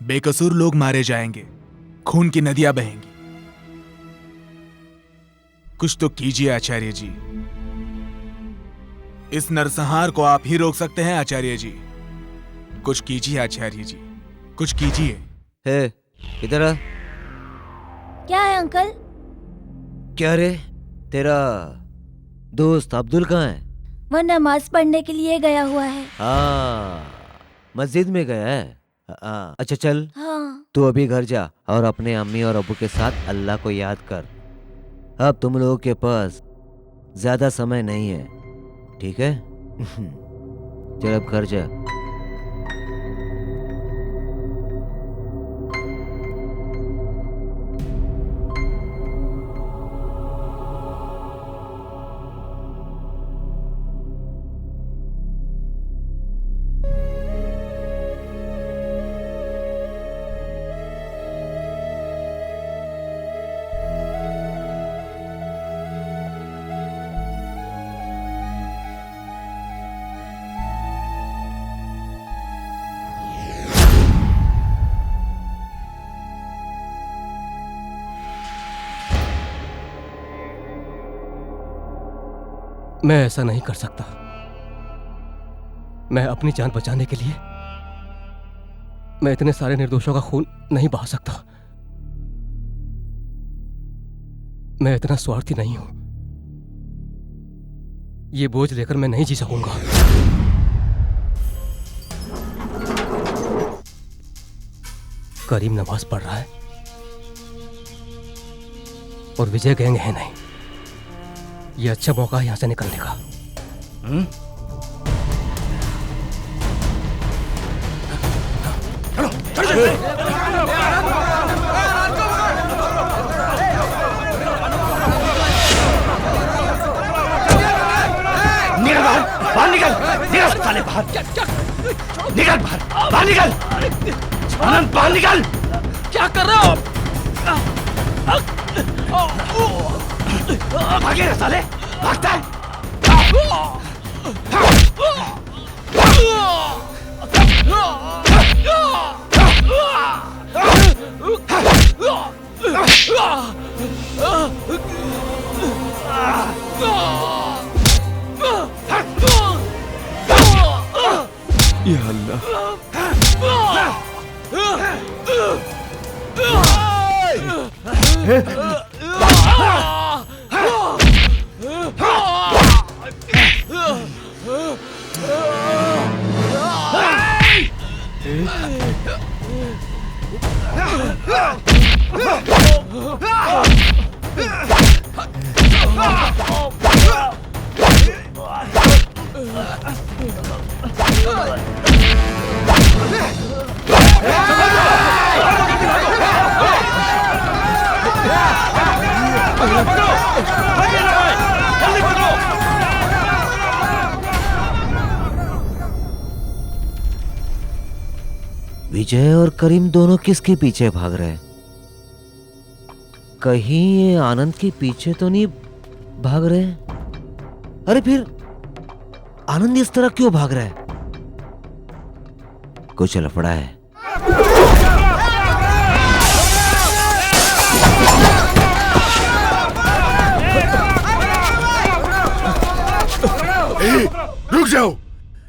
बेकसूर लोग मारे जाएंगे, खून की नदियां बहेंगी। कुछ तो कीजिए आचार्य जी। इस नरसंहार को आप ही रोक सकते हैं आचार्य जी। कुछ कीजिए आचार्य जी, कुछ कीजिए। है, इधर आ। क्या है अंकल? क्या रे, तेरा दोस्त अब्दुल कहाँ है? वो नमाज पढ़ने के लिए गया हुआ है। हाँ, मस्जिद में गया है। अच्छा चल, हाँ। तू अभी घर जा और अपने अम्मी और अब्बू के साथ अल्लाह को याद कर। अब तुम लोगों के पास ज्यादा समय नहीं है, ठीक है? चल अब घर जा। मैं ऐसा नहीं कर सकता। मैं अपनी जान बचाने के लिए मैं इतने सारे निर्दोषों का खून नहीं बहा सकता। मैं इतना स्वार्थी नहीं हूं। ये बोझ लेकर मैं नहीं जी सकूंगा। करीम नमाज पढ़ रहा है और विजय गैंग है नहीं। ये अच्छा मौका है यहाँ से निकलने का। निकल बाहर निकल, निकल साले बाहर, निकल बाहर निकल, आनंद बाहर निकल। क्या कर रहे हो आप? भागे रे साले, भागता है। या अल्लाह, विजय और करीम दोनों किसके पीछे भाग रहे हैं? कहीं ये आनंद के पीछे तो नहीं भाग रहे हैं? अरे फिर आनंद इस तरह क्यों भाग रहा है? कुछ लफड़ा है। रुक जाओ,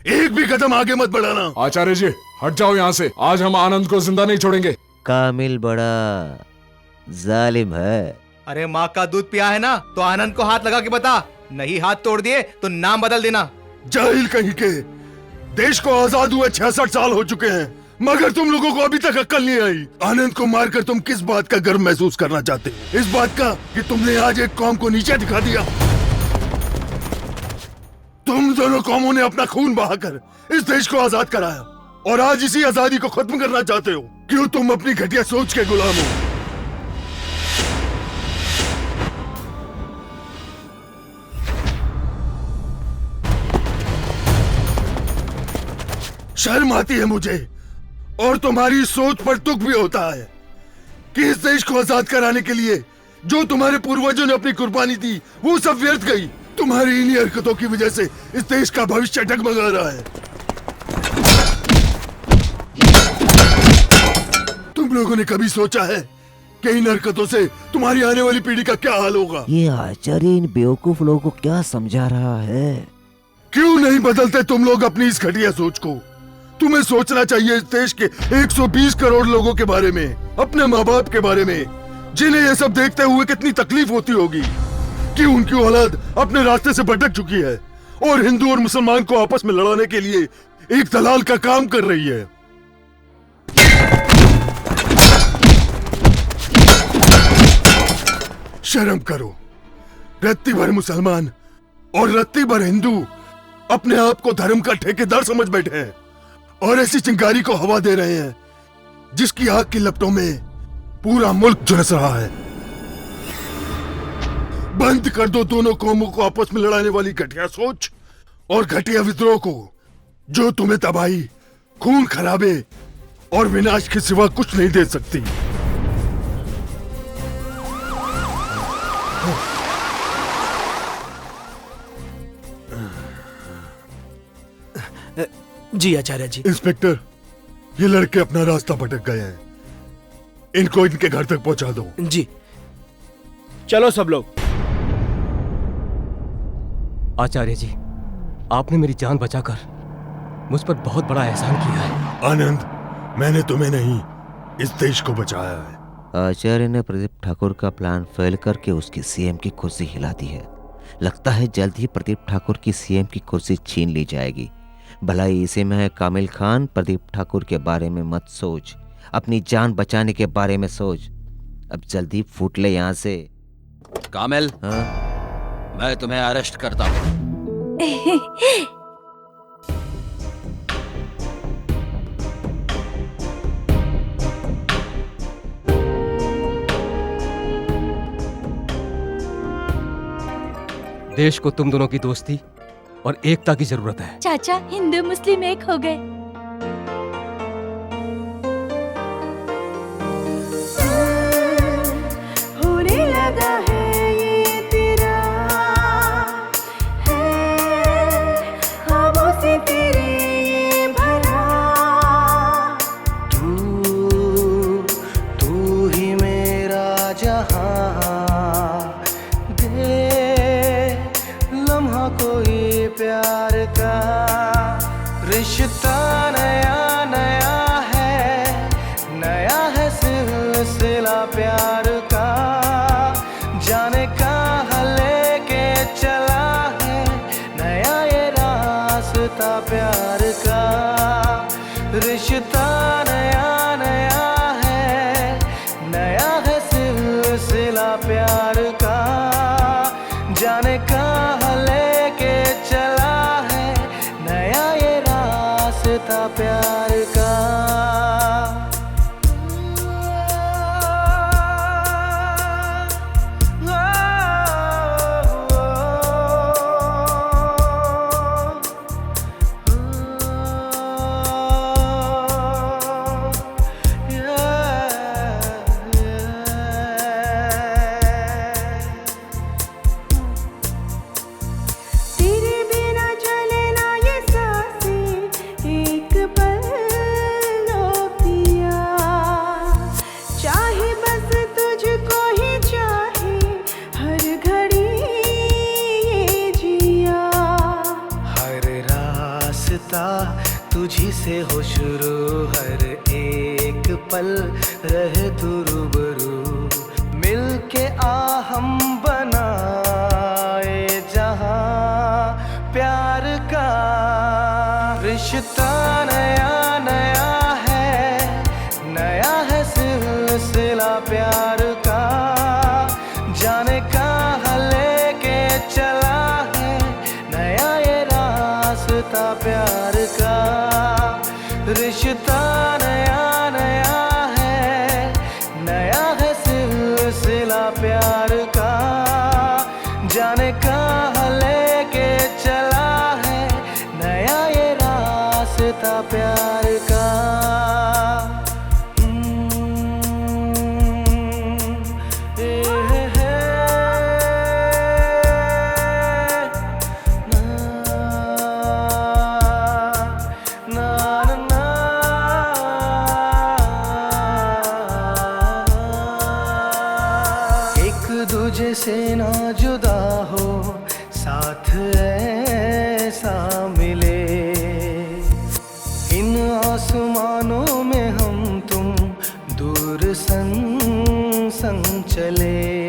एक भी कदम आगे मत बढ़ाना। आचार्य जी हट जाओ यहाँ से, आज हम आनंद को जिंदा नहीं छोड़ेंगे। कामिल बड़ा जालिम है। अरे माँ का दूध पिया है ना, तो आनंद को हाथ लगा के बता, नहीं हाथ तोड़ दिए तो नाम बदल देना। जाहिल कहीं के, देश को आजाद हुए 66 साल हो चुके हैं, मगर तुम लोगों को अभी तक अक्ल नहीं आई। आनंद को मारकर तुम किस बात का गर्व महसूस करना चाहते हो? इस बात का कि तुमने आज एक कौम को नीचे दिखा दिया। तुम दोनों कौमों ने अपना खून बहाकर इस देश को आजाद कराया और आज इसी आजादी को खत्म करना चाहते हो। क्यों तुम अपनी घटिया सोच के गुलाम हो? शर्म आती है मुझे और तुम्हारी सोच पर दुख भी होता है कि इस देश को आजाद कराने के लिए जो तुम्हारे पूर्वजों ने अपनी कुर्बानी दी वो सब व्यर्थ गई। तुम्हारी इन्हीं हरकतों की वजह से इस देश का भविष्य डगमगा रहा है। तुम लोगों ने कभी सोचा है कि इन हरकतों से तुम्हारी आने वाली पीढ़ी का क्या हाल होगा? ये आचार्य इन बेवकूफ लोगों को क्या समझा रहा है? क्यों नहीं बदलते तुम लोग अपनी इस घटिया सोच को? तुम्हें सोचना चाहिए इस देश के 120 करोड़ लोगों के बारे में, अपने माँ बाप के बारे में, जिन्हें ये सब देखते हुए कितनी तकलीफ होती होगी कि उनकी औलाद अपने रास्ते से भटक चुकी है और हिंदू और मुसलमान को आपस में लड़ाने के लिए एक दलाल का काम कर रही है। शर्म करो। रत्ती भर मुसलमान और रत्ती भर हिंदू अपने आप को धर्म का ठेकेदार समझ बैठे हैं और ऐसी चिंगारी को हवा दे रहे हैं जिसकी आग की लपटों में पूरा मुल्क झुलस रहा है। बंद कर दो दोनों कौमों को आपस में लड़ाने वाली घटिया सोच और घटिया विद्रोह को, जो तुम्हें तबाही, खून खराबे और विनाश के सिवा कुछ नहीं दे सकती। जी आचार्य जी। इंस्पेक्टर, ये लड़के अपना रास्ता भटक गए हैं, इनको इनके घर तक पहुंचा दो। जी चलो सब लोग। आचार्य जी, आपने मेरी जान बचाकर मुझ पर बहुत बड़ा एहसान किया है। आनंद, मैंने तुम्हें नहीं इस देश को बचाया है। आचार्य ने प्रदीप ठाकुर का प्लान फेल करके उसकी सीएम की कुर्सी हिला दी है। लगता है जल्द ही प्रदीप ठाकुर की सीएम की कुर्सी छीन ली जाएगी। भलाई इसी में है कामिल खान। प्रदीप ठाकुर के बारे में मत सोच, अपनी जान बचाने के बारे में सोच। अब जल्दी फूट ले यहाँ से। कामिल, मैं तुम्हें अरेस्ट करता हूँ। देश को तुम दोनों की दोस्ती और एकता की जरूरत है। चाचा हिंदू मुस्लिम एक हो गए। होने लगा है ये तेरा, है ख्वाबों से तेरे ये भरा। तू ही मेरा जहां, दे लम्हा कोई प्यार का। रिश्ता नया नया है सिलसिला प्यार का। जाने कहाँ लेके चला है नया ये रास्ता प्यार का। रिश्ता नया है सिलसिला प्यार का। जाने कहाँ लेके चला है नया ये रास्ता प्यार का। तेरे बिना चले ना ये सांसें, एक पल लो पिया। चाहे बस तुझको ही चाहे हर घड़ी ये जिया। हर रास्ता तुझी से हो शुरू, हर एक पल रहे तू रूबरू। मिलके आ हम बनाए जहां प्यार का। रिश्ता नया है सिलसिला प्यार का। जाने कहाँ लेके चला है नया ये रास्ता प्यार का। रिश्ता नया है सिलसिला प्यार का। जाने कहाँ लेके चला है नया ये रास्ता प्यार का। एक दूजे से ना जुदा हो, साथ ऐसा मिले। इन आसमानों में हम तुम दूर संग संग चले।